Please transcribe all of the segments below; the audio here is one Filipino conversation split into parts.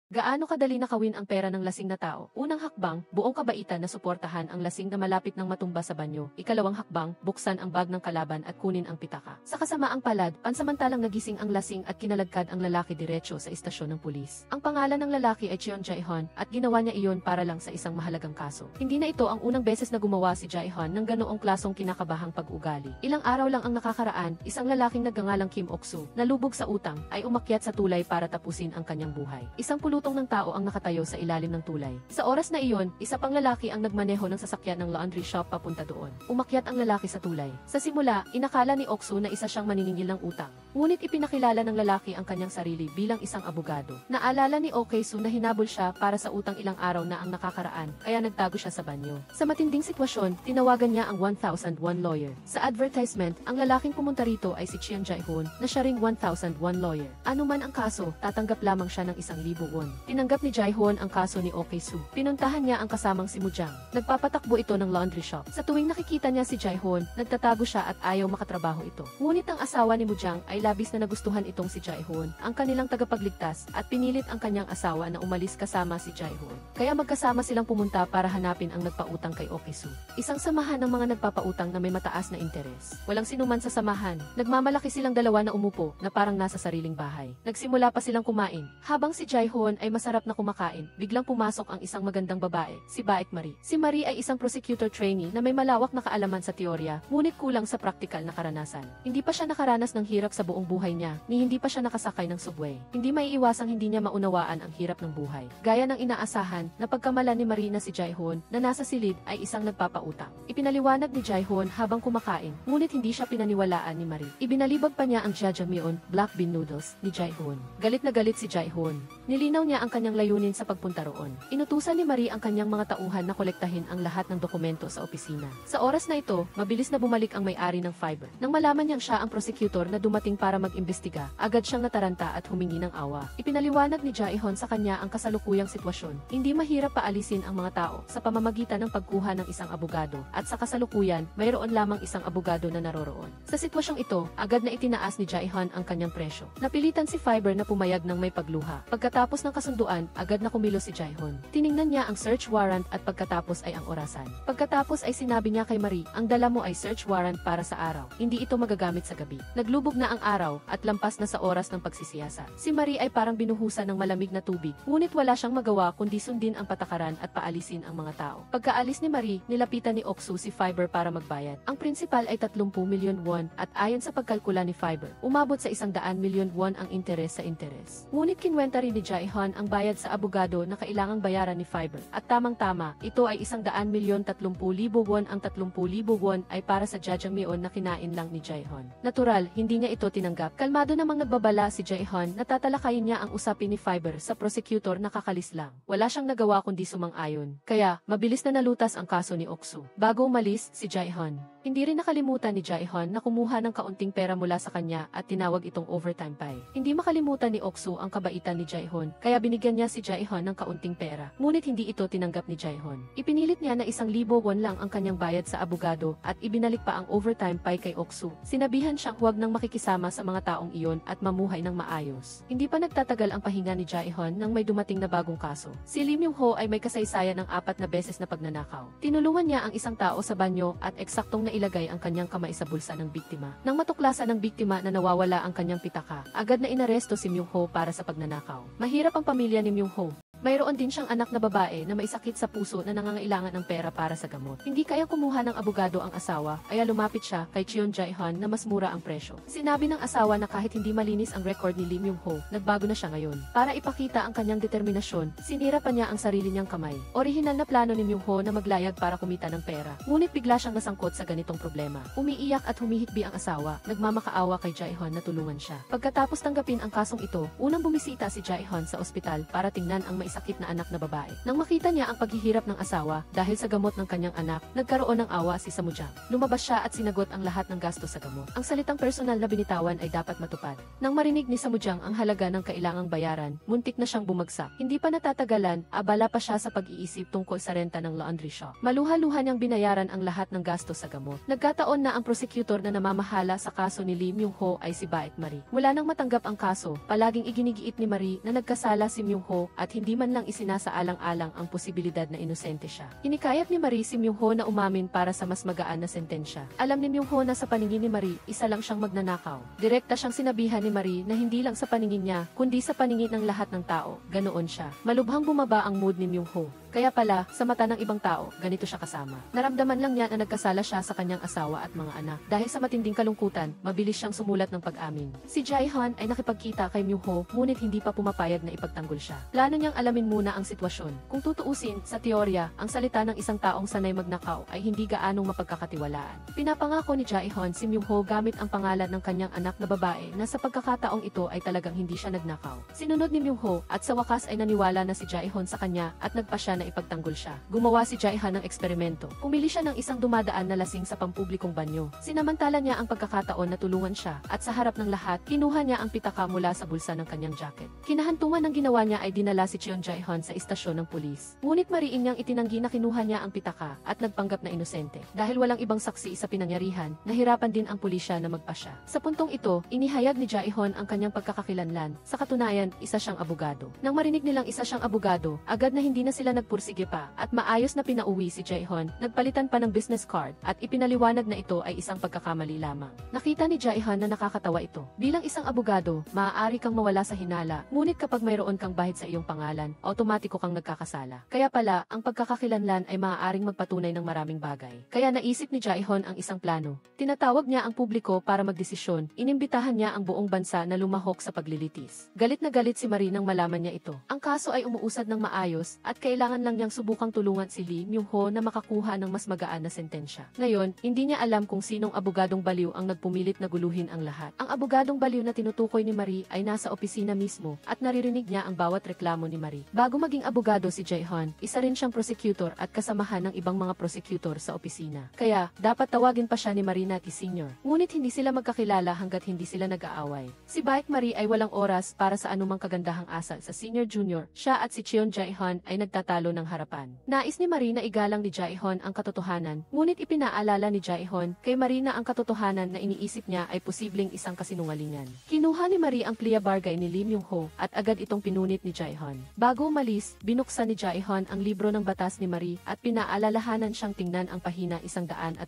Gaano kadali nakawin ang pera ng lasing na tao? Unang hakbang, buong kabaitan na suportahan ang lasing na malapit ng matumba sa banyo. Ikalawang hakbang, buksan ang bag ng kalaban at kunin ang pitaka. Sa kasamaang palad, pansamantalang nagising ang lasing at kinalagkad ang lalaki diretso sa istasyon ng pulis. Ang pangalan ng lalaki ay Cheon Jae-hon at ginawa niya iyon para lang sa isang mahalagang kaso. Hindi na ito ang unang beses na gumawa si Jae-hon ng ganoong klasong kinakabahang pag-ugali. Ilang araw lang ang nakakaraan, isang lalaking nagngangalang Kim Ok-soo, nalubog sa utang, ay umakyat sa tulay para tapusin ang kanyang buhay. Isang pulutong ng tao ang nakatayo sa ilalim ng tulay. Sa oras na iyon, isa pang lalaki ang nagmaneho ng sasakyan ng laundry shop papunta doon. Umakyat ang lalaki sa tulay. Sa simula, inakala ni Ok-soo na isa siyang maniningil ng utang. Ngunit ipinakilala ng lalaki ang kanyang sarili bilang isang abogado. Naalala ni Ok-soo na hinabol siya para sa utang ilang araw na ang nakakaraan, kaya nagtago siya sa banyo. Sa matinding sitwasyon, tinawagan niya ang 1001 lawyer. Sa advertisement, ang lalaking pumunta rito ay si Cheon Jae-hon, na siya ring 1001 lawyer. Ano man ang kaso, tatanggap lamang siya ng 1,000 won. Tinanggap ni Jae-hon ang kaso ni Ok-soo. Pinuntahan niya ang kasamang si Mujang. Nagpapatakbo ito ng laundry shop. Sa tuwing nakikita niya si Jae-hon, nagtatago siya at ayaw makatrabaho ito. Ngunit ang asawa ni Mujang ay labis na nagustuhan itong si Jae-hon, ang kanilang tagapagligtas, at pinilit ang kanyang asawa na umalis kasama si Jae-hon. Kaya magkasama silang pumunta para hanapin ang nagpautang kay Ok-soo. Isang samahan ng mga nagpapautang na may mataas na interes. Walang sinuman sa samahan. Nagmamalaki silang dalawa na umupo na parang nasa sariling bahay. Nagsimula pa silang kumain. Habang si Jae-hon ay masarap na kumakain, biglang pumasok ang isang magandang babae, si Baek Marie. Si Marie ay isang prosecutor trainee na may malawak na kaalaman sa teorya, ngunit kulang sa praktikal na karanasan. Hindi pa siya nakaranas ng hirap sa buong buhay niya, ni hindi pa siya nakasakay ng subway. Hindi maiiwasang hindi niya maunawaan ang hirap ng buhay. Gaya ng inaasahan, napagkamala ni Marie na si Jae-hon na nasa silid ay isang nagpapautang. Ipinaliwanag ni Jae-hon habang kumakain, ngunit hindi siya pinaniwalaan ni Marie. Ibinalibag pa niya ang jjajangmyeon, black bean noodles, ni Jae-hon. Galit na galit si Jae-hon. Nilinaw niya ang kanyang layunin sa pagpunta roon. Inutusan ni Marie ang kanyang mga tauhan na kolektahin ang lahat ng dokumento sa opisina. Sa oras na ito, mabilis na bumalik ang may-ari ng Fiverr. Nang malaman niyang siya ang prosecutor na dumating para mag-imbestiga, agad siyang nataranta at humingi ng awa. Ipinaliwanag ni Jae-hon sa kanya ang kasalukuyang sitwasyon. Hindi mahirap paalisin ang mga tao sa pamamagitan ng pagkuha ng isang abogado, at sa kasalukuyan, mayroon lamang isang abogado na naroroon. Sa sitwasyong ito, agad na itinaas ni Jae-hon ang kanyang presyo. Napilitan si Fiverr na pumayag ng may pagluha. Pagkatapos ng kasunduan, agad na kumilos si Jae-hon. Tiningnan niya ang search warrant at pagkatapos ay ang orasan. Pagkatapos ay sinabi niya kay Marie, ang dala mo ay search warrant para sa araw. Hindi ito magagamit sa gabi. Naglubog na ang araw at lampas na sa oras ng pagsisiyasa. Si Marie ay parang binuhusan ng malamig na tubig, ngunit wala siyang magawa kundi sundin ang patakaran at paalisin ang mga tao. Pagkaalis ni Marie, nilapitan ni Ok-soo si Fiverr para magbayad. Ang principal ay 30 milyon won at ayon sa pagkalkula ni Fiverr, umabot sa 100 milyon won ang interes sa interes. Ngunit kinwenta rin ni Jae-hon ang bayad sa abogado na kailangang bayaran ni Fiverr. At tamang-tama, ito ay 100,030,000 won. Ang 30,000 won ay para sa jjajangmyeon na kinain lang ni Jae-hon. Natural, hindi niya ito tinanggap. Kalmado namang nagbabala si Jae-hon na tatalakayin niya ang usapin ni Fiverr sa prosecutor na kakalis lang. Wala siyang nagawa kundi sumang-ayon. Kaya, mabilis na nalutas ang kaso ni Ok-soo. Bago umalis, si Jae-hon. Hindi rin nakalimutan ni Jae-hon na kumuha ng kaunting pera mula sa kanya at tinawag itong overtime pay. Hindi makalimutan ni Ok-soo ang kabaitan ni Jae-hon, kaya binigyan niya si Jae-hon ng kaunting pera. Ngunit hindi ito tinanggap ni Jae-hon. Ipinilit niya na 1,000 won lang ang kanyang bayad sa abogado at ibinalik pa ang overtime pay kay Ok-soo. Sinabihan siyang huwag nang makikisama sa mga taong iyon at mamuhay ng maayos. Hindi pa nagtatagal ang pahinga ni Jae-hon nang may dumating na bagong kaso. Si Lim Yung-ho ay may kasaysayan ng 4 na beses na pagnanakaw. Tinulungan niya ang isang tao sa banyo at eksaktong nailagay ang kanyang kamay sa bulsa ng biktima. Nang matuklasan ng biktima na nawawala ang kanyang pitaka, agad na inaresto si Myung-ho para sa pagnanakaw. Mahirap ang pamilya ni Myung-ho. Mayroon din siyang anak na babae na may sakit sa puso na nangangailangan ng pera para sa gamot. Hindi kaya kumuha ng abogado ang asawa, kaya lumapit siya kay Cheon Jae-hon na mas mura ang presyo. Sinabi ng asawa na kahit hindi malinis ang record ni Lim Yung-ho, nagbago na siya ngayon. Para ipakita ang kanyang determinasyon, sinira pa niya ang sarili niyang kamay. Orihinal na plano ni Myung-ho na maglayag para kumita ng pera. Ngunit bigla siyang nasangkot sa ganitong problema. Umiiyak at humihikbi ang asawa, nagmamakaawa kay Jae-hon na tulungan siya. Pagkatapos tanggapin ang kasong ito, unang bumisita si Jae-hon sa ospital para tingnan ang nagkakasakit na anak na babae. Nang makita niya ang paghihirap ng asawa dahil sa gamot ng kanyang anak, nagkaroon ng awa si Samujang. Lumabas siya at sinagot ang lahat ng gasto sa gamot. Ang salitang personal na binitawan ay dapat matupad. Nang marinig ni Samujang ang halaga ng kailangang bayaran, muntik na siyang bumagsak. Hindi pa natatagalan, abala pa siya sa pag-iisip tungkol sa renta ng laundry shop. Maluha-luha niyang binayaran ang lahat ng gasto sa gamot. Nagkataon na ang prosecutor na namamahala sa kaso ni Lee Myung-ho ay si Baek Marie. Mula nang matanggap ang kaso, palaging iginigiit ni Marie na nagkasala si Myung-ho at hindi man lang isinasaalang-alang ang posibilidad na inosente siya. Hinikayat ni Marie si Myung-ho na umamin para sa mas magaan na sentensya. Alam ni Myung-ho na sa paningin ni Marie, isa lang siyang magnanakaw. Direkta siyang sinabihan ni Marie na hindi lang sa paningin niya, kundi sa paningin ng lahat ng tao. Ganoon siya. Malubhang bumaba ang mood ni Myung-ho. Kaya pala, sa mata ng ibang tao, ganito siya kasama. Naramdaman lang niya na nagkasala siya sa kanyang asawa at mga anak. Dahil sa matinding kalungkutan, mabilis siyang sumulat ng pag-amin. Si Jae-hyun ay nakipagkita kay Myung-ho, ngunit hindi pa pumapayag na ipagtanggol siya. Plano niyang alamin muna ang sitwasyon. Kung tutuusin, sa teorya, ang salita ng isang taong sanay magnakaw ay hindi gaanong mapagkakatiwalaan. Pinapangako ni Jae-hyun si Myung-ho gamit ang pangalan ng kanyang anak na babae na sa pagkakataong ito ay talagang hindi siya nagnakaw. Sinunod ni Myung-ho at sa wakas ay naniwala na si Jae-hyun sa kanya at nagpa siya na ipagtanggol siya. Gumawa si Jae-hyun ng eksperimento. Pumili siya ng isang dumadaan na lasing sa pampublikong banyo. Sinamantala niya ang pagkakataon na tulungan siya at sa harap ng lahat, kinuha niya ang pitaka mula sa bulsa ng kanyang jacket. Kinahantungan ng ginawa niya ay dinala si Cheon Jae-hyun sa istasyon ng pulis. Ngunit mariin niyang itinanggi na kinuha niya ang pitaka at nagpanggap na inosente. Dahil walang ibang saksi sa pinangyarihan, nahirapan din ang pulisya na magpasya. Sa puntong ito, inihayag ni Jae-hyun ang kanyang pagkakakilanlan. Sa katunayan, isa siyang abogado. Nang marinig nilang isa siyang abogado, agad na hindi na sila nagpursige pa at maayos na pinauwi si Jae-hyun, nagpalitan pa ng business card at ipinaliwanag na ito ay isang pagkakamali lamang. Nakita ni Jae-hyun na nakakatawa ito. Bilang isang abogado, maaari kang mawala sa hinala, ngunit kapag mayroon kang bahid sa iyong pangalan, automatiko kang nagkakasala. Kaya pala, ang pagkakakilanlan ay maaaring magpatunay ng maraming bagay. Kaya naisip ni Jae-hyun ang isang plano. Tinatawag niya ang publiko para magdesisyon, inimbitahan niya ang buong bansa na lumahok sa paglilitis. Galit na galit si Marie nang malaman niya ito. Ang kaso ay umuusad ng maayos at kailangan lang niyang subukang tulungan si Lee Myung-ho na makakuha ng mas magaan na sentensya. Ngayon, hindi niya alam kung sinong abogadong baliw ang nagpumilit na guluhin ang lahat. Ang abogadong baliw na tinutukoy ni Marie ay nasa opisina mismo at naririnig niya ang bawat reklamo ni Marie. Bago maging abogado si Jae-hyun, isa rin siyang prosecutor at kasamahan ng ibang mga prosecutor sa opisina. Kaya, dapat tawagin pa siya ni Marie na Senior. Ngunit hindi sila magkakilala hanggat hindi sila nag-aaway. Si Baek Marie ay walang oras para sa anumang kagandahang asal sa Senior Junior. Siya at si Cheon Jae-hyun ay nagtatalo ng harapan. Nais ni Marie na igalang ni Jae-hyun ang katotohanan, ngunit ipinaalala ni Jae-hyun kay Marie na ang katotohanan na iniisip niya ay posibleng isang kasinungalingan. Kinuha ni Marie ang plea bargain ni Lee Myung-ho at agad itong pinunit ni Jae-hyun. Bago umalis, binuksan ni Jae-hyun ang libro ng batas ni Marie at pinaalalahanan siyang tingnan ang pahina 108.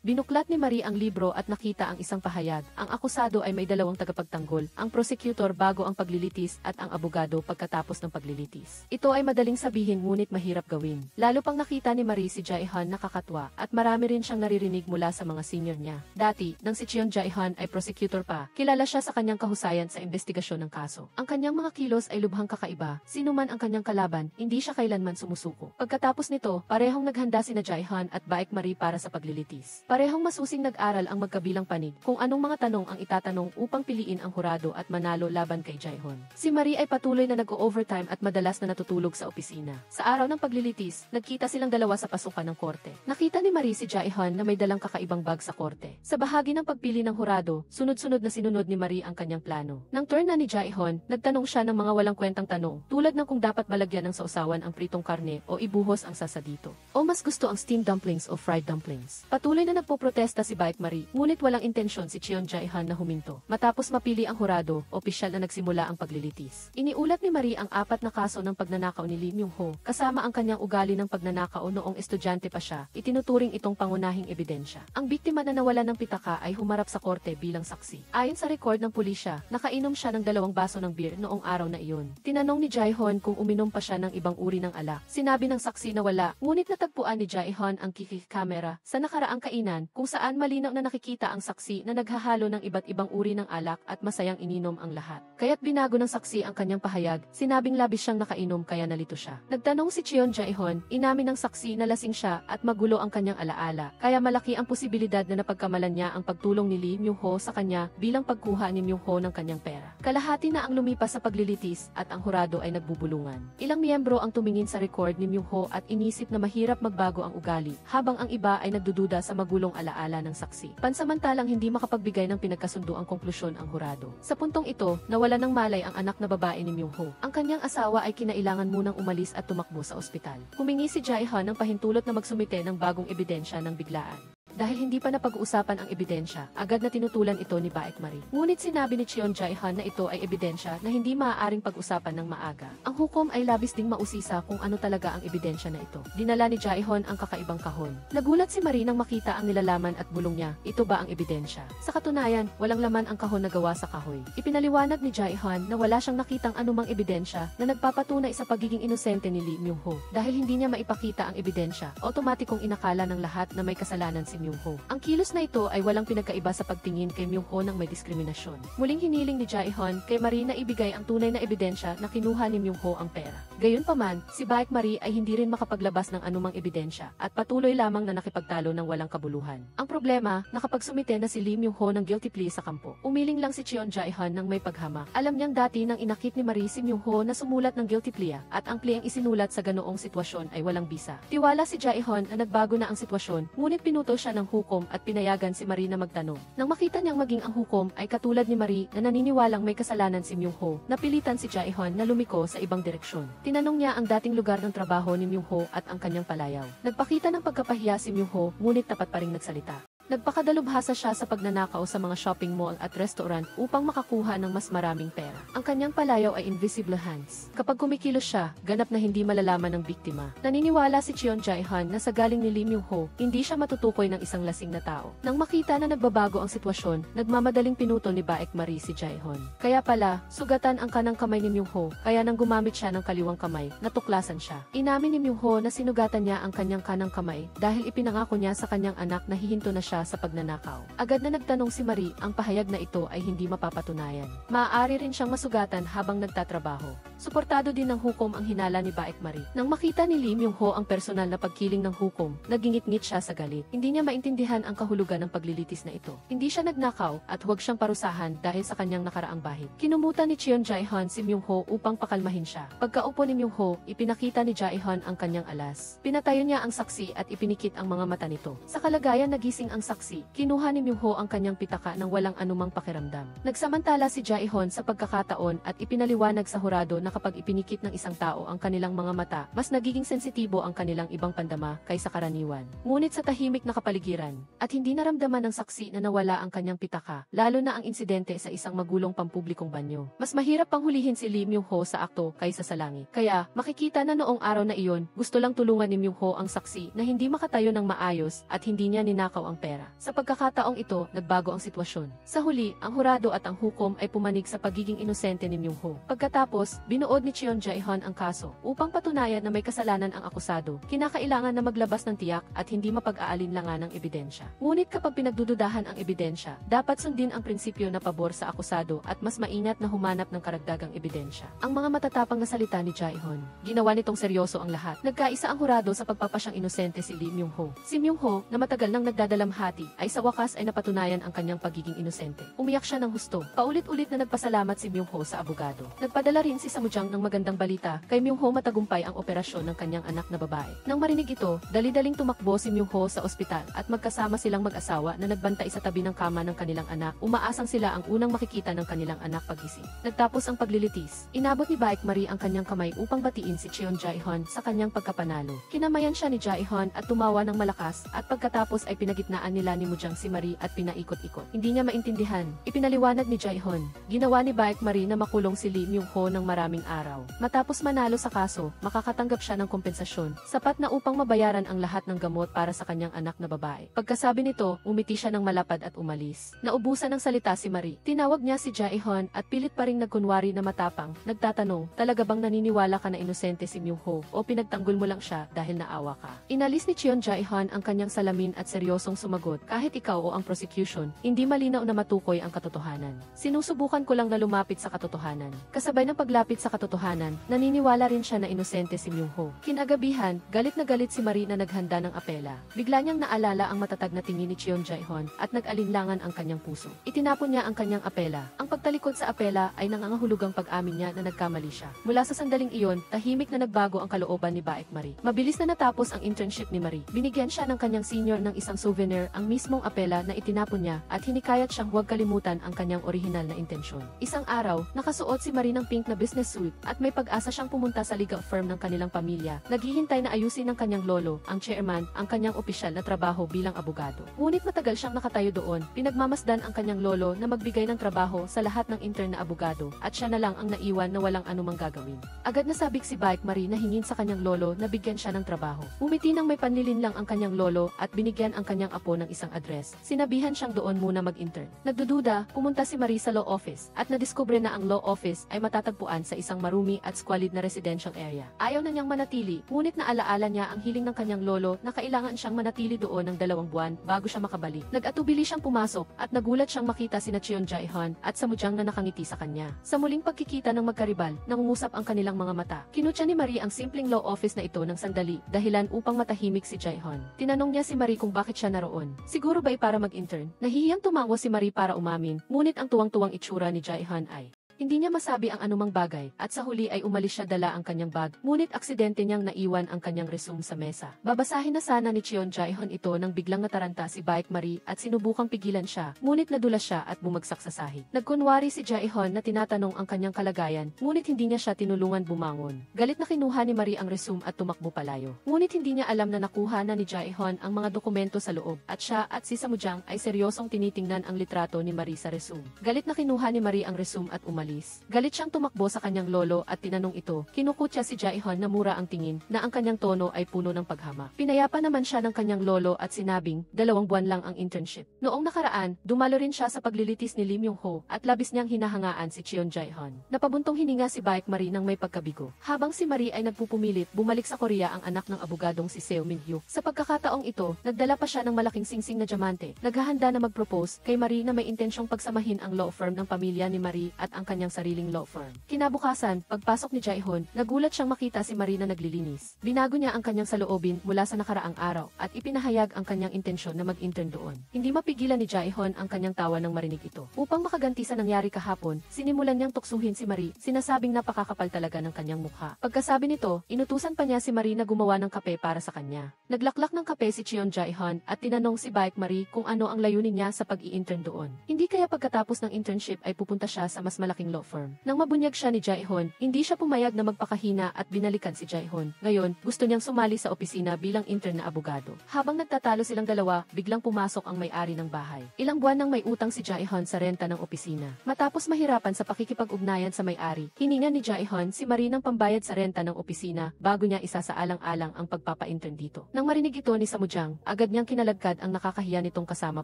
Binuklat ni Marie ang libro at nakita ang isang pahayag. Ang akusado ay may dalawang tagapagtanggol, ang prosecutor bago ang paglilitis at ang abogado pagkatapos ng paglilitis. Ito ay madaling sabihin ngunit mahirap gawin. Lalo pang nakita ni Marie si Jae-hyun nakakatwa at marami rin siyang naririnig mula sa mga senior niya. Dati, nang si Cheon Jae-hyun ay prosecutor pa, kilala siya sa kanyang kahusayan sa investigasyon ng kaso. Ang kanyang mga kilos ay lubhang kakaiba, sino man ang kanyang kalaban, hindi siya kailanman sumusuko. Pagkatapos nito, parehong naghanda sina Jae-hyun at Baek Marie para sa paglilitis. Parehong masusing nag-aral ang magkabilang panig kung anong mga tanong ang itatanong upang piliin ang hurado at manalo laban kay Jae-hyun. Si Marie ay patuloy na nag-overtime at madalas na natutulog sa opisina. Sa araw ng paglilitis, nagkita silang dalawa sa pasukan ng korte. Nakita ni Marie si Jae-hyun na may dalang kakaibang bag sa korte. Sa bahagi ng pagpili ng hurado, sunod-sunod na sinunod ni Marie ang kanyang plano. Nang turn na ni Jae-hyun, nagtanong siya ng mga walang kwentang tanong, tulad ng kung dapat malagyan ng sausawan ang pritong karne o ibuhos ang sasadito. O mas gusto ang steamed dumplings o fried dumplings. Patuloy na nagpoprotesta si Baek Marie, ngunit walang intensyon si Cheon Jae-hyun na huminto. Matapos mapili ang hurado, opisyal na nagsimula ang paglilitis. Iniulat ni Marie ang 4 na kaso ng pagnanakaw ni Lee Myung-ho, kasama ang kanyang ugali ng pagnanakaw noong estudyante pa siya. Itinuturing itong pangunahing ebidensya. Ang biktima na nawala ng pitaka ay humarap sa korte bilang saksi. Ayon sa record ng pulisya, nakainom siya ng 2 baso ng beer noong araw na iyon. Tinanong ni Jae-hyun kung uminom pa siya ng ibang uri ng alak. Sinabi ng saksi na wala, ngunit natagpuan ni Jae-hyun ang camera sa nakaraang kainan kung saan malinaw na nakikita ang saksi na naghahalo ng iba't ibang uri ng alak at masayang ininom ang lahat. Kaya't binago ng saksi ang kanyang pahayag, sinabing labis siyang nakainom kaya nalito siya. Nagtanong si Cheon Jae-hyun, inamin ng saksi na lasing siya at magulo ang kanyang alaala, kaya malaki ang posibilidad na napagkamalan niya ang pagtulong ni Lee Myung-ho sa kanya bilang pagkuha ni Myung-ho ng kanyang pera. Kalahati na ang lumipas sa paglilitis at ang hurado ay nagbubulong. bulungan. Ilang miyembro ang tumingin sa record ni Myung-ho at inisip na mahirap magbago ang ugali, habang ang iba ay nagdududa sa magulong alaala ng saksi. Pansamantalang hindi makapagbigay ng pinagkasunduang konklusyon ang hurado. Sa puntong ito, nawala ng malay ang anak na babae ni Myung-ho. Ang kanyang asawa ay kinailangan munang umalis at tumakbo sa ospital. Humingi si Jae-hyun ng pahintulot na magsumite ng bagong ebidensya ng biglaan. Dahil hindi pa napag-uusapan ang ebidensya, agad na tinutulan ito ni Baek Marie. Ngunit sinabi ni Cheon Jae-hyun na ito ay ebidensya na hindi maaaring pag-usapan ng maaga. Ang hukom ay labis ding mausisa kung ano talaga ang ebidensya na ito. Dinala ni Jae-hyun ang kakaibang kahon. Nagulat si Marie nang makita ang nilalaman at bulong niya. Ito ba ang ebidensya? Sa katunayan, walang laman ang kahon na gawa sa kahoy. Ipinaliwanag ni Jae-hyun na wala siyang nakitang anumang ebidensya na nagpapatunay sa pagiging inosente ni Lee Myung-ho. Dahil hindi niya maipakita ang ebidensya, otomatikong inakala ng lahat na may kasalanan si Myung-ho. Ang kilos na ito ay walang pinagkaiba sa pagtingin kay Myung-ho ng may diskriminasyon. Muling hiniling ni Jae-hyun kay Marie na ibigay ang tunay na ebidensya na kinuha ni Myung-ho ang pera. Gayunpaman, si Baek Marie ay hindi rin makapaglabas ng anumang ebidensya at patuloy lamang na nakipagtalo ng walang kabuluhan. Ang problema, nakapagsumite na si Lee Myung-ho ng guilty plea sa kampo. Umiling lang si Cheon Jae-hyun ng may paghamak. Alam niyang dati nang inakit ni Marie si Myung-ho na sumulat ng guilty plea at ang pleang isinulat sa ganoong sitwasyon ay walang bisa. Tiwala si Jae-hyun na nagbago na ang sitwasyon, ngunit pinutol siya ng hukom at pinayagan si Marie na magtanong. Nang makita niyang maging ang hukom ay katulad ni Marie na naniniwalang may kasalanan si Myung-ho, napilitan si Jae-hyun na lumiko sa ibang direksyon. Tinanong niya ang dating lugar ng trabaho ni Myung-ho at ang kanyang palayaw. Nagpakita ng pagkapahiya si Myung-ho, ngunit tapat pa ring nagsalita. Nagpakadalubhasa siya sa pagnanakaw sa mga shopping mall at restaurant upang makakuha ng mas maraming pera. Ang kanyang palayaw ay invisible hands. Kapag kumikilos siya, ganap na hindi malalaman ng biktima. Naniniwala si Cheon Jae-hyun na sa galing ni Lee Myung-ho, hindi siya matutukoy ng isang lasing na tao. Nang makita na nagbabago ang sitwasyon, nagmamadaling pinutol ni Baek Marie si Jae-hyun. Kaya pala, sugatan ang kanang kamay ni Myung-ho, kaya nang gumamit siya ng kaliwang kamay, natuklasan siya. Inamin ni Myung-ho na sinugatan niya ang kanyang kanang kamay dahil ipinangako niya sa kanyang anak na hihinto na siya sa pagnanakaw. Agad na nagtanong si Marie, ang pahayag na ito ay hindi mapapatunayan. Maaari rin siyang masugatan habang nagtatrabaho. Suportado din ng hukom ang hinala ni Baek Marie. Nang makita ni Lee Myung-ho ang personal na pagkiling ng hukom, nagingit-ngit siya sa galit. Hindi niya maintindihan ang kahulugan ng paglilitis na ito. Hindi siya nagnakaw at huwag siyang parusahan dahil sa kanyang nakaraang bahid. Kinumutan ni Cheon Jae-hyun si Myung-ho upang pakalmahin siya. Pagkaupo ni Myung-ho, ipinakita ni Jae-hyun ang kanyang alas. Pinatayo niya ang saksi at ipinikit ang mga mata nito. Sa kalagayan nagising ang saksi, kinuha ni Myung-ho ang kanyang pitaka nang walang anumang pakiramdam. Nagsamantala si Jae-hyun sa pagkakataon at ipinaliwanag sa hurado na kapag ipinikit ng isang tao ang kanilang mga mata, mas nagiging sensitibo ang kanilang ibang pandama kaysa karaniwan. Ngunit sa tahimik na kapaligiran, at hindi naramdaman ng saksi na nawala ang kanyang pitaka, lalo na ang insidente sa isang magulong pampublikong banyo. Mas mahirap pang hulihin si Lee Myung-ho sa akto kaysa sa langit. Kaya, makikita na noong araw na iyon, gusto lang tulungan ni Myung-ho ang saksi na hindi makatayo ng maayos at hindi niya ninakaw ang pera. Sa pagkakataong ito, nagbago ang sitwasyon. Sa huli, ang hurado at ang hukom ay pumanig sa pagiging inosente ni Myung-ho. Pagkatapos, binuod ni Cheon Jae-hyun ang kaso. Upang patunayan na may kasalanan ang akusado, kinakailangan na maglabas ng tiyak at hindi mapag-aalinlangan ng ebidensya. Ngunit kapag pinagdududahan ang ebidensya, dapat sundin ang prinsipyo na pabor sa akusado at mas maingat na humanap ng karagdagang ebidensya. Ang mga matatapang na salita ni Jae-hyun, ginawa nitong seryoso ang lahat. Nagkaisa ang hurado sa pagpapasyang inosente si Lee Myung-ho. Si Myung-ho, na matagal nang nagdadalamhati, ay sa wakas ay napatunayan ang kanyang pagiging inosente. Umiyak siya ng husto. Paulit-ulit na nagpasalamat si Myung-ho sa abogado. Nagpadala rin si Samujang ng magandang balita kay Myung-ho matagumpay ang operasyon ng kanyang anak na babae. Nang marinig ito, dali-daling tumakbo si Myung-ho sa ospital at magkasama silang mag-asawa na nagbantay sa tabi ng kama ng kanilang anak. Umaasang sila ang unang makikita ng kanilang anak pagising. Nagtapos ang paglilitis. Inabot ni Baek Marie ang kanyang kamay upang batiin si Cheon Jae-hyun sa kanyang pagkapanalo. Kinamayan siya ni Jae-hyun at tumawa ng malakas at pagkatapos ay pinagitnaan nila ni Mujang si Marie at pinaikot-ikot. Hindi niya maintindihan. Ipinaliwanag ni Jae-hyun. Ginawa ni Baek Marie na makulong si Lee Myung-ho ng maraming araw. Matapos manalo sa kaso, makakatanggap siya ng kompensasyon, sapat na upang mabayaran ang lahat ng gamot para sa kanyang anak na babae. Pagkasabi nito, umiti siya ng malapad at umalis. Naubusan ng salita si Marie. Tinawag niya si Jae-hyun at pilit pa ring nagkunwari na matapang. Nagtatanong, talaga bang naniniwala ka na inosente si Myung-ho o pinagtanggol mo lang siya dahil naawa ka? Inalis ni Cheon Jae-hyun ang kanyang salamin at seryosong sumagot sumagot, kahit ikaw o ang prosecution, hindi malinaw na matukoy ang katotohanan. Sinusubukan ko lang na lumapit sa katotohanan. Kasabay ng paglapit sa katotohanan, naniniwala rin siya na inosente si Myung-ho. Kinagabihan, galit na galit si Marie na naghanda ng apela. Bigla niyang naalala ang matatag na tingin ni Cheon Jae-hyun at nag-alinlangan ang kanyang puso. Itinapon niya ang kanyang apela. Ang pagtalikod sa apela ay nangangahulugang pag-amin niya na nagkamali siya. Mula sa sandaling iyon, tahimik na nagbago ang kalooban ni Baek Marie. Mabilis na natapos ang internship ni Marie. Binigyan siya ng kanyang senior ng isang souvenir, ang mismong apela na itinapon niya, at hinikayat siyang huwag kalimutan ang kanyang orihinal na intensyon. Isang araw, nakasuot si Marie ng pink na business suit at may pag-asa siyang pumunta sa legal firm ng kanilang pamilya. Naghihintay na ayusin ng kanyang lolo, ang chairman, ang kanyang opisyal na trabaho bilang abogado. Ngunit matagal siyang nakatayo doon. Pinagmamasdan ang kanyang lolo na magbigay ng trabaho sa lahat ng intern na abogado, at siya na lang ang naiwan na walang anumang gagawin. Agad nasabik si Baek Marie na hingin sa kanyang lolo na bigyan siya ng trabaho. Umiti nang may panlilin lang ang kanyang lolo at binigyan ang kanyang apo ng isang address. Sinabihan siyang doon muna mag-intern. Nagdududa, pumunta si Marie sa law office at nadiskubre na ang law office ay matatagpuan sa isang marumi at squalid na residential area. Ayaw na niyang manatili, ngunit naalaala niya ang hiling ng kanyang lolo na kailangan siyang manatili doon ng 2 buwan bago siya makabalik. Nag-atubili siyang pumasok at nagulat siyang makita sina Cheon Jae-hyun at Samujang na nakangiti sa kanya. Sa muling pagkikita ng magkaribal, nangungusap ang kanilang mga mata. Kinutya ni Marie ang simpleng law office na ito ng sandali, dahilan upang matahimik si Jae-hyun. Tinanong niya si Marie kung bakit siya naroon. Siguro ba'y para mag-intern? Nahihiyang tumawa si Marie para umamin, ngunit ang tuwang-tuwang itsura ni Jae-hyun ay hindi niya masabi ang anumang bagay, at sa huli ay umalis siya dala ang kanyang bag, ngunit aksidente niyang naiwan ang kanyang resume sa mesa. Babasahin na sana ni Cheon Jae-hyun ito nang biglang nataranta si Baek Marie at sinubukang pigilan siya, ngunit nadulas siya at bumagsak sa sahig. Nagkunwari si Jae-hyun na tinatanong ang kanyang kalagayan, ngunit hindi niya siya tinulungan bumangon. Galit na kinuha ni Marie ang resume at tumakbo palayo. Ngunit hindi niya alam na nakuha na ni Jae-hyun ang mga dokumento sa loob, at siya at si Samujang ay seryosong tinitingnan ang litrato ni Marie sa resume. Galit na kinuha ni Marie ang resume at umalis. Galit siyang tumakbo sa kanyang lolo at tinanong ito. Kinukutya si Jae-hyun na mura ang tingin, na ang kanyang tono ay puno ng paghama. Pinayapa naman siya ng kanyang lolo at sinabing, 2 buwan lang ang internship. Noong nakaraan, dumalo rin siya sa paglilitis ni Lim Myung-ho at labis niyang hinahangaan si Cheon Jae-hyun. Napabuntong hininga si Baek Marie nang may pagkabigo. Habang si Marie ay nagpupumilit, bumalik sa Korea ang anak ng abogadong si Seo Min-hyuk. Sa pagkakataong ito, nagdala pa siya ng malaking singsing na diamante. Naghahanda na mag-propose kay Marie na may intensyong pagsamahin ang law firm ng pamilya ni Marie at ang kanyang sariling law firm. Kinabukasan, pagpasok ni Jae-hyun, nagulat siyang makita si Marie na naglilinis. Binago niya ang kanyang saloobin mula sa nakaraang araw at ipinahayag ang kanyang intensyon na mag-intern doon. Hindi mapigilan ni Jae-hyun ang kanyang tawa nang marinig ito. Upang makaganti sa nangyari kahapon, sinimulan niyang tuksuhin si Marie, sinasabing napakakapal talaga ng kanyang mukha. Pagkasabi nito, inutusan pa niya si Marie na gumawa ng kape para sa kanya. Naglaklak ng kape si Cheon Jae-hyun at tinanong si Baek Marie kung ano ang layunin niya sa pag-i-intern doon. Hindi kaya pagkatapos ng internship ay pupunta siya sa mas malaking law firm. Nang mabunyag siya ni Jae-hyun, hindi siya pumayag na magpakahina at binalikan si Jae-hyun. Ngayon, gusto niyang sumali sa opisina bilang intern na abogado. Habang nagtatalo silang dalawa, biglang pumasok ang may-ari ng bahay. Ilang buwan nang may utang si Jae-hyun sa renta ng opisina. Matapos mahirapan sa pakikipag-ugnayan sa may-ari, hiningan ni Jae-hyun si Marie ng pambayad sa renta ng opisina bago niya isasaalang-alang ang pagpapa-intern dito. Nang marinig ito ni Samujang, agad niyang kinalagkad ang nakakahiya nitong kasama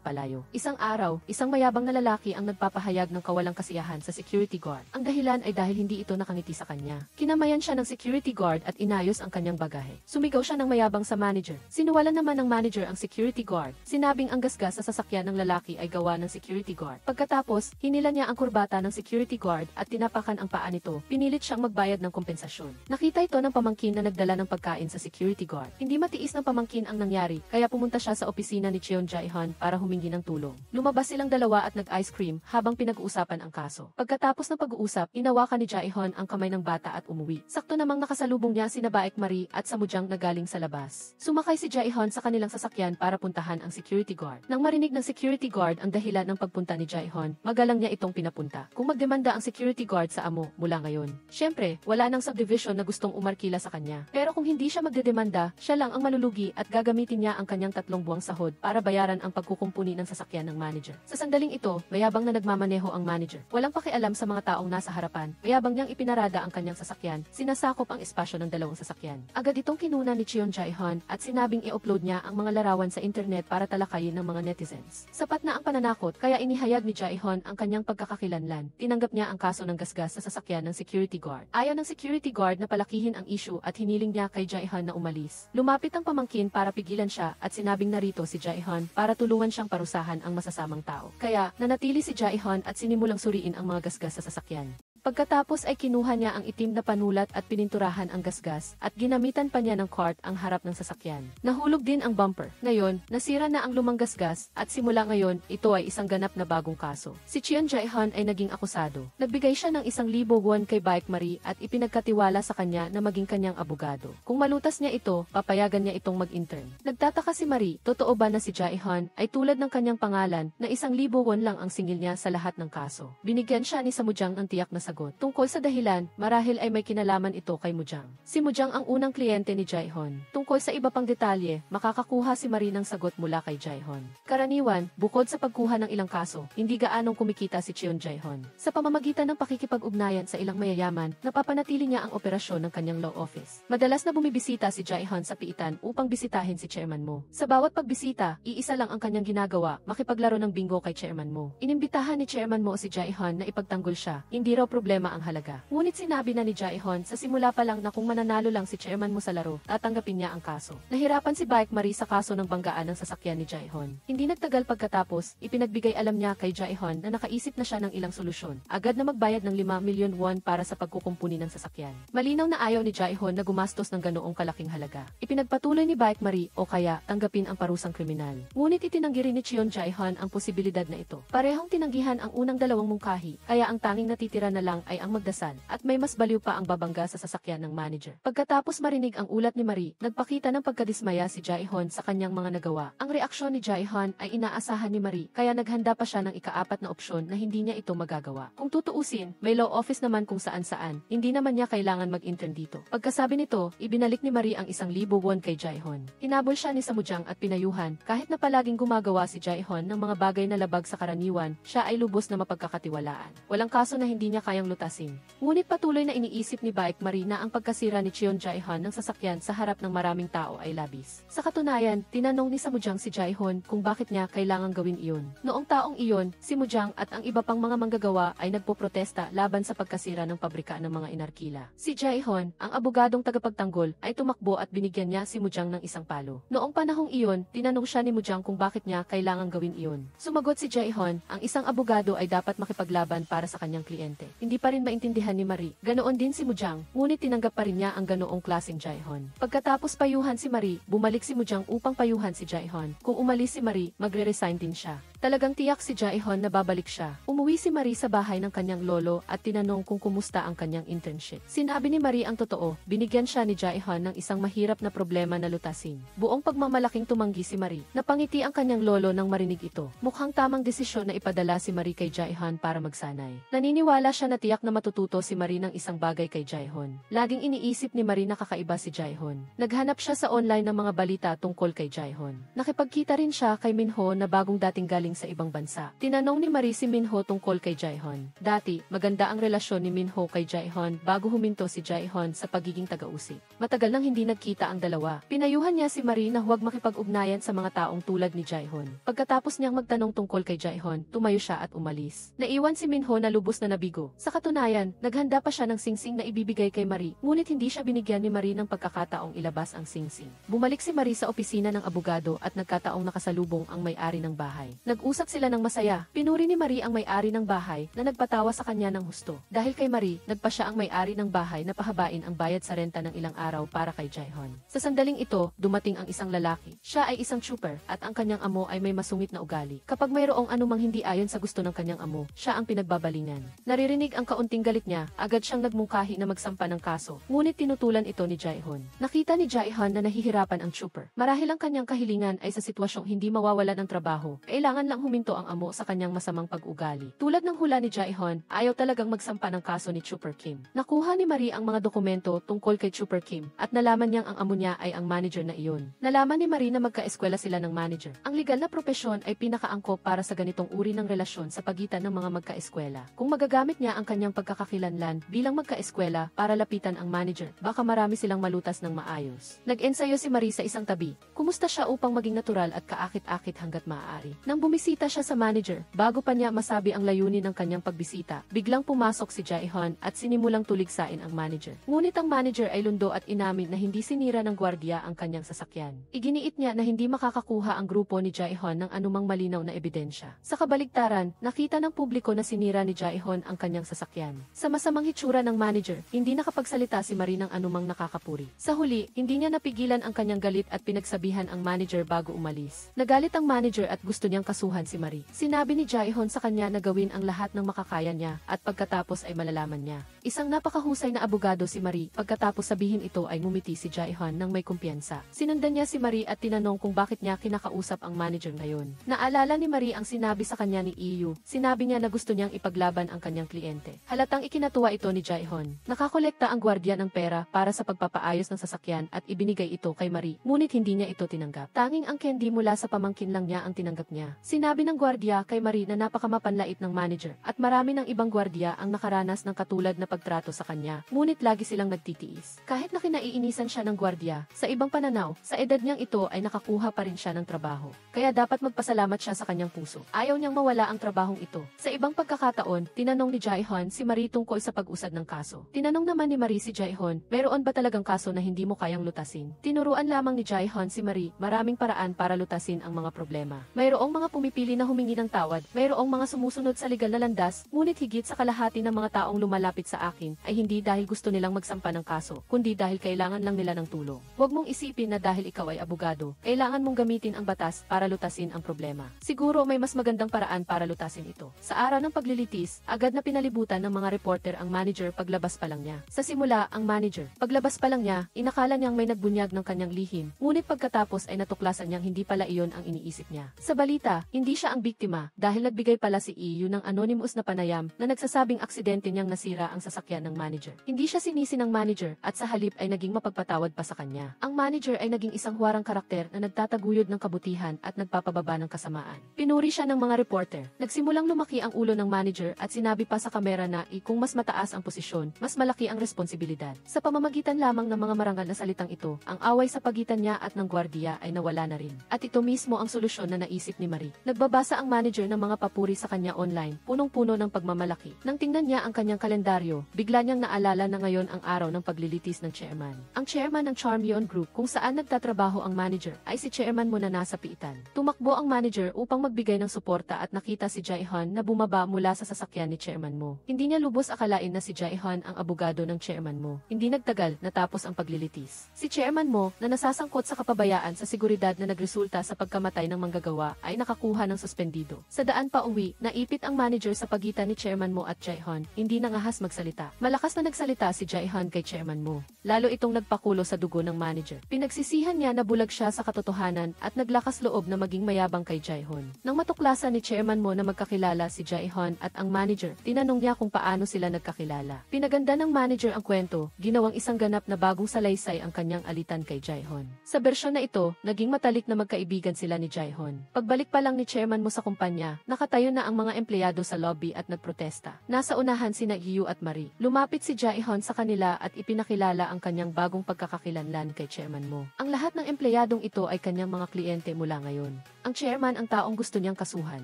palayo. Isang araw, isang mayabang na lalaki ang nagpapahayag ng kawalang kasiyahan sa security guard. Ang dahilan ay dahil hindi ito nakangiti sa kanya. Kinamayan siya ng security guard at inayos ang kanyang bagahe. Sumigaw siya ng mayabang sa manager. Sinuwalan naman ng manager ang security guard. Sinabing ang gasgas sa sasakyan ng lalaki ay gawa ng security guard. Pagkatapos, hinila niya ang kurbata ng security guard at tinapakan ang paa nito. Pinilit siyang magbayad ng kompensasyon. Nakita ito ng pamangkin na nagdala ng pagkain sa security guard. Hindi matiis ng pamangkin ang nangyari, kaya pumunta siya sa opisina ni Cheon Jae-hyun para humingi ng tulong. Lumabas silang dalawa at nag-ice cream habang pinag-uusapan ang kaso. Pagkatapos ng pag-uusap, inawakan ni Jae-hyun ang kamay ng bata at umuwi. Sakto namang nakasalubong niya sina Baek Marie at Samujang na galing sa labas. Sumakay si Jae-hyun sa kanilang sasakyan para puntahan ang security guard. Nang marinig ng security guard ang dahilan ng pagpunta ni Jae-hyun, magalang niya itong pinapunta. Kung magdemanda ang security guard sa amo mula ngayon, syempre, wala nang subdivision na gustong umarkila sa kanya. Pero kung hindi siya magdedemanda, siya lang ang malulugi at gagamitin niya ang kanyang 3 buwang sahod para bayaran ang pagkukumpuni ng sasakyan ng manager. Sa sandaling ito, mayabang na nagmamaneho ang manager. Walang pakialam sa sa mga taong nasa harapan, mayabang niyang ipinarada ang kanyang sasakyan, sinasakop ang espasyo ng dalawang sasakyan. Agad itong kinuna ni Cheon Jae-hyun at sinabing i-upload niya ang mga larawan sa internet para talakayin ng mga netizens. Sapat na ang pananakot kaya inihayag ni Jae-hyun ang kanyang pagkakakilanlan. Tinanggap niya ang kaso ng gasgas sa sasakyan ng security guard. Ayaw ng security guard na palakihin ang issue at hiniling niya kay Jae-hyun na umalis. Lumapit ang pamangkin para pigilan siya at sinabing narito si Jae-hyun para tulungan siyang parusahan ang masasamang tao. Kaya, nanatili si Jae-hyun at sinimulang suriin ang mga gasgas sa sasakyan. Pagkatapos ay kinuha niya ang itim na panulat at pininturahan ang gasgas at ginamitan pa niya ng cart ang harap ng sasakyan. Nahulog din ang bumper. Ngayon, nasira na ang lumang gasgas at simula ngayon, ito ay isang ganap na bagong kaso. Si Cheon Jae-hyun ay naging akusado. Nagbigay siya ng 1,000 won kay Baek Marie at ipinagkatiwala sa kanya na maging kanyang abogado. Kung malutas niya ito, papayagan niya itong mag-intern. Nagtataka si Marie, totoo ba na si Jae-hyun ay tulad ng kanyang pangalan na 1,000 won lang ang singil niya sa lahat ng kaso. Binigyan siya ni Samujang ng tiyak na sagot. Tungkol sa dahilan, marahil ay may kinalaman ito kay Mujang. Si Mujang ang unang kliyente ni Jae-hyun. Tungkol sa iba pang detalye, makakakuha si Marie ng sagot mula kay Jae-hyun. Karaniwan, bukod sa pagkuha ng ilang kaso, hindi gaanong kumikita si Cheon Jae-hyun. Sa pamamagitan ng pakikipag-ugnayan sa ilang mayayaman, napapanatili niya ang operasyon ng kanyang law office. Madalas na bumibisita si Jae-hyun sa piitan upang bisitahin si Chairman Mo. Sa bawat pagbisita, iisa lang ang kanyang ginagawa, makipaglaro ng bingo kay Chairman Mo. Inimbitahan ni Chairman Mo si Jae-hyun na ipagtanggol siya, hindi raw problema ang halaga. Ngunit sinabi na ni Jae-hyun sa simula pa lang na kung mananalo lang si Chairman Mo sa laro, tatanggapin niya ang kaso. Nahirapan si Baek Marie sa kaso ng banggaan ng sasakyan ni Jae-hyun. Hindi nagtagal pagkatapos, ipinagbigay alam niya kay Jae-hyun na nakaisip na siya ng ilang solusyon. Agad na magbayad ng 5 milyon won para sa pagkukumpuni ng sasakyan. Malinaw na ayaw ni Jae-hyun na gumastos ng ganoong kalaking halaga. Ipinagpatuloy ni Baek Marie o kaya tanggapin ang parusang kriminal. Ngunit itinanggi rin ni Cheon Jae-hyun ang posibilidad na ito. Parehong tinanggihan ang unang dalawang mungkahi, kaya ang tanging natitira na lang ay ang magdasal, at may mas baliw pa ang babangga sa sasakyan ng manager. Pagkatapos marinig ang ulat ni Marie, nagpakita ng pagkadismaya si Jae-hyun sa kanyang mga nagawa. Ang reaksyon ni Jae-hyun ay inaasahan ni Marie, kaya naghanda pa siya ng ika-4 na opsyon na hindi niya ito magagawa. Kung tutuusin, may law office naman kung saan-saan, hindi naman niya kailangan mag-intern dito. Pagkasabi nito, ibinalik ni Marie ang 1,000 won kay Jae-hyun. Hinabol siya ni Samujang at pinayuhan, kahit na palaging gumagawa si Jae-hyun ng mga bagay na labag sa karaniwan, siya ay lubos na mapagkakatiwalaan. Walang kaso na hindi niya kayang lutasin. Ngunit patuloy na iniisip ni Baek Marie na ang pagkasira ni Cheon Jae-hyun ng sasakyan sa harap ng maraming tao ay labis. Sa katunayan, tinanong ni Samujang si Jae-hyun kung bakit niya kailangang gawin iyon. Noong taong iyon, si Mujang at ang iba pang mga manggagawa ay nagpoprotesta laban sa pagkasira ng pabrika ng mga inarkila. Si Jae-hyun, ang abogadong tagapagtanggol, ay tumakbo at binigyan niya si Mujang ng isang palo. Noong panahong iyon, tinanong siya ni Mujang kung bakit niya kailangang gawin iyon. Sumagot si Jae-hyun, ang isang abogado ay dapat makipaglaban para sa kanyang kliyente. Hindi pa rin maintindihan ni Marie. Ganoon din si Mujang, ngunit tinanggap pa rin niya ang ganoong klaseng Jae-hyun. Pagkatapos payuhan si Marie, bumalik si Mujang upang payuhan si Jae-hyun. Kung umalis si Marie, magre-resign din siya. Talagang tiyak si Jae-hyun na babalik siya. Umuwi si Marie sa bahay ng kanyang lolo at tinanong kung kumusta ang kanyang internship. Sinabi ni Marie ang totoo, binigyan siya ni Jae-hyun ng isang mahirap na problema na lutasin. Buong pagmamalaking tumanggi si Marie. Napangiti ang kanyang lolo nang marinig ito. Mukhang tamang desisyon na ipadala si Marie kay Jae-hyun para magsanay. Naniniwala siya na tiyak na matututo si Marie ng isang bagay kay Jae-hyun. Laging iniisip ni Marie na kakaiba si Jae-hyun. Naghanap siya sa online ng mga balita tungkol kay Jae-hyun. Nakipagkita rin siya kay Minho na bagong dating galing sa ibang bansa. Tinanong ni Marie si Minho tungkol kay Jae-hyun. Dati, maganda ang relasyon ni Minho kay Jae-hyun bago huminto si Jae-hyun sa pagiging taga-usig. Matagal nang hindi nagkita ang dalawa. Pinayuhan niya si Marie na huwag makipag-ugnayan sa mga taong tulad ni Jae-hyun. Pagkatapos niyang magtanong tungkol kay Jae-hyun, tumayo siya at umalis. Naiwan si Minho na lubos na nabigo. Sa katunayan, naghanda pa siya ng singsing na ibibigay kay Marie, ngunit hindi siya binigyan ni Marie ng pagkakataong ilabas ang singsing. Bumalik si Marie sa opisina ng abogado at nagkataong nakasalubong ang may-ari ng bahay. Nag-usap sila ng masaya. Pinuri ni Marie ang may-ari ng bahay na nagpatawa sa kanya ng husto. Dahil kay Marie, nagpa siya ang may-ari ng bahay na pahabain ang bayad sa renta ng ilang araw para kay Jae-hyun. Sa sandaling ito, dumating ang isang lalaki. Siya ay isang trooper at ang kanyang amo ay may masungit na ugali. Kapag mayroong anumang hindi ayon sa gusto ng kanyang amo, siya ang pinagbabalingan. Naririnig ang kaunting galit niya, agad siyang nagmungkahi na magsampa ng kaso. Ngunit tinutulan ito ni Jae-hyun. Nakita ni Jae-hyun na nahihirapan ang trooper. Marahil ang kanyang kahilingan ay sa sitwasyong hindi mawawalan ng trabaho. Kailangan man lang huminto ang amo sa kanyang masamang pag-ugali. Tulad ng hula ni Jae-hyun, ayaw talagang magsampa ng kaso ni Super Kim. Nakuha ni Marie ang mga dokumento tungkol kay Super Kim at nalaman niyang ang amo niya ay ang manager na iyon. Nalaman ni Marie na magka-eskwela sila ng manager. Ang legal na propesyon ay pinakaangkop para sa ganitong uri ng relasyon sa pagitan ng mga magka-eskwela. Kung magagamit niya ang kanyang pagkakakilanlan bilang magka-eskwela para lapitan ang manager, baka marami silang malutas ng maayos. Nag-ensayo si Marie sa isang tabi. Kumusta siya upang maging natural at kaakit-akit hanggat maaari. Nang bumisita siya sa manager, bago pa niya masabi ang layunin ng kanyang pagbisita, biglang pumasok si Jae-hyun at sinimulang tuligsain ang manager. Ngunit ang manager ay lundo at inamin na hindi sinira ng gwardiya ang kanyang sasakyan. Iginiit niya na hindi makakakuha ang grupo ni Jae-hyun ng anumang malinaw na ebidensya. Sa kabaligtaran, nakita ng publiko na sinira ni Jae-hyun ang kanyang sasakyan. Sa masamang hitsura ng manager, hindi nakapagsalita si Marie ng anumang nakakapuri. Sa huli, hindi niya napigilan ang kanyang galit at pinagsabihan ang manager bago umalis. Nagalit ang manager at gusto niyang kasuhan si Marie. Sinabi ni Jae-hyun sa kanya na gawin ang lahat ng makakaya niya at pagkatapos ay malalaman niya. Isang napakahusay na abogado si Marie. Pagkatapos sabihin ito ay ngumiti si Jae-hyun ng may kumpiyansa. Sinundan niya si Marie at tinanong kung bakit niya kinakausap ang manager ngayon. Naalala ni Marie ang sinabi sa kanya ni EU. Sinabi niya na gusto niyang ipaglaban ang kanyang kliyente. Halatang ikinatuwa ito ni Jae-hyun. Nakakolekta ang gwardiya ng pera para sa pagpapaayos ng sasakyan at ibinigay ito kay Marie. Ngunit hindi niya ito tinanggap. Tanging ang candy mula sa pamangkin lang niya ang tinanggap niya. Sinabi ng gwardiya kay Marie na napakamapanlait ng manager at marami ng ibang gwardiya ang nakaranas ng katulad na pagtrato sa kanya. Ngunit lagi silang nagtitiis. Kahit na kinaiinisan siya ng gwardiya, sa ibang pananaw, sa edad niyang ito ay nakakuha pa rin siya ng trabaho. Kaya dapat magpasalamat siya sa kanyang puso. Ayaw niyang mawala ang trabahong ito. Sa ibang pagkakataon, tinanong ni Jae-hyun si Marie tungkol sa pag-usad ng kaso. Tinanong naman ni Marie si Jae-hyun, meron ba talagang kaso na hindi mo kayang lutasin? Tinuruan lamang ni Jae-hyun si Marie, maraming paraan para lutasin ang mga problema. Mayroong mga pumipili na humingi ng tawad, mayroong mga sumusunod sa legal na landas, ngunit higit sa kalahati ng mga taong lumalapit sa akin ay hindi dahil gusto nilang magsampa ng kaso, kundi dahil kailangan lang nila ng tulong. Huwag mong isipin na dahil ikaw ay abogado, kailangan mong gamitin ang batas para lutasin ang problema. Siguro may mas magandang paraan para lutasin ito. Sa araw ng paglilitis, agad na pinalibutan ng mga reporter ang manager paglabas pa lang niya. Sa simula, ang manager, paglabas pa lang niya, inakala niyang may nagbunyag ng kanyang lihim, ngunit pagkatapos ay natuklasan niyang hindi pala iyon ang iniisip niya. Sa balita, hindi siya ang biktima dahil nagbigay pala si EU ng anonymous na panayam na nagsasabing aksidente niyang nasira ang sasakyan ng manager. Hindi siya sinisi ng manager at sa halip ay naging mapagpatawad pa sa kanya. Ang manager ay naging isang huwarang karakter na nagtataguyod ng kabutihan at nagpapababa ng kasamaan. Pinuri siya ng mga reporter. Nagsimulang lumaki ang ulo ng manager at sinabi pa sa kamera na kung mas mataas ang posisyon, mas malaki ang responsibilidad. Sa pamamagitan lamang ng mga marangal na salitang ito, ang away sa pagitan niya at ng gwardiya ay nawala na rin. At ito mismo ang solusyon na naisip ni Marie. Nagbabasa ang manager ng mga papuri sa kanya online, punong-puno ng pagmamalaki. Nang tingnan niya ang kanyang kalendaryo, bigla niyang naalala na ngayon ang araw ng paglilitis ng chairman. Ang chairman ng Charmyeon Group kung saan nagtatrabaho ang manager ay si chairman mo na nasa piitan. Tumakbo ang manager upang magbigay ng suporta at nakita si Jae-hyun na bumaba mula sa sasakyan ni chairman mo. Hindi niya lubos akalain na si Jae-hyun ang abogado ng chairman mo. Hindi nagtagal, natapos ang paglilitis. Si chairman mo na nasasangkot sa kapabayaan sa seguridad na nagresulta sa pagkamatay ng manggagawa ay nakakuha ng suspendido. Sa daan pa uwi, naipit ang manager sa pagitan ni chairman mo at Jae-hyun. Hindi nangahas magsalita. Malakas na nagsalita si Jae-hyun kay chairman mo. Lalo itong nagpakulo sa dugo ng manager. Pinagsisihan niya na bulag siya sa katotohanan at naglakas loob na maging mayabang kay Jae-hyun. Nang matuklasan ni chairman mo na magkakilala si Jae-hyun at ang manager, tinanong niya kung paano sila nagkakilala. Pinaganda ng manager ang kwento, ginawang isang ganap na bagong salaysay ang kanyang alitan kay Jae-hyun. Sa bersyon na ito, naging matalik na magkaibigan sila ni Jae-hyun. Pagbalik pa lang ni chairman mo sa kumpanya, nakatayo na ang mga empleyado sa lobby at nagprotesta. Nasa unahan sina Yu at Marie. Lumapit si Jae-hyun sa kanila at ipinakilala ang kanyang bagong pagkakakilanlan kay chairman mo. Ang lahat ng empleyadong ito ay kanyang mga kliyente mula ngayon. Ang chairman ang taong gusto niyang kasuhan.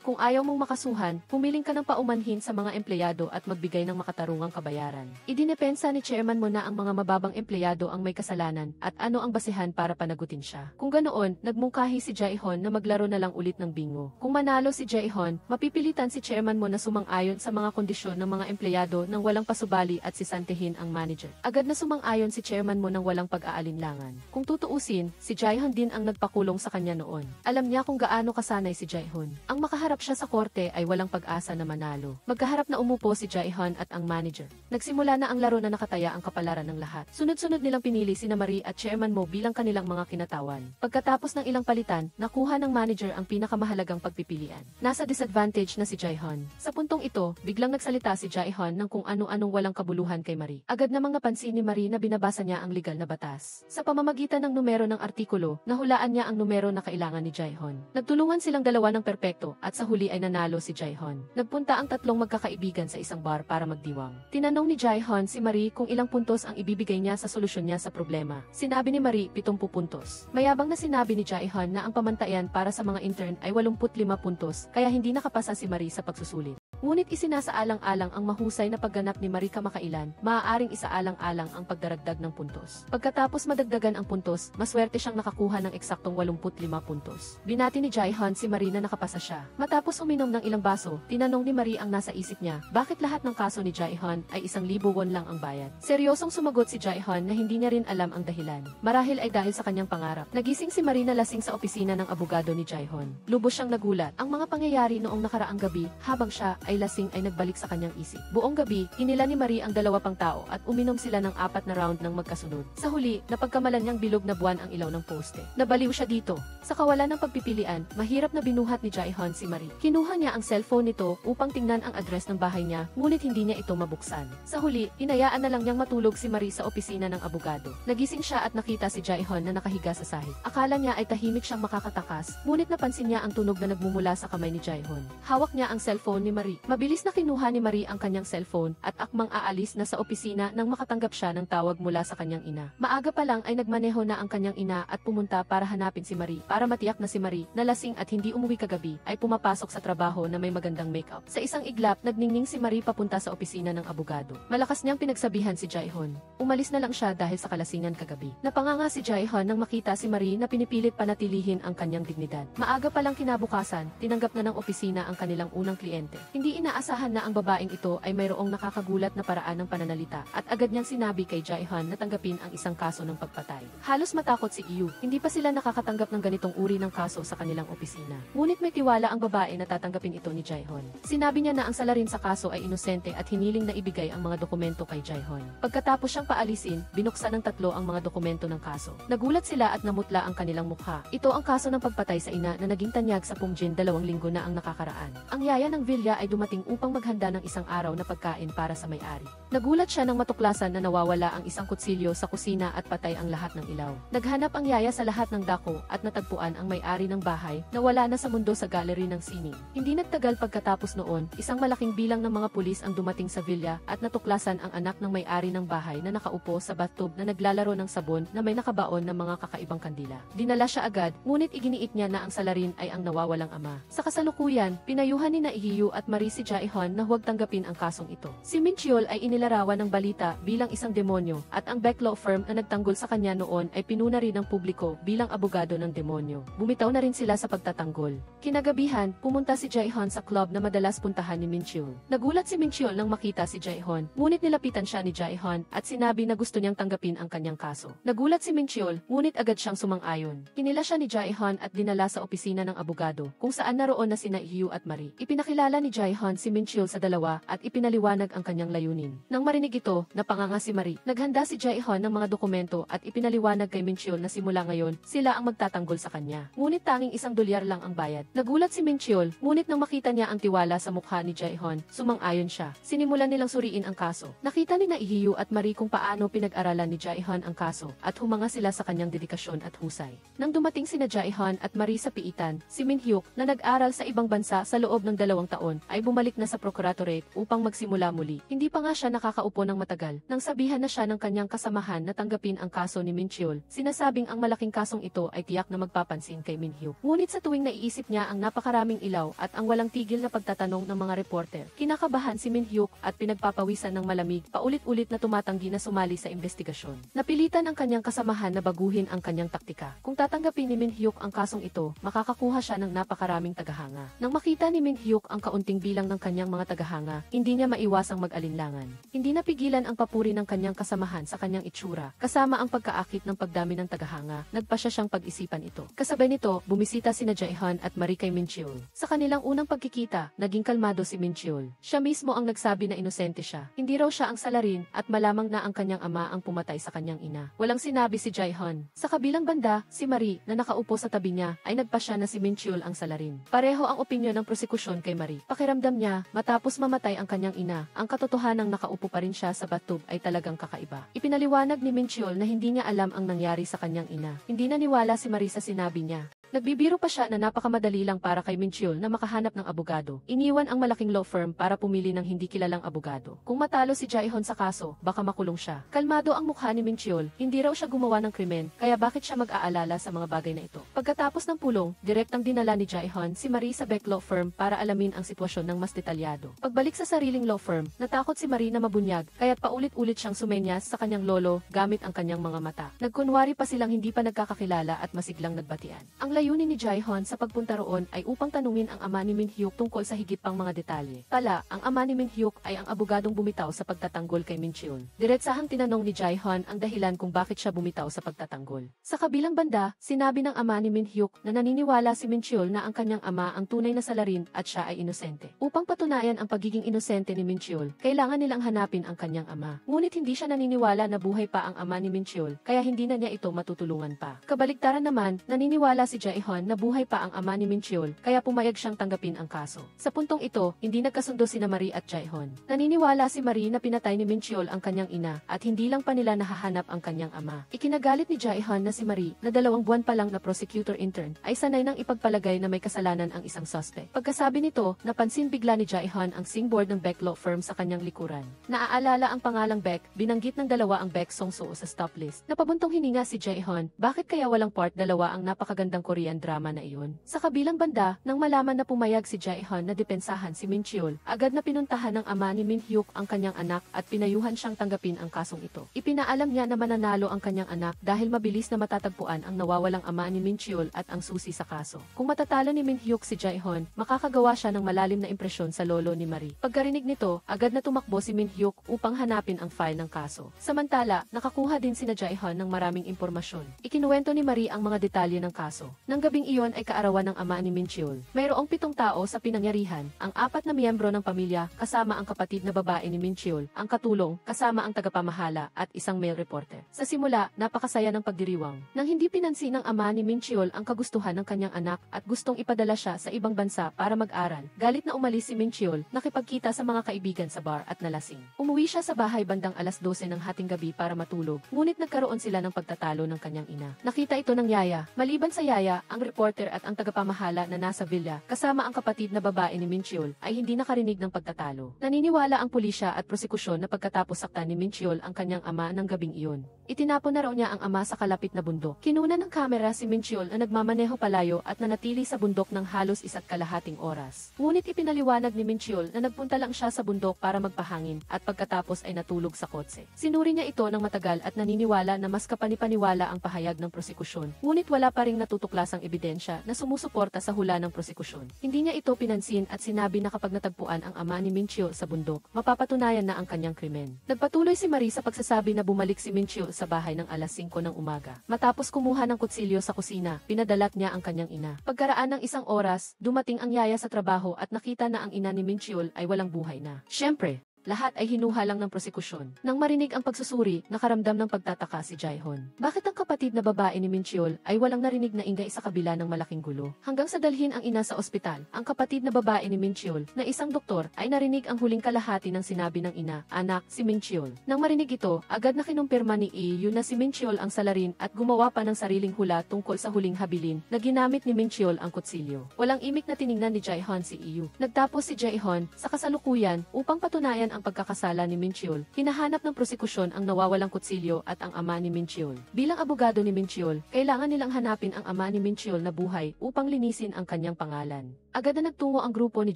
Kung ayaw mong makasuhan, humiling ka ng paumanhin sa mga empleyado at magbigay ng makatarungang kabayaran. Idinepensa ni chairman mo na ang mga mababang empleyado ang may kasalanan at ano ang basihan para panagutin siya. Kung ganoon, nagmungkahi si Jae-hyun na maglaro na lang ulit ng bingo. Kung manalo si Jae-hyun, mapipilitan si chairman mo na sumang-ayon sa mga kondisyon ng mga empleyado nang walang pasubali at sisantihin ang manager. Agad na sumang-ayon si chairman mo nang walang pag-aalinlangan. Kung tutuusin, si Jae-hyun din ang nagpakulong sa kanya noon. Alam niya kung gaano kasanay si Jae-hyun. Ang makaharap siya sa korte ay walang pag-asa na manalo. Magkaharap na umupo si Jae-hyun at ang manager. Nagsimula na ang laro na nakataya ang kapalaran ng lahat. Sunod-sunod nilang pinili sina Marie at chairman mo bilang kanilang mga kinatawan. Pagkatapos ng ilang palitan, nakuha ng manager ang pinakamahalaga mahalagang pagpipilian. Nasa disadvantage na si Jae-hyun. Sa puntong ito, biglang nagsalita si Jae-hyun ng kung ano-anong walang kabuluhan kay Marie. Agad namang napansin ni Marie na binabasa niya ang legal na batas. Sa pamamagitan ng numero ng artikulo, nahulaan niya ang numero na kailangan ni Jae-hyun. Nagtulungan silang dalawa ng perpekto at sa huli ay nanalo si Jae-hyun. Nagpunta ang tatlong magkakaibigan sa isang bar para magdiwang. Tinanong ni Jae-hyun si Marie kung ilang puntos ang ibibigay niya sa solusyon niya sa problema. Sinabi ni Marie 70 puntos. Mayabang na sinabi ni Jae-hyun na ang pamantayan para sa mga intern ay 85 puntos, kaya hindi nakapasa si Marie sa pagsusulit. Ngunit isinasaalang-alang ang mahusay na pagganap ni Marie kamakailan, maaaring isaalang-alang ang pagdaragdag ng puntos. Pagkatapos madagdagan ang puntos, maswerte siyang nakakuha ng eksaktong 85 puntos. Binati ni Jae-hyun si Marie na nakapasa siya. Matapos uminom ng ilang baso, tinanong ni Marie ang nasa isip niya, bakit lahat ng kaso ni Jae-hyun ay 1,000 won lang ang bayad? Seryosong sumagot si Jae-hyun na hindi niya rin alam ang dahilan. Marahil ay dahil sa kanyang pangarap. Nagising si Marie na lasing sa opisina ng abogado ni Jae-hyun. Lubos siyang nagulat. Ang mga pangyayari noong nakaraang gabi, habang siya ay lasing ay nagbalik sa kanyang isip. Buong gabi, hinila ni Marie ang dalawa pang tao at uminom sila ng 4 na round ng magkasunod. Sa huli, napagkamalan niyang bilog na buwan ang ilaw ng poste. Nabaliw siya dito. Sa kawalan ng pagpipilian, mahirap na binuhat ni Jae-hyun si Marie. Kinuha niya ang cellphone nito upang tingnan ang address ng bahay niya, ngunit hindi niya ito mabuksan. Sa huli, hinayaan na lang niyang matulog si Marie sa opisina ng abogado. Nagising siya at nakita si Jae-hyun na nakahiga sa sahig. Akala niya ay tahimik siyang makakatakas, ngunit napansin niya ang tunog na nagmumula sa kamay ni Jae-hyun. Hawak niya ang cellphone ni Marie. Mabilis na kinuha ni Marie ang kanyang cellphone at akmang aalis na sa opisina nang makatanggap siya ng tawag mula sa kanyang ina. Maaga pa lang ay nagmaneho na ang kanyang ina at pumunta para hanapin si Marie para matiyak na si Marie, na lasing at hindi umuwi kagabi, ay pumapasok sa trabaho na may magandang makeup. Sa isang iglap, nagningning si Marie papunta sa opisina ng abogado. Malakas niyang pinagsabihan si Jae-hyun. Umalis na lang siya dahil sa kalasingan kagabi. Napanganga si Jae-hyun nang makita si Marie na pinipilit panatilihin ang kanyang dignidad. Maaga pa lang kinabukasan, tinanggap na ng opisina ang kanilang unang kliyente. Hindi inaasahan na ang babaeng ito ay mayroong nakakagulat na paraan ng pananalita at agad niyang sinabi kay Jae-hyun na tanggapin ang isang kaso ng pagpatay. Halos matakot si Yu. Hindi pa sila nakakatanggap ng ganitong uri ng kaso sa kanilang opisina. Ngunit may tiwala ang babae na tatanggapin ito ni Jae-hyun. Sinabi niya na ang salarin sa kaso ay inosente at hiniling na ibigay ang mga dokumento kay Jae-hyun. Pagkatapos siyang paalisin, binuksan ng tatlo ang mga dokumento ng kaso. Nagulat sila at namutla ang kanilang mukha. Ito ang kaso ng pagpatay sa ina na naging tanyag sa Pungjin 2 linggo na ang nakakaraan. Ang yaya ng Villa ay dumating upang maghanda ng isang araw na pagkain para sa may-ari. Nagulat siya nang matuklasan na nawawala ang isang kutsilyo sa kusina at patay ang lahat ng ilaw. Naghanap ang yaya sa lahat ng dako at natagpuan ang may-ari ng bahay na wala na sa mundo sa gallery ng sining. Hindi nagtagal pagkatapos noon, isang malaking bilang ng mga pulis ang dumating sa villa at natuklasan ang anak ng may-ari ng bahay na nakaupo sa bathtub na naglalaro ng sabon na may nakabaon ng mga kakaibang kandila. Dinala siya agad, ngunit iginiit niya na ang salarin ay ang nawawalang ama. Sa kasalukuyan, pinayuhan ni Ihiyu at Marie si Jae-hyun na huwag tanggapin ang kasong ito. Si Min Cheol ay inilarawan ng balita bilang isang demonyo at ang Beck Law Firm na nagtanggol sa kanya noon ay pinuna rin ng publiko bilang abogado ng demonyo. Bumitaw na rin sila sa pagtatanggol. Kinagabihan, pumunta si Jae-hyun sa club na madalas puntahan ni Min Cheol. Nagulat si Min Cheol nang makita si Jae-hyun, ngunit nilapitan siya ni Jae-hyun at sinabi na gusto niyang tanggapin ang kanyang kaso. Nagulat si Min Cheol, ngunit agad siyang sumang-ayon. Kinila siya ni Jae-hyun at dinala sa opisina ng abogado, kung saan naroon na sina Ihiyu at Marie. Ipinakilala ni Jae-hyun si Min Cheol sa dalawa at ipinaliwanag ang kanyang layunin. Nang marinig ito, napanganga si Marie. Naghanda si Jae-hyun ng mga dokumento at ipinaliwanag kay Min Cheol na simula ngayon, sila ang magtatanggol sa kanya. Ngunit tanging $1 lang ang bayad. Nagulat si Min Cheol, ngunit nang makita niya ang tiwala sa mukha ni Jae-hyun, sumang-ayon siya. Sinimulan nilang suriin ang kaso. Nakita ni Ihiyu at Marie kung paano pinag-aralan ni Jae-hyun ang kaso at humanga sila sa kanyang dedikasyon at husay. Nang dumating sina Jae-hyun at Marie sa piitan, si Min Hyuk na nag-aral sa ibang bansa sa loob ng 2 taon ay bumalik na sa procuratorate upang magsimula muli. Hindi pa nga siya nakakaupo ng matagal nang sabihan na siya ng kanyang kasamahan na tanggapin ang kaso ni Min Cheol. Sinasabing ang malaking kasong ito ay tiyak na magpapansin kay Min Hyuk. Ngunit sa tuwing naiisip niya ang napakaraming ilaw at ang walang tigil na pagtatanong ng mga reporter, kinakabahan si Min Hyuk at pinagpapawisan ng malamig, paulit-ulit na tumatanggi na sumali sa investigasyon. Napilitan ang kanyang kasamahan na baguhin ang kanyang taktika. Kung tatanggapin ni Min Hyuk ang kasong ito, makakakuha siya ng napakaraming tagahanga. Nang makita ni Min Hyuk ang kaunting bilang bilang ng kanyang mga tagahanga, hindi niya maiwasang mag-alinlangan. Hindi napigilan ang papuri ng kanyang kasamahan sa kanyang itsura, kasama ang pagkaakit ng pagdami ng tagahanga, nagpasya siyang pag-isipan ito. Kasabay nito, bumisita sina Jaehyun at Marie kay Mincheol. Sa kanilang unang pagkikita, naging kalmado si Mincheol. Siya mismo ang nagsabi na inosente siya. Hindi raw siya ang salarin at malamang na ang kanyang ama ang pumatay sa kanyang ina. Walang sinabi si Jaehyun. Sa kabilang banda, si Marie, na nakaupo sa tabi niya, ay nagpasya na si Mincheol ang salarin. Pareho ang opinyon ng prosekusyon kay Marie. Pakiramdam niya, matapos mamatay ang kanyang ina, ang katotohanang nakaupo pa rin siya sa bathtub ay talagang kakaiba. Ipinaliwanag ni Mincheol na hindi niya alam ang nangyari sa kanyang ina. Hindi naniwala si Marie sa sinabi niya. Nagbibiro pa siya na napakamadali lang para kay Mincheol na makahanap ng abogado. Iniwan ang malaking law firm para pumili ng hindi kilalang abogado. Kung matalo si Jaehyun sa kaso, baka makulong siya. Kalmado ang mukha ni Mincheol, hindi raw siya gumawa ng krimen, kaya bakit siya mag-aalala sa mga bagay na ito. Pagkatapos ng pulong, direktang dinala ni Jaehyun si Marie sa Beck Law Firm para alamin ang sitwasyon ng mas detalyado. Pagbalik sa sariling law firm, natakot si Marie na mabunyag, kaya't paulit-ulit siyang sumenyas sa kanyang lolo gamit ang kanyang mga mata. Nagkunwari pa silang hindi pa nagkakakilala at masiglang nagbatian. Ang layunin ni Jaehyun sa pagpunta roon ay upang tanungin ang ama ni Min-hyuk tungkol sa higit pang mga detalye. Pala, ang ama ni Min-hyuk ay ang abogadong bumitaw sa pagtatanggol kay Mincheol. Diretsahang tinanong ni Jaehyun ang dahilan kung bakit siya bumitaw sa pagtatanggol. Sa kabilang banda, sinabi ng ama ni Min-hyuk na naniniwala si Mincheol na ang kanyang ama ang tunay na salarin at siya ay inosente. Upang patunayan ang pagiging inosente ni Mincheol, kailangan nilang hanapin ang kanyang ama. Ngunit hindi siya naniniwala na buhay pa ang ama ni Mincheol, kaya hindi na niya ito matutulungan pa. Kabaligtaran naman, naniniwala si Jaehyun na buhay pa ang ama ni Mincheol, kaya pumayag siyang tanggapin ang kaso. Sa puntong ito, hindi nagkasundo sina Marie at Jaehyun. Naniniwala si Marie na pinatay ni Mincheol ang kanyang ina at hindi lang pa nila nahahanap ang kanyang ama. Ikinagalit ni Jaehyun na si Marie, na 2 buwan pa lang na prosecutor intern, ay sanay nang ipagpalagay na may kasalanan ang isang suspect. Pagkasabi nito, napansin bigla ni Jaehyun ang singboard ng Beck Law Firm sa kanyang likuran. Naaalala ang pangalang Beck, binanggit ng 2 ang Beck Songso sa stop list. Napabuntong hininga si Jaehyun, bakit kaya walang part 2 ang napakagandang Korean drama na iyon? Sa kabilang banda, nang malaman na pumayag si Jaehyun na depensahan si Mincheol, agad na pinuntahan ng ama ni Min-hyuk ang kanyang anak at pinayuhan siyang tanggapin ang kasong ito. Ipinaalam niya na mananalo ang kanyang anak dahil mabilis na matatagpuan ang nawawalang ama ni Mincheol at ang susi sa kaso. Kung matatalo ni Min-hyuk si Jaehyun, makakagawa siya ng malalim na impresyon sa lolo ni Marie. Pagkarinig nito, agad na tumakbo si Min-hyuk upang hanapin ang file ng kaso. Samantala, nakakuha din sina Jaehyun ng maraming impormasyon. Ikinuwento ni Marie ang mga detalye ng kaso. Nang gabing iyon ay kaarawan ng ama ni Mincheol. Mayroong 7 tao sa pinangyarihan, ang 4 na miyembro ng pamilya kasama ang kapatid na babae ni Mincheol, ang katulong kasama ang tagapamahala at isang male reporter. Sa simula, napakasaya ng pagdiriwang. Nang hindi pinansin ng ama ni Mincheol ang kagustuhan ng kanyang anak at gustong ipadala siya sa ibang bansa para mag-aral, galit na umalis si Mincheol, nakipagkita sa mga kaibigan sa bar at nalasing. Umuwi siya sa bahay bandang alas 12 ng hating gabi para matulog, ngunit nagkaroon sila ng pagtatalo ng kanyang ina. Nakita ito ng yaya. Maliban sa yaya, ang reporter at ang tagapamahala na nasa villa, kasama ang kapatid na babae ni Mincheol, ay hindi nakarinig ng pagtatalo. Naniniwala ang pulisya at prosekusyon na pagkatapos saktan ni Mincheol ang kanyang ama ng gabing iyon. Itinapon na raw niya ang ama sa kalapit na bundok. Kinuna ng kamera si Mincheol na nagmamaneho palayo at nanatili sa bundok ng halos 1.5 oras. Ngunit ipinaliwanag ni Mincheol na nagpunta lang siya sa bundok para magpahangin at pagkatapos ay natulog sa kotse. Sinuri niya ito ng matagal at naniniwala na mas kapanipaniwala ang pahayag ng prosekusyon. Ngunit wala pa ring natutuklasang ebidensya na sumusuporta sa hula ng prosekusyon. Hindi niya ito pinansin at sinabi na kapag natagpuan ang ama ni Mincheol sa bundok, mapapatunayan na ang kanyang krimen. Nagpatuloy si Marie sa pagsasabi na bumalik si Mincheol sa bahay ng alas 5 ng umaga. Matapos kumuha ng kutsilyo sa kusina, pinadalat niya ang kanyang ina. Pagkaraan ng 1 oras, dumating ang yaya sa trabaho at nakita na ang ina ni Mincheol ay walang buhay na. Siyempre, lahat ay hinuhalang ng prosekusyon. Nang marinig ang pagsusuri, nakaramdam ng pagtataka si Jaehyun. Bakit ang kapatid na babae ni Mincheol ay walang narinig na ingay sa kabila ng malaking gulo? Hanggang sa dalhin ang ina sa ospital, ang kapatid na babae ni Mincheol, na isang doktor, ay narinig ang huling kalahati ng sinabi ng ina, anak, si Mincheol. Nang marinig ito, agad na kinumpirma ni Yu na si Mincheol ang salarin at gumawa pa ng sariling hula tungkol sa huling habilin na ginamit ni Mincheol ang kutsilyo. Walang imik na tiningnan ni Jaehyun si Yu. Nagtapos si Jaehyun sa kasalukuyan upang patunayan ang pagkakasala ni Minchiul, hinahanap ng prosekusyon ang nawawalang kutsilyo at ang ama ni Minchiul. Bilang abogado ni Minchiul, kailangan nilang hanapin ang ama ni Minchiul na buhay upang linisin ang kanyang pangalan. Agad na nagtungo ang grupo ni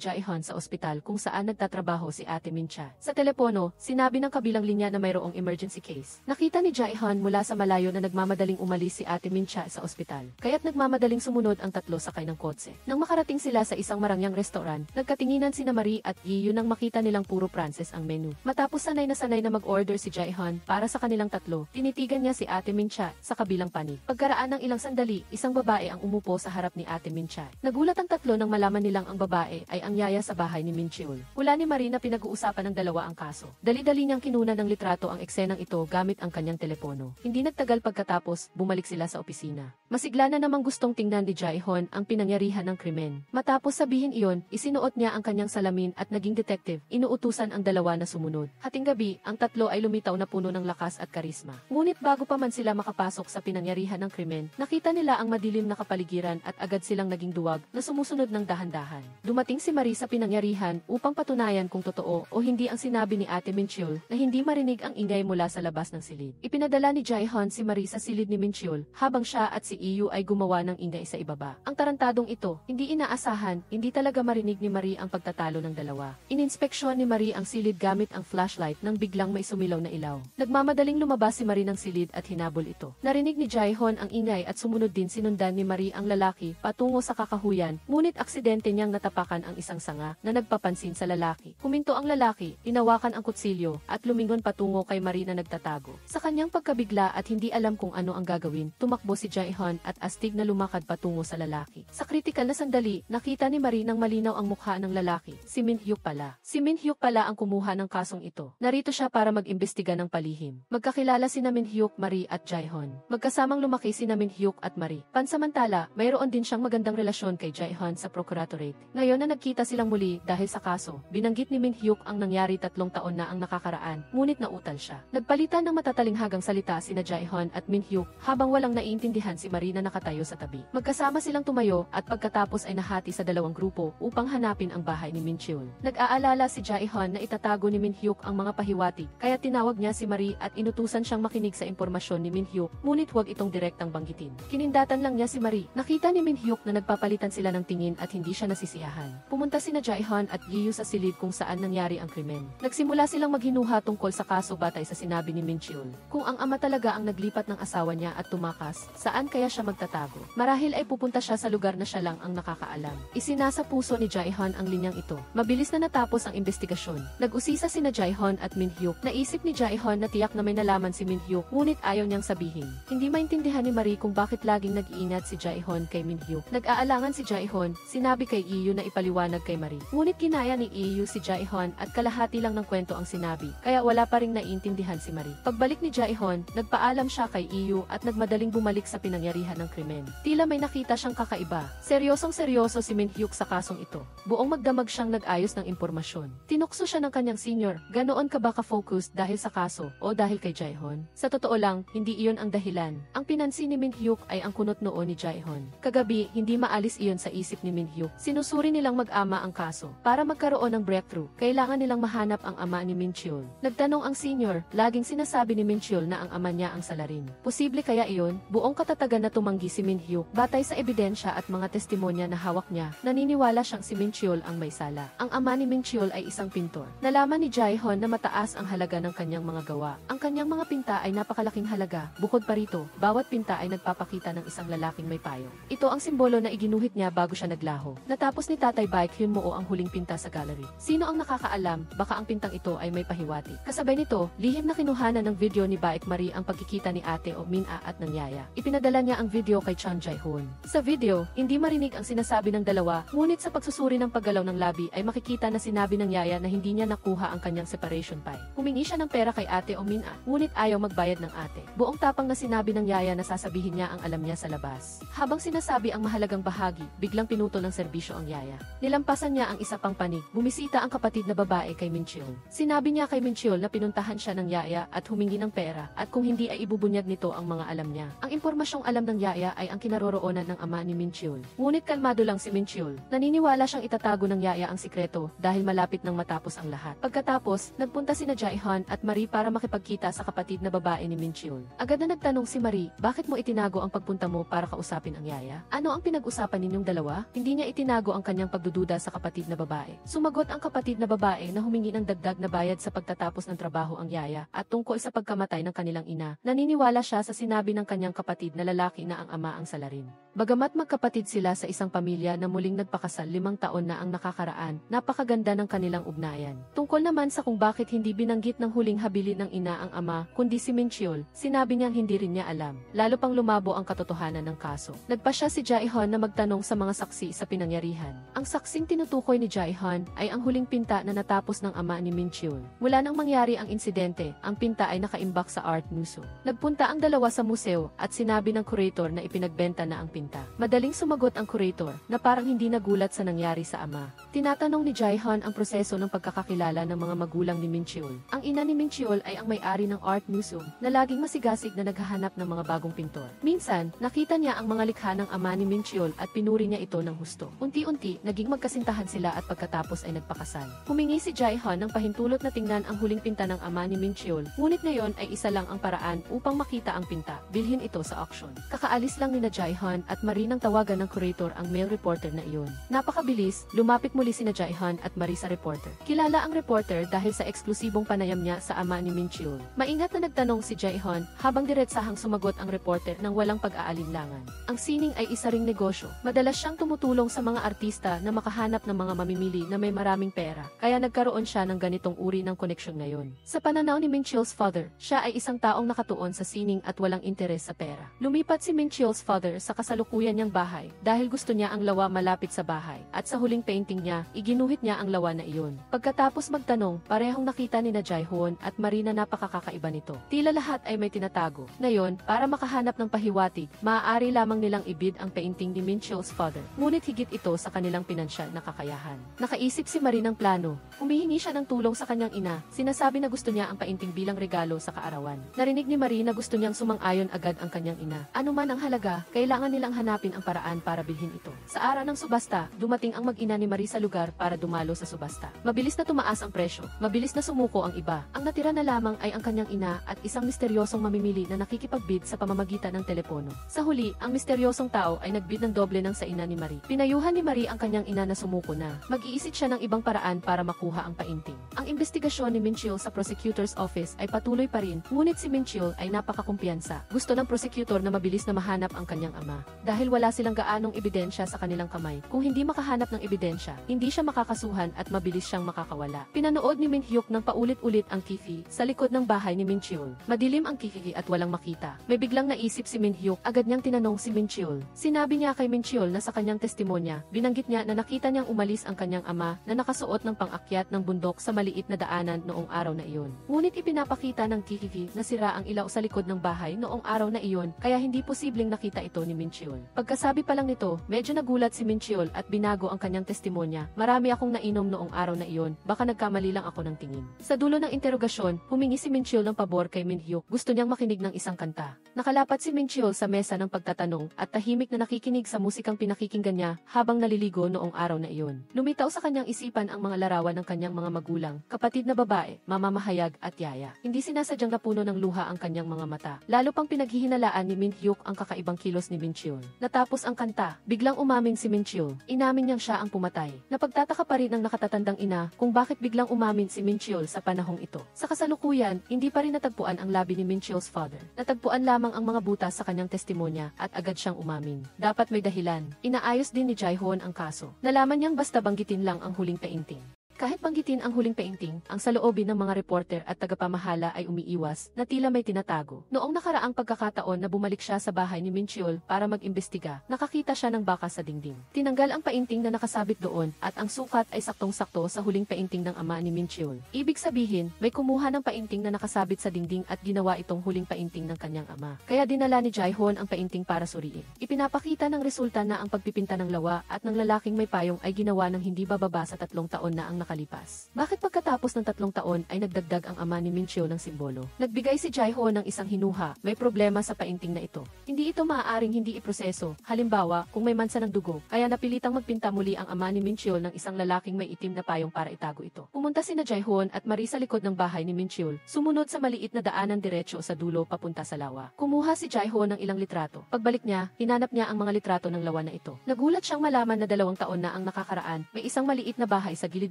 Jae-hyun sa ospital kung saan nagtatrabaho si Ate Mincha. Sa telepono, sinabi ng kabilang linya na mayroong emergency case. Nakita ni Jae-hyun mula sa malayo na nagmamadaling umalis si Ate Mincha sa ospital. Kaya't nagmamadaling sumunod ang tatlo sakay ng kotse. Nang makarating sila sa isang marangyang restaurant, nagkatinginan sina Marie at Yi nang makita nilang puro Pranses ang menu. Matapos sanay na mag-order si Jae-hyun para sa kanilang tatlo, tinitigan niya si Ate Mincha sa kabilang panig. Pagkaraan ng ilang sandali, isang babae ang umupo sa harap ni Ate Mincha. Nagulat ang tatlo nang malaman nilang ang babae ay ang yaya sa bahay ni Minchiul. Hula ni Marie na pinag-uusapan ng dalawa ang kaso. Dali-dali niyang kinuna ng litrato ang eksenang ito gamit ang kanyang telepono. Hindi nagtagal pagkatapos, bumalik sila sa opisina. Masigla na namang gustong tingnan ni Jae-hyun ang pinangyarihan ng krimen. Matapos sabihin iyon, isinuot niya ang kanyang salamin at naging detective, inuutusan ang dalawa na sumunod. Hating gabi, ang tatlo ay lumitaw na puno ng lakas at karisma. Ngunit bago pa man sila makapasok sa pinangyarihan ng krimen, nakita nila ang madilim na kapaligiran at agad silang naging duwag na sumusunod ng dahan-dahan. Dumating si Marie sa pinangyarihan upang patunayan kung totoo o hindi ang sinabi ni Ate Minchiul na hindi marinig ang ingay mula sa labas ng silid. Ipinadala ni Jae-hyun si Marie sa silid ni Minchiul habang siya at si Iyu ay gumawa ng ingay sa ibaba. Ang tarantadong ito, hindi inaasahan, hindi talaga marinig ni Marie ang pagtatalo ng dalawa. Ininspeksyon ni Marie ang silid gamit ang flashlight nang biglang may sumilaw na ilaw. Nagmamadaling lumabas si Marie ng silid at hinabol ito. Narinig ni Jae-hyun ang ingay at sumunod din sinundan ni Marie ang lalaki patungo sa kakahuyan, ngunit aksidente niyang natapakan ang isang sanga na nagpapansin sa lalaki. Huminto ang lalaki, hinawakan ang kutsilyo at lumingon patungo kay Marie na nagtatago. Sa kanyang pagkabigla at hindi alam kung ano ang gagawin, tumakbo si Jae-hyun at astig na lumakad patungo sa lalaki. Sa kritikal na sandali, nakita ni Marie nang malinaw ang mukha ng lalaki. Si Min-hyuk pala. Si Min-hyuk pala ang kumuha ng kasong ito. Narito siya para mag-imbestiga ng palihim. Magkakilala sina Min-hyuk, Marie at Jae-hyun. Magkasamang lumaki sina Min-hyuk at Marie. Pansamantala, mayroon din siyang magandang relasyon kay Jae-hyun sa procuratorate. Ngayon na nagkita silang muli dahil sa kaso, binanggit ni Min-hyuk ang nangyari 3 taon na ang nakakaraan, ngunit nautal siya. Nagpalitan ng matatalinghagang salita sina Jae-hyun at Min-hyuk habang walang naiintindihan si Marie na nakatayo sa tabi. Magkasama silang tumayo at pagkatapos ay nahati sa dalawang grupo upang hanapin ang bahay ni Minchiul. Nag-aalala si Jae-hyun na itatago ni Min-hyuk ang mga pahiwatig, kaya tinawag niya si Marie at inutusan siyang makinig sa impormasyon ni Min-hyuk, ngunit huwag itong direktang banggitin. Kinindatan lang niya si Marie. Nakita ni Min-hyuk na nagpapalitan sila ng tingin at hindi siya nasisiyahan. Pumunta sina Jae-hyun at Yiyu sa silid kung saan nangyari ang krimen. Nagsimula silang maghinuha tungkol sa kaso batay sa sinabi ni Minchiul. Kung ang ama talaga ang naglipat ng asawa niya at tumakas, saan kaya siya magtatago? Marahil ay pupunta siya sa lugar na siya lang ang nakakaalam. Isinasa puso ni Jae-hyun ang linyang ito. Mabilis na natapos ang investigasyon. Nag-usisa sina Jae-hyun at Min-hyuk. Naisip ni Jae-hyun na tiyak na may nalaman si Min-hyuk, ngunit ayaw niyang sabihin. Hindi maintindihan ni Marie kung bakit laging nag-iingat si Jae-hyun kay Min-hyuk. Nag-aalangan si Jae-hyun, sinabi kay Iyu na ipaliwanag kay Marie. Ngunit kinaya ni Iyu si Jae-hyun at kalahati lang ng kwento ang sinabi, kaya wala pa ring naiintindihan si Marie. Pagbalik ni Jae-hyun, nagpaalam siya kay Iyu at nagmadaling bumalik sa pinangyarihan ng krimen. Tila may nakita siyang kakaiba. Seryosong-seryoso si Min-hyuk sa kasong ito. Buong magdamag siyang nag-ayos ng impormasyon. Tinukso siya ng kanyang senior, ganoon ka ba ka-focus dahil sa kaso o dahil kay Jae-hyun? Sa totoo lang, hindi iyon ang dahilan. Ang pinansin ni Min-hyuk ay ang kunot noo ni Jae-hyun. Kagabi, hindi maalis iyon sa isip ni Min-hyuk. Sinusuri nilang mag-ama ang kaso. Para magkaroon ng breakthrough, kailangan nilang mahanap ang ama ni Minchiul. Nagtanong ang senior, laging sinasabi ni Minchiul na ang ama niya ang salarin. Posible kaya iyon? Buong katatagan na tumanggi si Min-hyuk, batay sa ebidensya at mga testimonya na hawak niya, naniniwala siyang si Minchiul ang may sala. Ang ama ni Minchiul ay isang pintor. Nalaman ni Jae-hyun na mataas ang halaga ng kanyang mga gawa. Ang kanyang mga pinta ay napakalaking halaga. Bukod pa rito, bawat pinta ay nagpapakita ng isang lalaking may payong. Ito ang simbolo na iginuhit niya bago siya naglaho. Natapos ni Tatay Baek Hyunmoo ang huling pinta sa gallery. Sino ang nakakaalam, baka ang pintang ito ay may pahiwati. Kasabay nito, lihim na kinuhanan ng video ni Baek Marie ang pagkikita ni Ate o Min-a at ng yaya. Ipinadala niya ang video kay Chun Jae-hoon. Sa video, hindi marinig ang sinasabi ng dalawa, ngunit sa pagsusuri ng paggalaw ng labi ay makikita na sinabi ng yaya na hindi niya nakuha ang kanyang separation pie. Humingi siya ng pera kay Ate o Min-a, ngunit ayaw magbayad ng ate. Buong tapang na sinabi ng yaya na sasabihin niya ang alam niya sa labas. Habang sinasabi ang mahalagang bahagi, biglang pinuto ng serbisyo ang yaya. Nilampasan niya ang isa pang panig. Bumisita ang kapatid na babae kay Minchiul. Sinabi niya kay Minchiul na pinuntahan siya ng yaya at humingi ng pera at kung hindi ay ibubunyag nito ang mga alam niya. Ang impormasyong alam ng yaya ay ang kinaroroonan ng ama ni Minchiul. Ngunit kalmado lang si Minchiul. Naniniwala siyang itatago ng yaya ang sikreto dahil malapit nang matapos ang lahat. lahat. Pagkatapos, nagpunta sina Jae-hyun at Marie para makipagkita sa kapatid na babae ni Min-cheol. Agad na nagtanong si Marie, bakit mo itinago ang pagpunta mo para kausapin ang yaya? Ano ang pinag-usapan ninyong dalawa? Hindi niya itinago ang kanyang pagdududa sa kapatid na babae. Sumagot ang kapatid na babae na humingi ng dagdag na bayad sa pagtatapos ng trabaho ang yaya at tungkol sa pagkamatay ng kanilang ina. Naniniwala siya sa sinabi ng kanyang kapatid na lalaki na ang ama ang salarin. Bagamat magkapatid sila sa isang pamilya na muling nagpakasal 5 taon na ang nakakaraan, napakaganda ng kanilang ugnayan. Tungkol naman sa kung bakit hindi binanggit ng huling habilin ng ina ang ama, kundi si Min-cheol, sinabi niyang hindi rin niya alam. Lalo pang lumabo ang katotohanan ng kaso. Nagpa siya si Jae-hyun na magtanong sa mga saksi sa pinangyarihan. Ang saksing tinutukoy ni Jae-hyun ay ang huling pinta na natapos ng ama ni Min-cheol. Mula nang mangyari ang insidente, ang pinta ay nakaimbak sa Art Museum. Nagpunta ang dalawa sa museo at sinabi ng curator na ipinagbenta na ang pinta. Madaling sumagot ang curator na parang hindi nagulat sa nangyari sa ama. Tinatanong ni Jae-hyun ang proseso ng pagkakakilala ng mga magulang ni Min-cheol. Ang ina ni Min-cheol ay ang may-ari ng Art Museum na laging masigasig na naghahanap ng mga bagong pintor. Minsan, nakita niya ang mga likha ng ama ni Min-cheol at pinuri niya ito ng husto. Unti-unti, naging magkasintahan sila at pagkatapos ay nagpakasal. Humingi si Jae-hyun ng pahintulot na tingnan ang huling pinta ng ama ni Min-cheol, ngunit ngayon ay isa lang ang paraan upang makita ang pinta, bilhin ito sa auction. Kakaalis lang ni na Jae-hyun at Marie nang tawagan ng curator ang male reporter na iyon. Napakabilis, lumapit muli sina Jae-hyun at Marie sa reporter. Kilala ang reporter dahil sa eksklusibong panayam niya sa ama ni Min-cheol. Maingat na nagtanong si Jae-hyun habang diretsahang sumagot ang reporter ng walang pag-aalinlangan. Ang sining ay isa ring negosyo. Madalas siyang tumutulong sa mga artista na makahanap ng mga mamimili na may maraming pera, kaya nagkaroon siya ng ganitong uri ng koneksyon ngayon. Sa pananaw ni Min-cheol's father, siya ay isang taong nakatuon sa sining at walang interes sa pera. Lumipat si Min-cheol's father sa kasalukuyan niyang bahay dahil gusto niya ang lawa malapit sa bahay at sa huling painting niya, iginuhit niya ang lawa na iyon. Pagkatapos magtanong, parehong nakita ni na Jae-hyun at Marie na napakakaiba nito. Tila lahat ay may tinatago. Ngayon, para makahanap ng pahiwatig, maaari lamang nilang ibid ang painting ni Min-cheol's father. Ngunit higit ito sa kanilang pinansyal na kakayahan. Nakaisip si Marie ng plano. Humihingi siya ng tulong sa kanyang ina. Sinasabi na gusto niya ang painting bilang regalo sa kaarawan. Narinig ni Marie na gusto niyang sumang-ayon agad ang kanyang ina. Ano man ang halaga, kailangan nilang hanapin ang paraan para bilhin ito. Sa araw ng subasta, dumating ang mag-ina ni Marie sa lugar para dumalo sa subasta. Mabilis na tumaas ang presyo. Mabilis na sumuko ang iba. Ang natira na lamang ay ang kanyang ina at isang misteryosong mamimili na nakikipagbid sa pamamagitan ng telepono. Sa huli, ang misteryosong tao ay nagbid ng doble ng sa ina ni Marie. Pinayuhan ni Marie ang kanyang ina na sumuko na. Mag-iisip siya ng ibang paraan para makuha ang painting. Ang investigasyon ni Min-cheol sa prosecutor's office ay patuloy pa rin, ngunit si Min-cheol ay napakakumpiyansa. Gusto ng prosecutor na mabilis na mahanap ang kanyang ama. Dahil wala silang gaanong ebidensya sa kanilang kamay, kung hindi makahanap ng ebidensya, hindi siya makakasuhan at mabilis siyang makakawala. Pinanood ni Min-hyuk ng paulit-ulit ang TV sa likod ng bahay ni Min-cheol. Madilim ang TV at walang makita. May biglang naisip si Min-hyuk, agad niyang tinanong si Min-cheol. Sinabi niya kay Min-cheol na sa kanyang testimonya, binanggit niya na nakita niyang umalis ang kanyang ama na nakasuot ng pang-akyat ng bundok sa maliit na daanan noong araw na iyon. Ngunit ipinapakita ng TV na sira ang ilaw sa likod ng bahay noong araw na iyon, kaya hindi posibleng nakita ito ni Min-cheol. Pagkasabi pa lang nito, medyo nagulat si Min-cheol at binago ang kanyang testimonya. Marami akong nainom noong araw na iyon, baka nagkamali lang ako ng tingin. Sa dulo ng interogasyon, humingi si Min-cheol ng pabor kay Min-hyuk. Gusto niyang makinig ng isang kanta. Nakalapat si Min-cheol sa mesa ng pagtatanong at tahimik na nakikinig sa musikang pinakikinggan niya habang naliligo noong araw na iyon. Lumitaw sa kanyang isipan ang mga larawan ng kanyang mga magulang, kapatid na babae, mamamahayag at yaya. Hindi sinasadyang napuno ng luha ang kanyang mga mata. Lalo pang pinaghihinalaan ni Min-hyuk ang kakaibang kilos ni Min-cheol. Natapos ang kanta, biglang umamin si Min-cheol. Inamin niyang siya ang pumatay. Napagtataka pa rin ang nakatatandang ina kung bakit biglang umamin si Min-cheol sa panahong ito. Sa kasalukuyan, hindi pa rin natagpuan ang labi ni Min-cheol's father. Natagpuan lamang ang mga butas sa kanyang testimonya at agad siyang umamin. Dapat may dahilan. Inaayos din ni Jae-hyun ang kaso. Nalaman niyang basta banggitin lang ang huling painting. Kahit banggitin ang huling painting, ang saloobin ng mga reporter at tagapamahala ay umiiwas na tila may tinatago. Noong nakaraang pagkakataon na bumalik siya sa bahay ni Min-cheol para mag-imbestiga, nakakita siya ng baka sa dingding. Tinanggal ang painting na nakasabit doon at ang sukat ay saktong-sakto sa huling painting ng ama ni Min-cheol. Ibig sabihin, may kumuha ng painting na nakasabit sa dingding at ginawa itong huling painting ng kanyang ama. Kaya dinala ni Jae-hyun ang painting para suriin. Ipinapakita ng resulta na ang pagpipinta ng lawa at ng lalaking may payong ay ginawa ng hindi bababa sa 3 taon na ang nakalipas. Bakit pagkatapos ng 3 taon ay nagdagdag ang ama ni Minchul ng simbolo? Nagbigay si Jae-ho ng isang hinuha, may problema sa painting na ito. Hindi ito maaaring hindi iproseso, halimbawa kung may mansa ng dugo, kaya napilitang magpinta muli ang ama ni Minchul ng isang lalaking may itim na payong para itago ito. Pumunta sina Jae-ho at Marie sa likod ng bahay ni Minchul, sumunod sa maliit na daanan diretso sa dulo papunta sa lawa. Kumuha si Jae-ho ng ilang litrato. Pagbalik niya, hinanap niya ang mga litrato ng lawa na ito. Nagulat siyang malaman na 2 taon na ang nakakaraan, may isang maliit na bahay sa gilid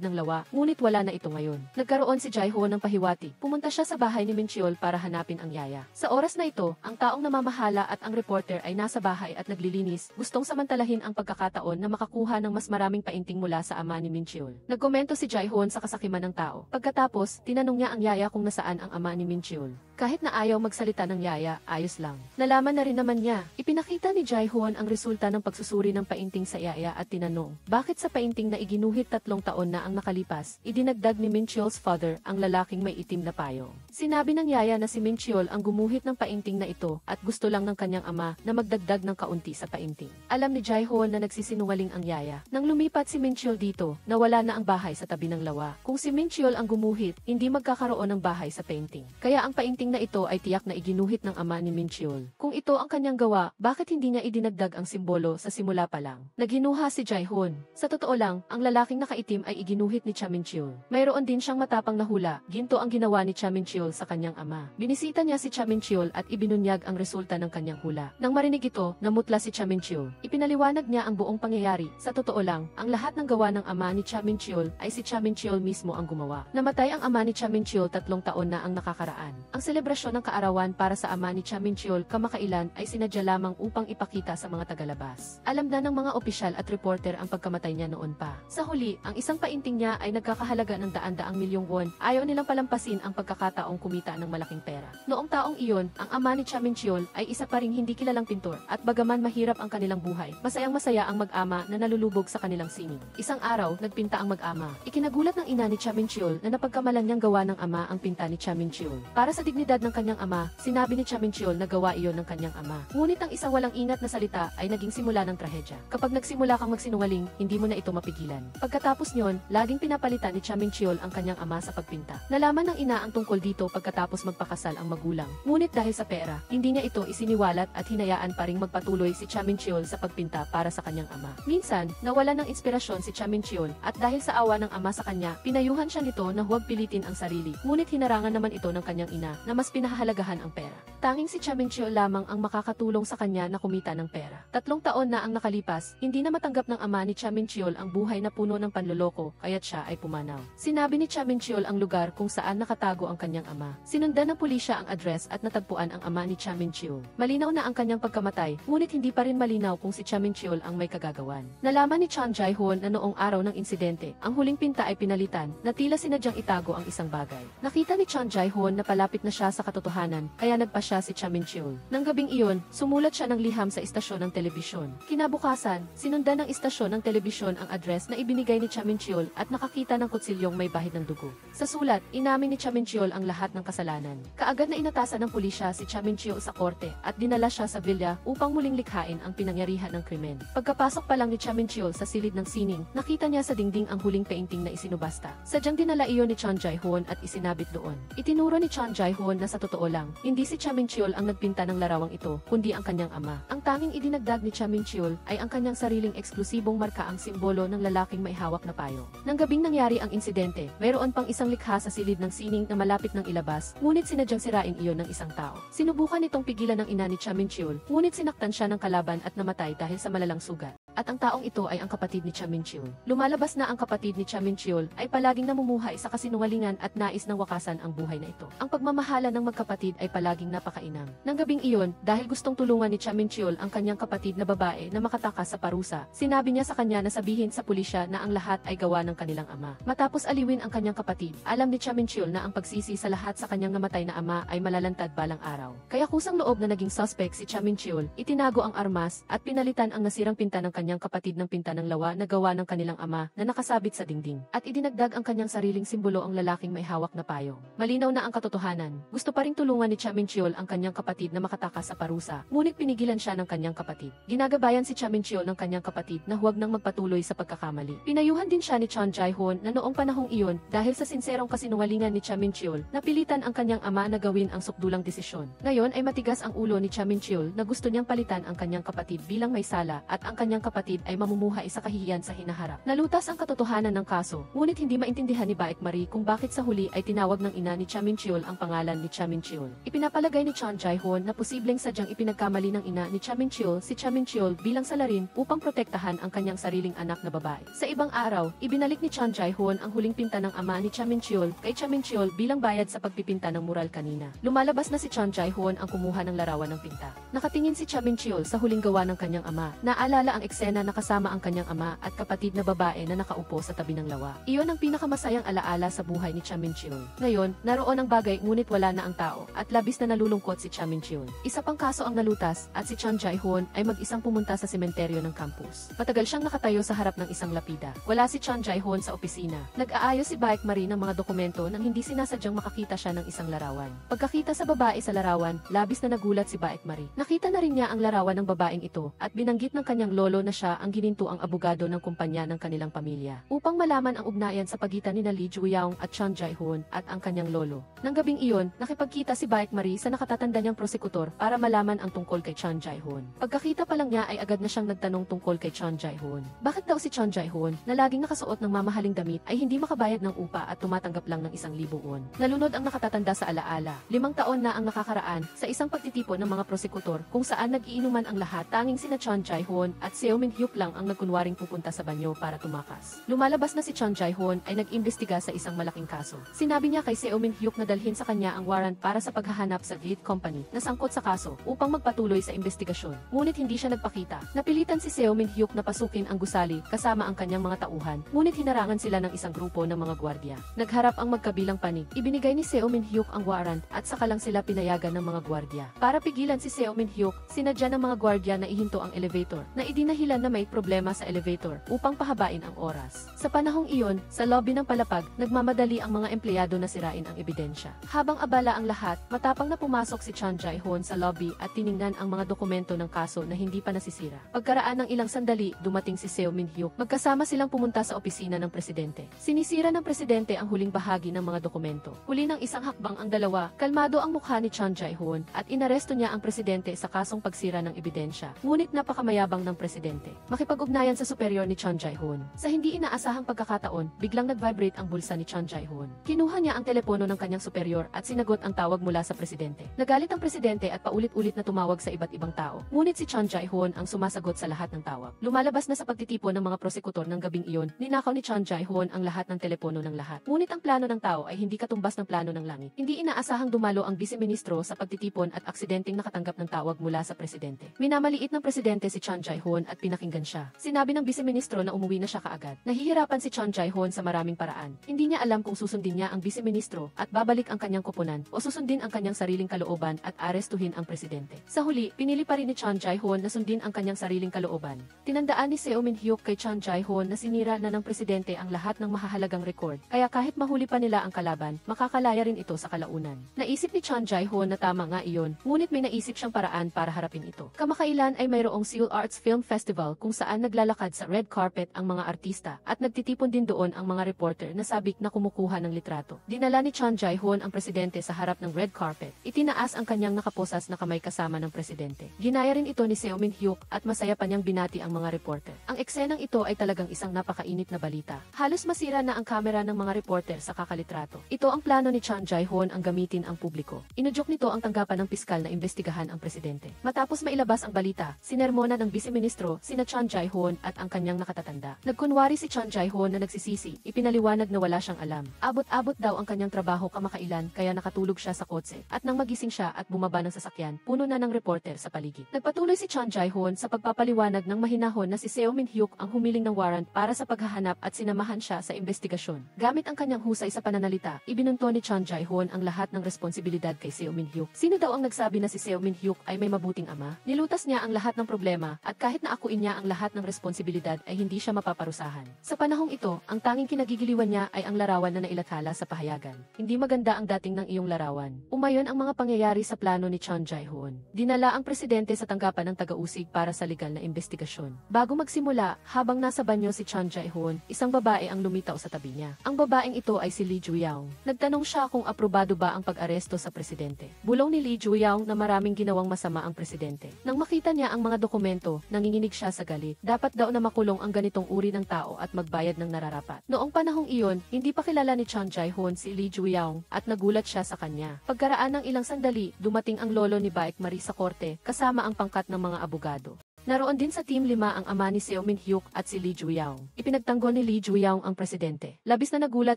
ng lawa, ngunit wala na ito ngayon. Nagkaroon si Jae-ho ng pahiwati. Pumunta siya sa bahay ni Minchul para hanapin ang yaya. Sa oras na ito, ang taong namamahala at ang reporter ay nasa bahay at naglilinis, gustong samantalahin ang pagkakataon na makakuha ng mas maraming painting mula sa ama ni Minchul. Nagkomento si Jae-ho sa kasakiman ng tao. Pagkatapos, tinanong niya ang yaya kung nasaan ang ama ni Minchul. Kahit na ayaw magsalita ng yaya, ayos lang. Nalaman na rin naman niya. Ipinakita ni Jae-ho ang resulta ng pagsusuri ng painting sa yaya at tinanong, bakit sa painting na iginuhit 3 taon na ang nakalipas, idinagdag ni Minchul's father ang lalaking may itim na payong. Sinabi ng yaya na si Minchul ang gumuhit ng painting na ito at gusto lang ng kanyang ama na magdagdag ng kaunti sa painting. Alam ni Jae-ho na nagsisinungaling ang yaya. Nang lumipat si Minchul dito, nawala na ang bahay sa tabi ng lawa. Kung si Minchul ang gumuhit, hindi magkakaroon ng bahay sa painting. Kaya ang painting na ito ay tiyak na iginuhit ng ama ni Minchul. Kung ito ang kanyang gawa, bakit hindi niya idinagdag ang simbolo sa simula pa lang? Naghinuha si Jae-ho. Sa totoo lang, ang lalaking nakaitim ay iginuhit ni Cha Minchul. Mayroon din siyang matapang na hula. Ginto ang ginawa ni Cha Minchul sa kanyang ama. Binisita niya si Cha Minchul at ibinunyag ang resulta ng kanyang hula. Nang marinig ito, namutla si Cha Minchul. Ipinaliwanag niya ang buong pangyayari. Sa totoo lang, ang lahat ng gawa ng ama ni Cha Minchul ay si Cha Minchul mismo ang gumawa. Namatay ang ama ni Cha Minchul 3 taon na ang nakakaraan. Ang selebrasyon ng kaarawan para sa ama ni Cha Minchul kamakailan ay sinadya lamang upang ipakita sa mga tagalabas. Alam na ng mga opisyal at reporter ang pagkamatay niya noon pa. Sa huli, ang isang painting niya ay nagkakahalaga ng daan-daang milyong won. Ayaw nilang palampasin ang pagkakataong kumita ng malaking pera. Noong taong iyon, ang ama ni Cha Minchul ay isa pa ring hindi kilalang pintor at bagaman mahirap ang kanilang buhay, masayang-masaya ang mag-ama na nalulubog sa kanilang sining. Isang araw, nagpinta ang mag-ama. Ikinagulat ng ina ni Cha Minchul na napagkamalan niyang gawa ng ama ang pinta ni Cha Minchul. Para sa dignidad ng kanyang ama, sinabi ni Cha Minchul na gawa iyon ng kanyang ama. Ngunit ang isang walang ingat na salita ay naging simula ng trahedya. Kapag nagsimula kang magsinungaling, hindi mo na ito mapigilan. Pagkatapos niyon, laging pinapalitan ni Cha Minchul ang kanyang ama sa pagpinta. Nalaman ng ina ang tungkol dito pagkatapos magpakasal ang magulang. Ngunit dahil sa pera, hindi niya ito isiniwalat at hinayaan pa ring magpatuloy si Cha Minchul sa pagpinta para sa kanyang ama. Minsan, nawalan ng inspirasyon si Cha Minchul at dahil sa awa ng ama sa kanya, pinayuhan siya nito na huwag pilitin ang sarili. Ngunit hinarangan naman ito ng kanyang ina na mas pinahahalagahan ang pera. Tanging si Cha Minchul lamang ang makakatulong sa kanya na kumita ng pera. 3 taon na ang nakalipas, hindi na matanggap ng ama ni Cha Minchul ang buhay na puno ng panloloko, kaya't siya ay pumanaw. Sinabi ni Cha Minchul ang lugar kung saan nakatago ang kanyang ama. Sinundan ng pulisya ang address at natagpuan ang ama ni Cha Minchul. Malinaw na ang kanyang pagkamatay, ngunit hindi pa rin malinaw kung si Cha Minchul ang may kagagawan. Nalaman ni Chang Jae-ho na noong araw ng insidente, ang huling pinta ay pinalitan, na tila sinadyang itago ang isang bagay. Nakita ni Chang Jae-ho na palapit na siya sa katotohanan, kaya nagpa siya si Cha Minchul. Nang gabing iyon, sumulat siya ng liham sa istasyon ng telebisyon. Kinabukasan, sinundan ng istasyon ng telebisyon ang address na ibinigay ni Cha Minchul at nakakita ng kutsilyong may bahid ng dugo. Sa sulat, inamin ni Cha Minchul ang lahat ng kasalanan. Kaagad na inatasan ng pulisya si Cha Minchul sa korte at dinala siya sa villa upang muling likhain ang pinangyarihan ng krimen. Pagkapasok pa lang ni Cha Minchul sa silid ng sining, nakita niya sa dingding ang huling painting na isinubasta. Sadyang dinala iyon ni Chang Jae-ho at isinabit doon. Itinuro ni Chang Jae-ho na sa totoo lang, hindi si Cha Minchul ang nagpinta ng larawang ito, kundi ang kanyang ama. Ang tanging idinagdag ni Cha Minchul ay ang kanyang sariling eksklusibong marka ang simbolo ng lalaking may hawak na payong. Nang gabing nangyari ang insidente, mayroon pang isang likha sa silid ng sining na malapit ng ilabas, ngunit sinadyang sirain iyon ng isang tao. Sinubukan itong pigilan ng ina ni Cha Minchul, ngunit sinaktan siya ng kalaban at namatay dahil sa malalang sugat. At ang taong ito ay ang kapatid ni Cha Minchul. Lumalabas na ang kapatid ni Cha Minchul ay palaging namumuhay sa kasinungalingan at nais ng wakasan ang buhay na ito. Ang pagmamahala ng magkapatid ay palaging napakainam. Nang gabing iyon, dahil gustong tulungan ni Cha Minchul ang kanyang kapatid na babae na makatakas sa parusa, sinabi niya sa kanya na sabihin sa pulisya na ang lahat ay gawa ng kanilang ama. Matapos aliwin ang kanyang kapatid, alam ni Cha Minchul na ang pagsisi sa lahat sa kanyang namatay na ama ay malalantad balang araw. Kaya kusang loob na naging suspect si Cha Minchul, itinago ang armas at pinalitan ang nasirang pinta ng kanyang kapatid ng pinta ng lawa na gawa ng kanilang ama na nakasabit sa dingding. At idinagdag ang kanyang sariling simbolo ang lalaking may hawak na payong. Malinaw na ang katotohanan. Gusto pa ring tulungan ni Chaminchol ang kanyang kapatid na makatakas sa parusa, ngunit pinigilan siya ng kanyang kapatid. Ginagabayan si Chaminchol ng kanyang kapatid na huwag nang magpatuloy sa pagkakamali. Pinayuhan din siya ni Chon Jae-hoon na noong panahong iyon, dahil sa sinserong kasinungalingan ni Chaminchol, napilitan ang kanyang ama na gawin ang sukdulang desisyon. Ngayon ay matigas ang ulo ni Chaminchol na gusto niyang palitan ang kanyang kapatid bilang may sala at ang kanyang kapatid ay mamumuhay sa kahihiyan sa hinaharap. Nalutas ang katotohanan ng kaso, ngunit hindi maintindihan ni Baek Marie kung bakit sa huli ay tinawag ng ina ni Chaminchol ang pangalan ni Chaminchol. Ipinapalagay ni Chon Jae-hoon na posibleng sadyang ipinagkamali ng ina ni Chaminchol si Chaminchol bilang salarin upang protektahan ang kanyang sariling anak na babae. Sa ibang araw, ibinalik ni Chon Jae-hoon ang huling pinta ng ama ni Chaminchol kay Chaminchol bilang bayad sa pagpipinta ng mural kanina. Lumalabas na si Chon Jae-hoon ang kumuha ng larawan ng pinta. Nakatingin si Chaminchol sa huling gawa ng kanyang ama. Naalala ang eksena na kasama ang kanyang ama at kapatid na babae na nakaupo sa tabi ng lawa. Iyon ang pinakamasayang alaala sa buhay ni Chaminchol. Ngayon, naroon ang bagay ngunit wala na ang tao at labis na nalulungkot si Chaminchol. Isa pang kaso ang nalutas at si Chon Jae-hoon ay mag-isang pumunta sa sementeryo ng campus. Matagal siyang nakatayo sa harap ng isang lapida. Wala si Chon Jae-hoon sa opisina. Nag-aayos si Baek Marie ng mga dokumento nang hindi sinasadyang makakita siya ng isang larawan. Pagkakita sa babae sa larawan, labis na nagulat si Baek Marie. Nakita na rin niya ang larawan ng babaeng ito at binanggit ng kanyang lolo na siya ang ginintuang abogado ng kumpanya ng kanilang pamilya. Upang malaman ang ugnayan sa pagitan ni Lee Ju-yaong at Chon Jae-hoon at ang kanyang lolo. Nang gabing iyon, nakipagkita si Baek Marie sa nakatatanda niyang prosekutor para malaman ang tungkol kay Chon Jae-hoon. Pagkakita pa lang niya ay agad na siyang nagtanong tungkol kay Chon Jae-hoon. Bakit daw si Chon Jae-hoon, na laging nakasuot ng mamahaling damit, ay hindi makabayad ng upa at tumatanggap lang ng 1,000 won? Nalunod ang nakatatanda sa alaala. 5 taon na ang nakakaraan sa isang pagtitipon ng mga prosekutor kung saan nag-iinuman ang lahat, tanging sina Chon Jae-hoon at Seo Min-hyuk lang ang nagkunwaring pupunta sa banyo para tumakas. Lumalabas na si Chon Jae-hoon ay nag-imbestiga sa isang malaking kaso. Sinabi niya kay Seo Min-hyuk na dalhin sa kanya ang warrant para sa paghahanap sa lead company na sangkot sa kaso upang magpatuloy sa investigasyon. Ngunit hindi siya nagpakita. Napilitan si Seo Min-hyuk na pasukin ang gusali kasama ang kanyang mga tauhan, ngunit hinarangan sila ng isang grupo ng mga gwardya. Nagharap ang magkabilang panig. Ibinigay ni Seo Min-hyuk ang warrant at saka lang sila pinayagan ng mga gwardya. Para pigilan si Seo Min-hyuk, sinadya ng mga gwardya na ihinto ang elevator, na idinahilan na may problema sa elevator upang pahabain ang oras. Sa panahong iyon, sa lobby ng palapag, nagmamadali ang mga empleyado na sirain ang ebidensya. Habang abala ang lahat, matapang na pumasok si Chon Jae-hoon sa lobby at tiningnan ang mga dokumento ng kaso na hindi pa nasisira. Pagkaraan ng ilang sandali, dumating si Seo Min-hyuk. Magkasama silang pumunta sa opisina ng presidente. Sinisira ng presidente ang huling bahagi ng mga dokumento. Huli ng isang hakbang ang dalawa, kalmado ang mukha ni Chon Jae-hoon at inaresto niya ang presidente sa kasong pagsira ng ebidensya. Ngunit napakamayabang ng presidente. Makipag-ugnayan sa superior ni Chon Jae-hoon. Sa hindi inaasahang pagkakataon, biglang nag-vibrate ang bulsa ni Chon Jae-hoon. Kinuha niya ang telepono ng kanyang superior at sinagot ang tawag mula sa presidente. Nagalit ang presidente at paulit-ulit na tumawag sa iba't ibang tao. Ngunit si Chon Jae-hoon ang sumasagot sa lahat ng tawag. Lumalabas na sa pagtitipon ng mga prosekutor ng gabing iyon, ninakaw ni Chon Jae-hoon ang lahat ng telepono ng lahat. Ngunit ang plano ng tao ay hindi katumbas ng plano ng langit. Hindi inaasahang dumalo ang vice-ministro sa pagtitipon at aksidenteng nakatanggap ng tawag mula sa presidente. Minamaliit ng presidente si Chon Jae-hoon at pinakinggan siya. Sinabi ng vice-ministro na umuwi na siya kaagad. Nahihirapan si Chon Jae-hoon sa maraming paraan. Hindi niya alam kung susundin niya ang vice-ministro at babalik ang kanyang koponan o susundin ang kanyang sariling kalooban at arestuhin ang presidente. Sa huli, pinili pa rin ni Chon Jae-hoon na sundin ang kanyang sariling kalooban. Tinandaan ni Seo Min-hyuk kay Chon Jae-hoon na sinira na ng presidente ang lahat ng mahahalagang record, kaya kahit mahuli pa nila ang kalaban, makakalaya rin ito sa kalaunan. Naisip ni Chon Jae-hoon na tama nga iyon, ngunit may naisip siyang paraan para harapin ito. Kamakailan ay mayroong Seoul Arts Film Festival kung saan naglalakad sa red carpet ang mga artista at nagtitipon din doon ang mga reporter na sabik na kumukuha ng litrato. Dinala ni Chon Jae-hoon ang presidente sa harap ng red carpet. Itinaas ang kanyang nakaposas na kamay kasama ng presidente. Ginaya rin ito ni Seo Min-hyuk at masaya pa niyang binati ang mga reporter. Ang eksenang ito ay talagang isang napakainit na balita. Halos masira na ang kamera ng mga reporter sa kakalitrato. Ito ang plano ni Chon Jae-hoon ang gamitin ang publiko. Inudyok nito ang tanggapan ng piskal na imbestigahan ang presidente. Matapos mailabas ang balita, sinermona ng vice-ministro sina Chon Jae-hoon at ang kanyang nakatatanda. Nagkunwari si Chon Jae-hoon na nagsisisi, ipinaliwanag na wala siyang alam. Abot-abot daw ang kanyang trabaho kamakailan kaya nakatulog siya sa kotse. At nang magising siya at bumaba ng sasakyan, puno na ng reporter sa paligid. Nagpatuloy si Chon Jae-hoon sa pagpapaliwanag ng mahinahon na si Seo Min-hyuk ang humiling ng warrant para sa paghahanap at sinamahan siya sa investigasyon. Gamit ang kanyang husay sa pananalita, ibinunto ni Chon Jae-hoon ang lahat ng responsibilidad kay Seo Min-hyuk. Sino daw ang nagsabi na si Seo Min-hyuk ay may mabuting ama? Nilutas niya ang lahat ng problema at kahit na ako akuin niya ang lahat ng responsibilidad ay hindi siya mapaparusahan. Sa panahong ito, ang tanging kinagigiliwan niya ay ang larawan na nailathala sa pahayagan. Hindi maganda ang dating ng iyong larawan. Umayon ang mga pangyayari sa plano ni Chon Jae-hoon. Dinala ang presidente sa tanggapan ng taga-usig para sa legal na investigasyon. Bago magsimula, habang nasa banyo si Chon Jae-hoon, isang babae ang lumitaw sa tabi niya. Ang babaeng ito ay si Lee Ju-young. Nagtanong siya kung aprobado ba ang pag-aresto sa presidente. Bulong ni Lee Ju-young na maraming ginawang masama ang presidente. Nang makita niya ang mga dokumento, nanginginig siya sa galit. Dapat daw na makulong ang ganitong uri ng tao at magbayad ng nararapat. Noong panahong iyon, hindi pa kilala ni Chon Jae-hoon si Lee Ju-young at nagulat siya sa kanya. Pagkaraan ng ilang sandali, dumating ang lolo ni Baek Marie sa korte kasama ang pangkat ng mga abogado. Naroon din sa Team 5 ang ama ni Seo Min-hyuk at si Lee Ju-young. Ipinagtanggol ni Lee Ju-young ang presidente. Labis na nagulat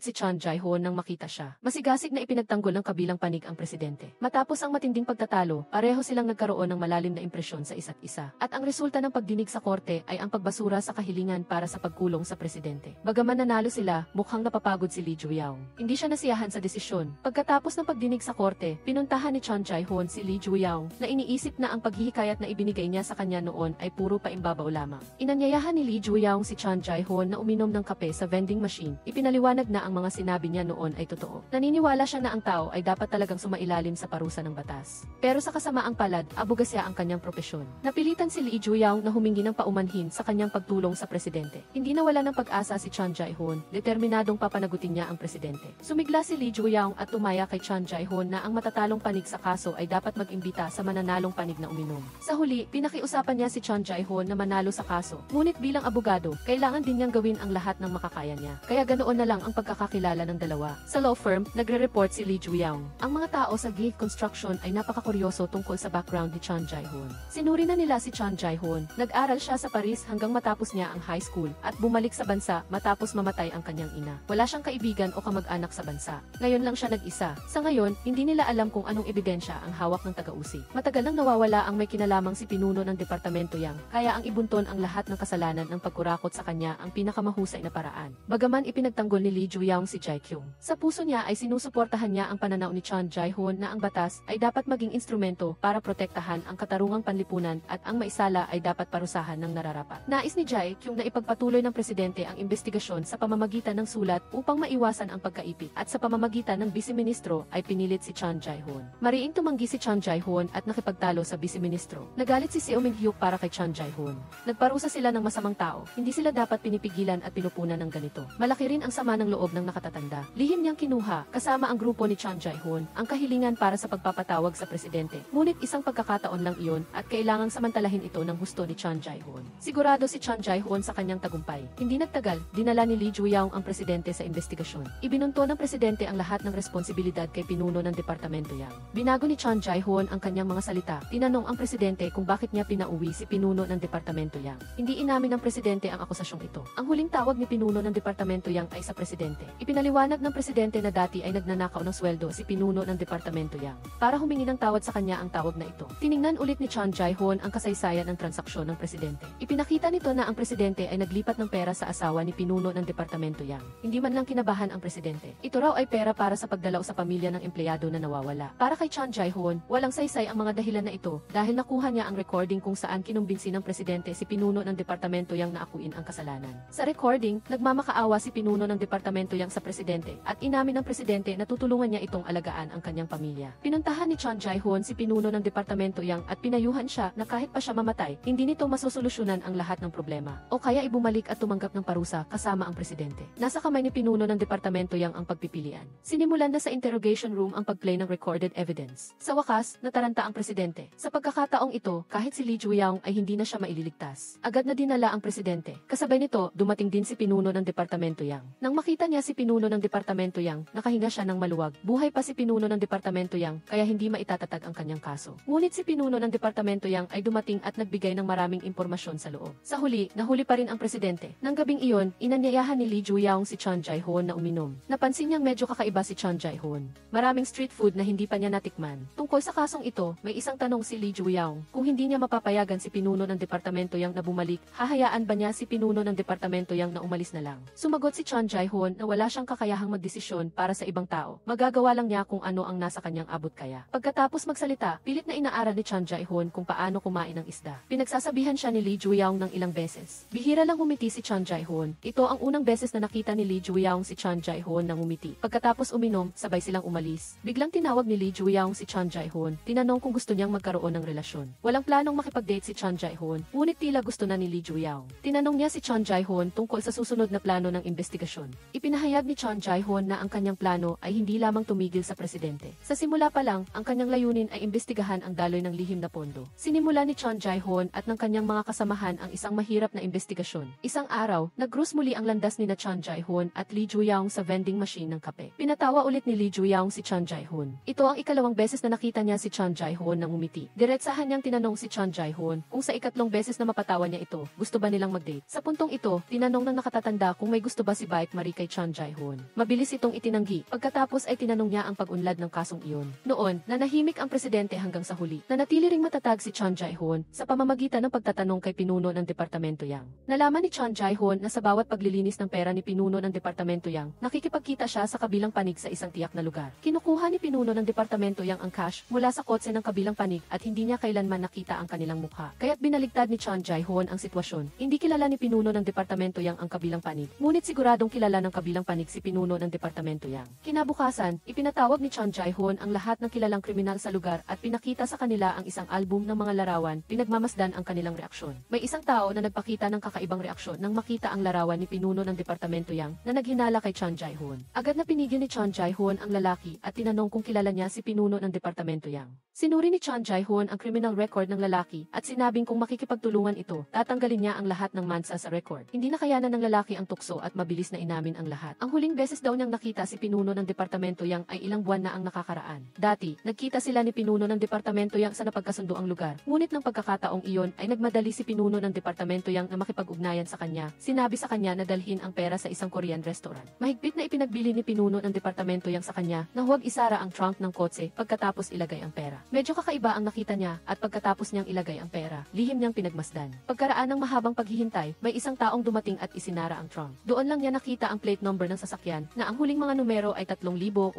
si Chon Jae-hoon nang makita siya. Masigasig na ipinagtanggol ng kabilang panig ang presidente. Matapos ang matinding pagtatalo, pareho silang nagkaroon ng malalim na impresyon sa isa't isa. At ang resulta ng pagdinig sa korte ay ang pagbasura sa kahilingan para sa pagkulong sa presidente. Bagaman nanalo sila, mukhang napapagod si Lee Ju-young. Hindi siya nasiyahan sa desisyon. Pagkatapos ng pagdinig sa korte, pinuntahan ni Chon Jae-hoon si Lee Ju-young na iniisip na ang paghihikayat na ibinigay niya sa kanya noon ay puro paimbabaw lamang. Inanyayahan ni Lee Ju-young si Chon Jae-hoon na uminom ng kape sa vending machine. Ipinaliwanag na ang mga sinabi niya noon ay totoo. Naniniwala siya na ang tao ay dapat talagang sumailalim sa parusa ng batas. Pero sa kasamaang palad, abogasya ang kanyang propesyon. Napilitan si Lee Ju-young na humingi ng paumanhin sa kanyang pagtulong sa presidente. Hindi nawala ng pag-asa si Chon Jae-hoon, determinadong papanagutin niya ang presidente. Sumigla si Lee Ju-young at tumaya kay Chon Jae-hoon na ang matatalong panig sa kaso ay dapat mag-imbita sa mananalong panig na uminom. Sa huli, pinakiusapan niya si Chon Jae-hoon na manalo sa kaso. Ngunit bilang abogado, kailangan din niyang gawin ang lahat ng makakaya niya. Kaya ganoon na lang ang pagkakakilala ng dalawa. Sa law firm, nagre-report si Lee Ju-young. Ang mga tao sa Gate Construction ay napakakuryoso tungkol sa background ni Chon Jae-hoon. Sinuri na nila si Chon Jae-hoon. Nag-aral siya sa Paris hanggang matapos niya ang high school at bumalik sa bansa matapos mamatay ang kanyang ina. Wala siyang kaibigan o kamag-anak sa bansa. Ngayon lang siya nag-isa. Sa ngayon, hindi nila alam kung anong ebidensya ang hawak ng taga-usig. Matagal nang nawawala ang may kinalamang si pinuno ng Departamento Yang. Kaya ang ibunton ang lahat ng kasalanan ng pagkurakot sa kanya ang pinakamahusay na paraan. Bagaman ipinagtanggol ni Lee Ju-young si Jae-kyung, sa puso niya ay sinusuportahan niya ang pananaw ni Chon Jae-hoon na ang batas ay dapat maging instrumento para protektahan ang katarungang panlipunan at ang maisala ay dapat parusahan ng nararapat. Nais ni Jae-kyung na ipagpatuloy ng presidente ang investigasyon sa pamamagitan ng sulat upang maiwasan ang pagkaipit at sa pamamagitan ng vice-ministro ay pinilit si Chon Jae-hoon. Mariing tumanggi si Chon Jae-hoon at nakipagtalo sa vice-ministro. Nagalit si Seo Min-hyuk para kay Chon Jae-hoon. Nagparusa sila ng masamang tao, hindi sila dapat pinipigilan at pinupunan ng ganito. Malaki rin ang sama ng loob ng nakatatanda. Lihim niyang kinuha, kasama ang grupo ni Chon Jae-hoon, ang kahilingan para sa pagpapatawag sa presidente. Ngunit isang pagkakataon lang iyon at kailangang samantalahin ito ng husto ni Chon Jae-hoon. Sigurado si Chon Jae-hoon sa kanyang tagumpay. Hindi nagtagal, dinala ni Lee Ju-young ang presidente sa investigasyon. Ibinunto ng presidente ang lahat ng responsibilidad kay pinuno ng Departamento Yang. Binago ni Chon Jae-hoon ang kanyang mga salita. Tinanong ang presidente kung bakit niya pinauwi si pinuno ng Departamento Yang. Hindi inamin ng presidente ang akusasyong ito. Ang huling tawag ni pinuno ng Departamento Yang ay sa presidente. Ipinaliwanag ng presidente na dati ay nagnanakaw ng sweldo si pinuno ng Departamento Yang. Para humingi ng tawad sa kanya ang tawag na ito. Tiningnan ulit ni Chon Jae-hoon ang kasaysayan ng transaksyon ng presidente. Ipinakita nito na ang presidente ay naglipat ng pera sa asawa ni pinuno ng Departamento Yang. Hindi man lang kinabahan ang presidente. Ito raw ay pera para sa pagdalaw sa pamilya ng empleyado na nawawala. Para kay Chon Jae-hoon, walang saysay ang mga dahilan na ito dahil nakuha niya ang recording kung saan kinumbinsi ng presidente si pinuno ng Departamento Yang na akuin ang kasalanan. Sa recording, nagmamakaawa si pinuno ng Departamento Yang sa presidente at inamin ng presidente na tutulungan niya itong alagaan ang kanyang pamilya. Pinuntahan ni Chon Jae-hoon si pinuno ng Departamento Yang at pinayuhan siya na kahit pa siya mamatay, hindi nito masosolusyonan ang lahat ng problema. O kaya ibumalik at tumanggap ng parusa kasama ang presidente. Nasa kamay ni pinuno ng Departamento Yang ang pagpipilian. Sinimulan na sa interrogation room ang pagplay ng recorded evidence. Sa wakas, nataranta ang presidente. Sa pagkakataong ito, kahit si Lee Ju-young ay hindi na siya maililigtas. Agad na dinala ang presidente. Kasabay nito, dumating din si pinuno ng Departamento Yang. Nang makita niya si pinuno ng Departamento Yang, nakahinga siya ng maluwag. Buhay pa si pinuno ng Departamento Yang, kaya hindi maitatatag ang kanyang kaso. Ngunit si pinuno ng Departamento Yang ay dumating at nagbigay ng maraming impormasyon sa loob. Sa huli, nahuli pa rin ang presidente. Nang gabing iyon, inanyayahan ni Lee Ju-young si Chon Jae-hoon na uminom. Napansin niyang medyo kakaiba si Chon Jae-hoon. Maraming street food na hindi pa niya natikman. Tungkol sa kasong ito, may isang tanong si Lee Ju-young kung hindi niya mapapayagan si pinuno pinuno ng departamento yang na bumalik, hahayaan ba niya si pinuno ng departamento yang na umalis na lang? Sumagot si Chon Jae-hoon na wala siyang kakayahang magdesisyon para sa ibang tao. Magagawa lang niya kung ano ang nasa kanyang abot kaya. Pagkatapos magsalita, pilit na inaaral ni Chon Jae-hoon kung paano kumain ng isda. Pinagsasabihan siya ni Lee Ju-yaong ng ilang beses. Bihira lang humiti si Chon Jae-hoon. Ito ang unang beses na nakita ni Lee Ju-yaong si Chon Jae-hoon nang umiti. Pagkatapos uminom, sabay silang umalis. Biglang tinawag ni Lee Ju-yaong si Chon Jae-hoon. Tinanong kung gusto niyang magkaroon ng relasyon. Walang planong makipag-date si Chon Jae-hoon, ngunit tila gusto na ni Lee Ju-yaong. Tinanong niya si Chon Jae-hoon tungkol sa susunod na plano ng investigasyon. Ipinahayag ni Chon Jae-hoon na ang kanyang plano ay hindi lamang tumigil sa presidente. Sa simula pa lang, ang kanyang layunin ay imbestigahan ang daloy ng lihim na pondo. Sinimula ni Chon Jae-hoon at ng kanyang mga kasamahan ang isang mahirap na investigasyon. Isang araw, nag-cruise muli ang landas ni Chon Jae-hoon at Lee Ju-yaong sa vending machine ng kape. Pinatawa ulit ni Lee Ju-yaong si Chon Jae-hoon. Ito ang ikalawang beses na nakita niya si Chon Jae-hoon nang umiti. Diretsahan niyang tinanong si Chon Jae-hoon kung sa ikatlong beses na mapatawa niya ito, gusto ba nilang mag-date? Sa puntong ito, tinanong ng nakatatanda kung may gusto ba si Baek Marie kay Chon Jae-hoon. Mabilis itong itinanggi. Pagkatapos ay tinanong niya ang pag-unlad ng kasong iyon. Noon, nanahimik ang presidente hanggang sa huli. Nanatili ring matatag si Chon Jae-hoon sa pamamagitan ng pagtatanong kay pinuno ng departamento yang. Nalaman ni Chon Jae-hoon na sa bawat paglilinis ng pera ni pinuno ng departamento yang, nakikipagkita siya sa kabilang panig sa isang tiyak na lugar. Kinukuha ni pinuno ng departamento yang ang cash mula sa kotse ng kabilang panig at hindi niya kailanman nakita ang kanilang mukha. Kaya't binaligtad ni Chon Jae-hoon ang sitwasyon. Hindi kilala ni pinuno ng departamento yang ang kabilang panig, ngunit siguradong kilala ng kabilang panig si pinuno ng departamento yang. Kinabukasan, ipinatawag ni Chon Jae-hoon ang lahat ng kilalang kriminal sa lugar at pinakita sa kanila ang isang album ng mga larawan, pinagmamasdan ang kanilang reaksyon. May isang tao na nagpakita ng kakaibang reaksyon nang makita ang larawan ni pinuno ng departamento yang na naghinala kay Chon Jae-hoon. Agad na pinigil ni Chon Jae-hoon ang lalaki at tinanong kung kilala niya si pinuno ng departamento yang. Sinuri ni Chon Jae-hoon ang criminal record ng lalaki at sinabing kung makikipagtulungan ito, tatanggalin niya ang lahat ng mansa sa record. Hindi na kayanan ng lalaki ang tukso at mabilis na inamin ang lahat. Ang huling beses daw niyang nakita si pinuno ng departamento yang ay ilang buwan na ang nakakaraan. Dati, nagkita sila ni pinuno ng departamento yang sa napagkasunduang lugar. Ngunit ng pagkakataong iyon ay nagmadali si pinuno ng departamento yang na makipag-ugnayan sa kanya. Sinabi sa kanya na dalhin ang pera sa isang Korean restaurant. Mahigpit na ipinagbili ni pinuno ng departamento yang sa kanya na huwag isara ang trunk ng kotse pagkatapos ilagay ang pera. Medyo kakaiba ang nakita niya at pagkatapos niyang ilagay ang pera, lihim niyang pinagmasdan. Pagkaraan ng mahabang paghihintay, may isang taong dumating at isinara ang trunk. Doon lang niya nakita ang plate number ng sasakyan na ang huling mga numero ay 3,866.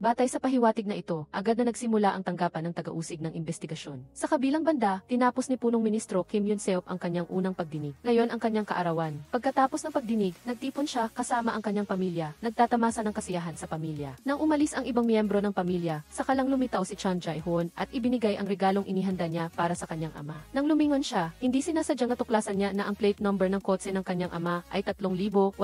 Batay sa pahiwatig na ito, agad na nagsimula ang tanggapan ng taga-usig ng investigasyon. Sa kabilang banda, tinapos ni punong ministro Kim Yun-seop ang kanyang unang pagdinig. Ngayon ang kanyang kaarawan. Pagkatapos ng pagdinig, nagtipon siya kasama ang kanyang pamilya, nagtatamasa ng kasiyahan sa pamilya. Nang umalis ang ibang miyembro ng pamilya, saka lang lumitaw si Chon Jae-hoon at ibinigay ang regalong inihanda niya para sa kanyang ama. Nang lumingon siya, hindi sinasadyang natuklasan niya na ang plate number ng kotse ng kanyang ama ay 3,866.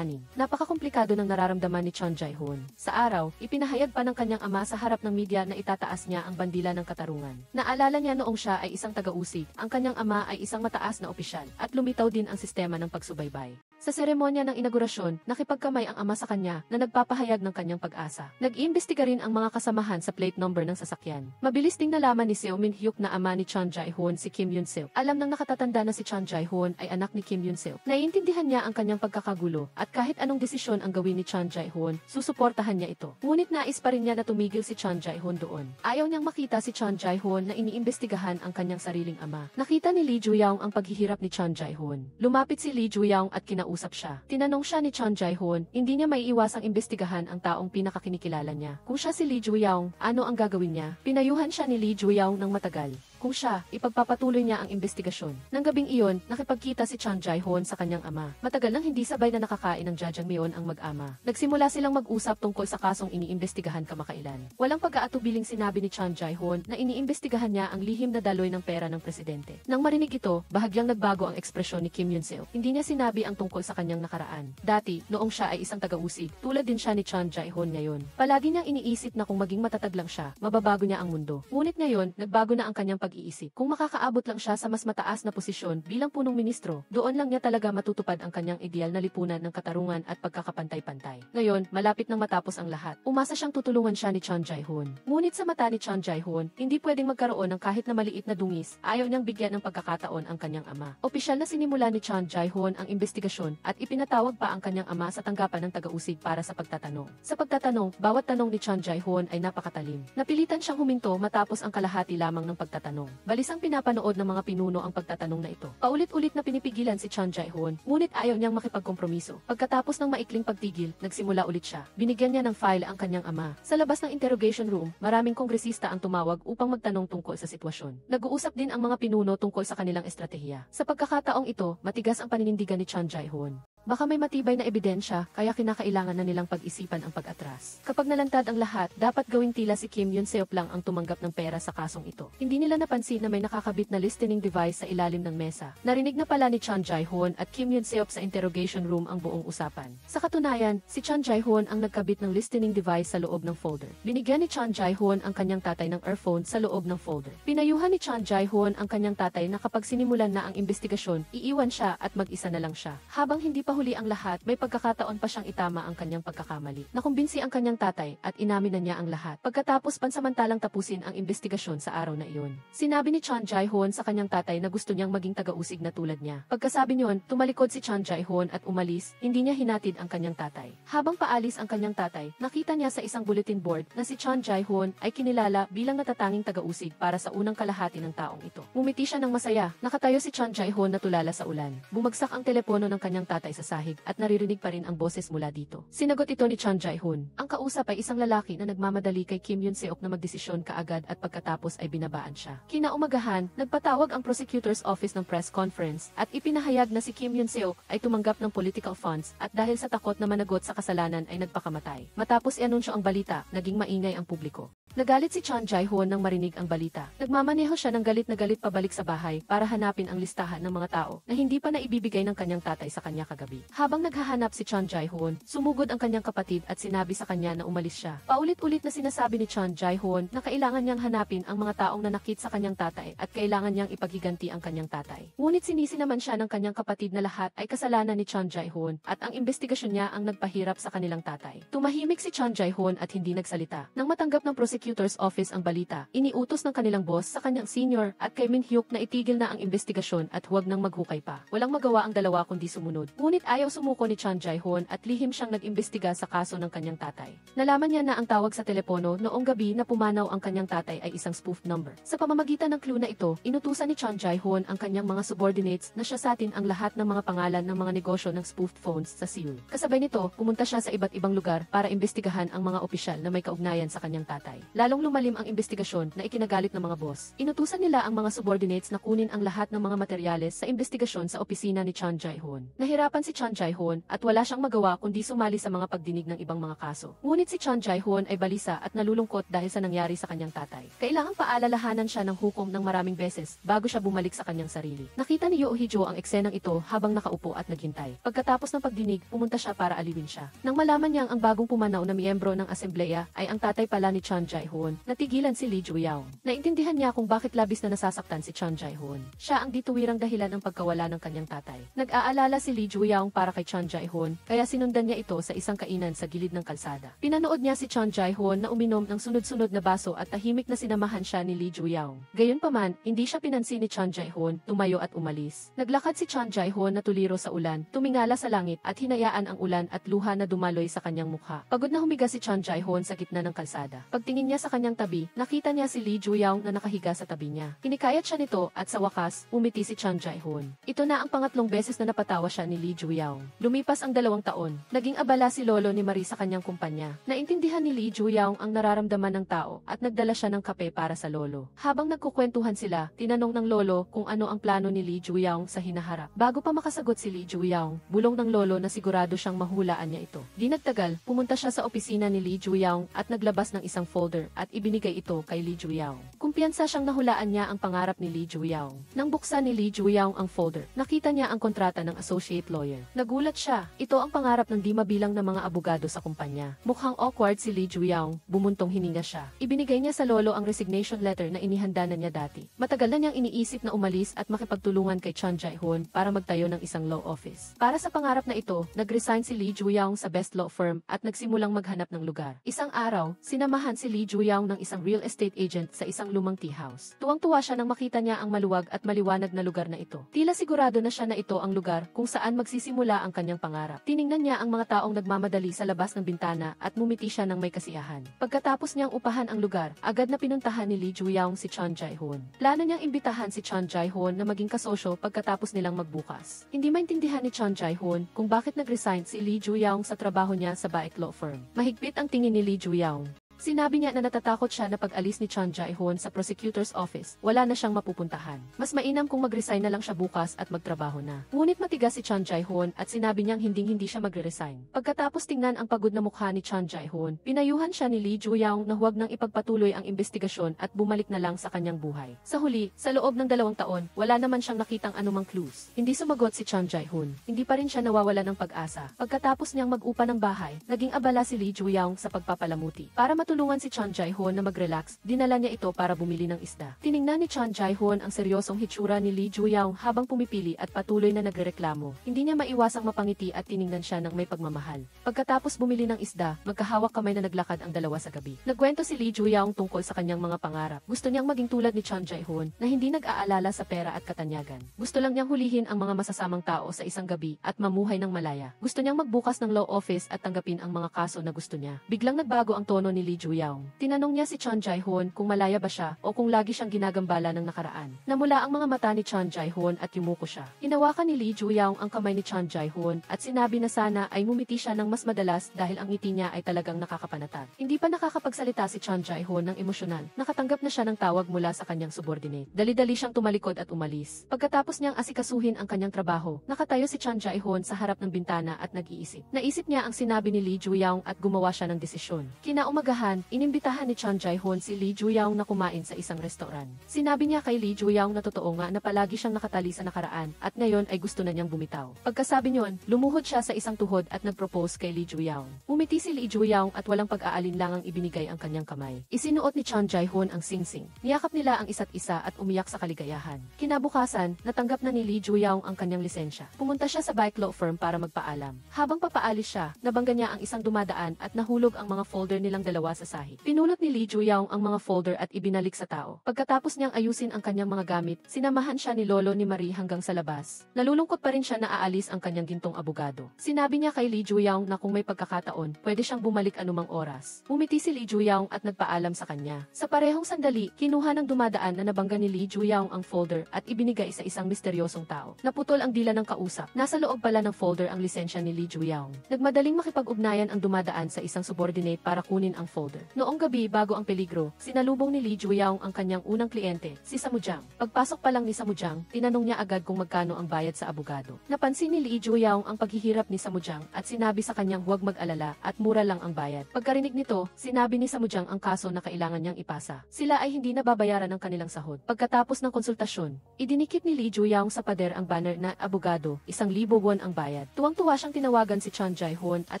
Napakakomplikado ng nararamdaman ni Chon Jae-hoon. Sa araw, ipinahayag pa ng kanyang ama sa harap ng media na itataas niya ang bandila ng katarungan. Naalala niya noong siya ay isang taga-usig, ang kanyang ama ay isang mataas na opisyal, at lumitaw din ang sistema ng pagsubaybay. Sa seremonya ng inaugurasyon, nakipagkamay ang ama sa kanya na nagpapahayag ng kanyang pag-asa. Nag-iimbestiga rin ang mga kasamahan sa plate number ng sasakyan. Mabilis ding nalaman ni Seo Min-hyuk na ama ni Chon Jae-hoon si Kim Yun-seop. Alam ng nakatatanda na si Chon Jae-hoon ay anak ni Kim Yun-seop. Naiintindihan niya ang kanyang pagkakagulo at kahit anong desisyon ang gawin ni Chon Jae-hoon, susuportahan niya ito. Ngunit nais pa rin niya na tumigil si Chon Jae-hoon doon. Ayaw niyang makita si Chon Jae-hoon na iniimbestigahan ang kanyang sariling ama. Nakita ni Lee Ju-yaong ang paghihirap ni Chon Jae-hoon. Lumapit si Lee Ju-yaong at kinausap siya. Tinanong siya ni Chon Jae-hoon, hindi niya maiiwasang imbestigahan ang taong pinakakinikilala niya. Kung siya si Lee Ju-yaong, ano ang gagawin niya? Pinayuhan siya ni Lee Ju-yaong ng matagal. Kung siya, ipagpapatuloy niya ang investigasyon. Nang gabing iyon, nakipagkita si Chon Jae-hoon sa kanyang ama. Matagal nang hindi sabay na nakakain ng jajangmyeon ang mag-ama. Nagsimula silang mag-usap tungkol sa kasong iniimbestigahan kamakailan. Walang pag-aatubiling sinabi ni Chon Jae-hoon na iniimbestigahan niya ang lihim na daloy ng pera ng presidente. Nang marinig ito, bahagyang nagbago ang ekspresyon ni Kim Yun-seop. Hindi niya sinabi ang tungkol sa kanyang nakaraan. Dati, noong siya ay isang taga-usig, tulad din siya ni Chon Jae-hoon ngayon. Palagi niyang iniisip na kung maging matatag lang siya, mababago niya ang mundo. Ngunit ngayon, nagbago na ang kanyang pag-iisip. Kung makakaabot lang siya sa mas mataas na posisyon bilang punong ministro, doon lang niya talaga matutupad ang kanyang ideal na lipunan ng katarungan at pagkakapantay-pantay. Ngayon, malapit nang matapos ang lahat. Umasa siyang tutulungan siya ni Chon Jae-hoon. Ngunit sa mata ni Chon Jae-hoon, hindi pwedeng magkaroon ng kahit na maliit na dungis. Ayaw niyang bigyan ng pagkakataon ang kanyang ama. Opisyal na sinimula ni Chon Jae-hoon ang investigasyon at ipinatawag pa ang kanyang ama sa tanggapan ng taga-usig para sa pagtatanong. Sa pagtatanong, bawat tanong ni Chon Jae-hoon ay napakatalim. Napilitan siyang huminto matapos ang kalahati lamang ng pagtatanong. tanong. Balisang pinapanood ng mga pinuno ang pagtatanong na ito. Paulit-ulit na pinipigilan si Chun Jae-hoon, ngunit ayaw niyang makipagkompromiso. Pagkatapos ng maikling pagtigil, nagsimula ulit siya. Binigyan niya ng file ang kanyang ama. Sa labas ng interrogation room, maraming kongresista ang tumawag upang magtanong tungkol sa sitwasyon. Nag-uusap din ang mga pinuno tungkol sa kanilang estratehiya. Sa pagkakataong ito, matigas ang paninindigan ni Chun Jae-hoon. Baka may matibay na ebidensya, kaya kinakailangan na nilang pag-isipan ang pag-atras. Kapag nalantad ang lahat, dapat gawing tila si Kim Yun-seop lang ang tumanggap ng pera sa kasong ito. Hindi nila napansin na may nakakabit na listening device sa ilalim ng mesa. Narinig na pala ni Chun Jae-hoon at Kim Yun-seop sa interrogation room ang buong usapan. Sa katunayan, si Chun Jae-hoon ang nagkabit ng listening device sa loob ng folder. Binigyan ni Chun Jae-hoon ang kanyang tatay ng earphone sa loob ng folder. Pinayuhan ni Chun Jae-hoon ang kanyang tatay na kapag sinimulan na ang investigasyon, iiwan siya at mag-isa na lang siya. Habang hindi pa huli ang lahat, may pagkakataon pa siyang itama ang kanyang pagkakamali. Nakumbinsi ang kanyang tatay at inamin na niya ang lahat. Pagkatapos pansamantalang tapusin ang investigasyon sa araw na iyon. Sinabi ni Chun Jae-hoon sa kanyang tatay na gusto niyang maging taga-usig na tulad niya. Pagkasabi niyon, tumalikod si Chun Jae-hoon at umalis, hindi niya hinatid ang kanyang tatay. Habang paalis ang kanyang tatay, nakita niya sa isang bulletin board na si Chun Jae-hoon ay kinilala bilang natatanging taga-usig para sa unang kalahati ng taong ito. Ngumiti siya ng masaya. Nakatayo si Chun Jae-hoon na tulala sa ulan. Bumagsak ang telepono ng kanyang tatay sa sahig at naririnig pa rin ang boses mula dito. Sinagot ito ni Chun Jae-hoon. Ang kausap ay isang lalaki na nagmamadali kay Kim Yun-seok na magdesisyon kaagad at pagkatapos ay binabaan siya. Kinaumagahan, nagpatawag ang prosecutor's office ng press conference at ipinahayag na si Kim Yun-seok ay tumanggap ng political funds at dahil sa takot na managot sa kasalanan ay nagpakamatay. Matapos i-anunsyo ang balita, naging maingay ang publiko. Nagalit si Chun Jae-hoon nang marinig ang balita. Nagmamaneho siya ng galit na galit pabalik sa bahay para hanapin ang listahan ng mga tao na hindi pa naibibigay ng kanyang tatay sa kanya kagabi. Habang naghahanap si Chun Jae-hoon, sumugod ang kanyang kapatid at sinabi sa kanya na umalis siya. Paulit-ulit na sinasabi ni Chun Jae-hoon na kailangan niyang hanapin ang mga taong nanakit sa kanyang tatay at kailangan niyang ipaghiganti ang kanyang tatay. Ngunit sinisi naman siya ng kanyang kapatid na lahat ay kasalanan ni Chun Jae-hoon at ang investigasyon niya ang nagpahirap sa kanilang tatay. Tumahimik si Chun Jae-hoon at hindi nagsalita. Nang matanggap ng prosecutor's office ang balita, iniutos ng kanilang boss sa kanyang senior at kay Min Hyuk na itigil na ang investigasyon at huwag nang maghukay pa. Walang magawa ang dalawa kundi sumunod. Ngunit ayaw sumuko ni Chun Jae-hoon at lihim siyang nag-imbestiga sa kaso ng kanyang tatay. Nalaman niya na ang tawag sa telepono noong gabi na pumanaw ang kanyang tatay ay isang spoof number. Sa pamamagitan ng clue na ito, inutusan ni Chun Jae-hoon ang kanyang mga subordinates na siyasatin ang lahat ng mga pangalan ng mga negosyo ng spoofed phones sa Seoul. Kasabay nito, pumunta siya sa iba't ibang lugar para imbestigahan ang mga opisyal na may kaugnayan sa kanyang tatay. Lalong lumalim ang investigasyon na ikinagalit ng mga boss. Inutusan nila ang mga subordinates na kunin ang lahat ng mga materyales sa investigasyon sa opisina ni Chun Jae-hoon. Nahirapan si Chun Jae-hoon at wala siyang magawa kundi sumali sa mga pagdinig ng ibang mga kaso. Ngunit si Chun Jae-hoon ay balisa at nalulungkot dahil sa nangyari sa kanyang tatay. Kailangang paalalahanan siya ng hukom ng maraming beses bago siya bumalik sa kanyang sarili. Nakita ni Yoo Hee-jo ang eksenang ito habang nakaupo at naghintay. Pagkatapos ng pagdinig, pumunta siya para aliwin siya. Nang malaman niyang ang bagong pumanaw na miyembro ng asembleya ay ang tatay pala ni Chun Jae-hoon, natigilan si Lee Ju-yaung. Naintindihan niya kung bakit labis na nasasaktan si Chun Jae-hoon. Siya ang dituwirang dahilan ng pagkawala ng kanyang tatay. Nag-aalala si Lee Ju-yaung para kay Chun Jae-hoon, kaya sinundan niya ito sa isang kainan sa gilid ng kalsada. Pinanood niya si Chun Jae-hoon na uminom ng sunod-sunod na baso at tahimik na sinamahan siya ni Lee Ju-yaung. Gayunpaman, hindi siya pinansin ni Chun Jae-hoon, tumayo at umalis. Naglakad si Chun Jae-hoon na tuliro sa ulan, tumingala sa langit at hinayaan ang ulan at luha na dumaloy sa kanyang mukha. Pagod na humiga si Chun Jae-hoon sa gitna ng kalsada. Pagtingin niya sa kanyang tabi, nakita niya si Lee Ju-yaung na nakahiga sa tabi niya. Kinikayat siya nito at sa wakas, umiti si Chun Jae-hoon. Ito na ang pangatlong beses na napatawa siya ni Lee Ju-yaung. Lumipas ang 2 taon. Naging abala si Lolo ni Marie sa kanyang kumpanya. Naintindihan ni Lee Ju-yaung ang nararamdaman ng tao at nagdala siya ng kape para sa Lolo. Habang nagkukwentuhan sila, tinanong ng Lolo kung ano ang plano ni Lee Ju-yaung sa hinaharap. Bago pa makasagot si Lee Ju-yaung, bulong ng Lolo na sigurado siyang mahulaan niya ito. Di nagtagal, pumunta siya sa opisina ni Lee Ju-yaung at naglabas ng isang folder at ibinigay ito kay Lee Ju-yaung. Kumpiyansa siyang nahulaan niya ang pangarap ni Lee Ju-yaung. Nang buksan ni Lee Ju-yaung ang folder, nakita niya ang kontrata ng associate lawyer. Nagulat siya. Ito ang pangarap ng di mabilang na mga abogado sa kumpanya. Mukhang awkward si Lee Ju-yaung, bumuntong hininga siya. Ibinigay niya sa Lolo ang resignation letter na inihanda na niya dati. Matagal na niyang iniisip na umalis at makipagtulungan kay Chun Jae-hoon para magtayo ng isang law office. Para sa pangarap na ito, nag-resign si Lee Ju-yaung sa best law firm at nagsimulang maghanap ng lugar. Isang araw, sinamahan si Lee Ju-yaung ng isang real estate agent sa isang lumang tea house. Tuwang-tuwa siya nang makita niya ang maluwag at maliwanag na lugar na ito. Tila sigurado na siya na ito ang lugar kung saan magsisimula magsisimula ang kanyang pangarap. Tiningnan niya ang mga taong nagmamadali sa labas ng bintana at ngumiti siya ng may kasiyahan. Pagkatapos niyang upahan ang lugar, agad na pinuntahan ni Lee Ju-young si Chon Jae-hoon. Plano niyang imbitahan si Chon Jae-hoon na maging kasosyo pagkatapos nilang magbukas. Hindi maintindihan ni Chon Jae-hoon kung bakit nag-resign si Lee Ju-young sa trabaho niya sa Baek Law Firm. Mahigpit ang tingin ni Lee Ju-young. Sinabi niya na natatakot siya na pag-alis ni Chon Jae-hoon sa prosecutor's office, wala na siyang mapupuntahan. Mas mainam kung mag-resign na lang siya bukas at magtrabaho na. Ngunit matigas si Chon Jae-hoon at sinabi niyang hindi siya magre-resign. Pagkatapos tingnan ang pagod na mukha ni Chon Jae-hoon, pinayuhan siya ni Lee Ju-young na huwag nang ipagpatuloy ang investigasyon at bumalik na lang sa kanyang buhay. Sa huli, sa loob ng 2 taon, wala naman siyang nakitang anumang clues. Hindi sumagot si Chon Jae-hoon. Hindi pa rin siya nawawala ng pag-asa. Pagkatapos niyang mag-upa ng bahay, naging abala si Lee Ju-young sa pagpapalamuti. Para matulungan si Chon Jae-hoon na mag-relax, dinala niya ito para bumili ng isda. Tiningnan ni Chon Jae-hoon ang seryosong hitsura ni Lee Ju-young habang pumipili at patuloy na nagrereklamo. Hindi niya maiwasang mapangiti at tiningnan siya ng may pagmamahal. Pagkatapos bumili ng isda, magkahawak kamay na naglakad ang dalawa sa gabi. Nagkwento si Lee Ju-young tungkol sa kanyang mga pangarap. Gusto niyang maging tulad ni Chon Jae-hoon na hindi nag-aalala sa pera at katanyagan. Gusto lang niyang hulihin ang mga masasamang tao sa isang gabi at mamuhay ng malaya. Gusto niyang magbukas ng law office at tanggapin ang mga kaso na gusto niya. Biglang nagbago ang tono ni Lee Ju-young. Tinanong niya si Chon Jae-hoon kung malaya ba siya o kung lagi siyang ginagambala ng nakaraan. Namula ang mga mata ni Chon Jae-hoon at yumuko siya. Hinawakan ni Lee Ju-young ang kamay ni Chon Jae-hoon at sinabi na sana ay ngumiti siya ng mas madalas dahil ang ngiti niya ay talagang nakakapanatag. Hindi pa nakakapagsalita si Chon Jae-hoon ng emosyonal. Nakatanggap na siya ng tawag mula sa kanyang subordinate. Dali-dali siyang tumalikod at umalis. Pagkatapos niyang asikasuhin ang kanyang trabaho, nakatayo si Chon Jae-hoon sa harap ng bintana at nag-iisip. Naisip niya ang sinabi ni Lee Ju-young at gumawa siya ng desisyon. Kinaumagahan, inimbitahan ni Chon Jae-hoon si Lee Ju-young na kumain sa isang restoran. Sinabi niya kay Lee Ju-young na totoo nga na palagi siyang nakatali sa nakaraan at ngayon ay gusto na niyang bumitaw. Pagkasabi niyon, lumuhod siya sa isang tuhod at nag-propose kay Lee Ju-young. Umiti si Lee Ju-young at walang pag-aalinlangang ibinigay ang kanyang kamay. Isinuot ni Chon Jae-hoon ang singsing. Niyakap nila ang isa't isa at umiyak sa kaligayahan. Kinabukasan, natanggap na ni Lee Ju-young ang kanyang lisensya. Pumunta siya sa Baek Law Firm para magpaalam. Habang papaalis siya, nabangga niya ang isang dumadaan at nahulog ang mga folder nilang dalawa sa sahig. Pinulot ni Lee Ju-young ang mga folder at ibinalik sa tao. Pagkatapos niyang ayusin ang kanyang mga gamit, sinamahan siya ni Lolo ni Marie hanggang sa labas. Nalulungkot pa rin siya na aalis ang kanyang gintong abogado. Sinabi niya kay Lee Ju-young na kung may pagkakataon, pwede siyang bumalik anumang oras. Umiti si Lee Ju-young at nagpaalam sa kanya. Sa parehong sandali, kinuha ng dumadaan na nabangga ni Lee Ju-young ang folder at ibinigay sa isang misteryosong tao. Naputol ang dila ng kausap. Nasa loob pala ng folder ang lisensya ni Lee Ju-young. Nagmadaling makipag-ugnayan ang dumadaan sa isang subordinate para kunin ang folder. Noong gabi bago ang peligro, sinalubong ni Lee Ju-young ang kanyang unang kliyente, si Samujang. Pagpasok pa lang ni Samujang, tinanong niya agad kung magkano ang bayad sa abogado. Napansin ni Lee Ju-young ang paghihirap ni Samujang at sinabi sa kanyang huwag mag-alala at mura lang ang bayad. Pagkarinig nito, sinabi ni Samujang ang kaso na kailangan niyang ipasa. Sila ay hindi nababayaran ng kanilang sahod. Pagkatapos ng konsultasyon, idinikit ni Lee Ju-young sa pader ang banner na abogado, 1,000 won ang bayad. Tuwang-tuwa siyang tinawagan si Chon Jae-hoon at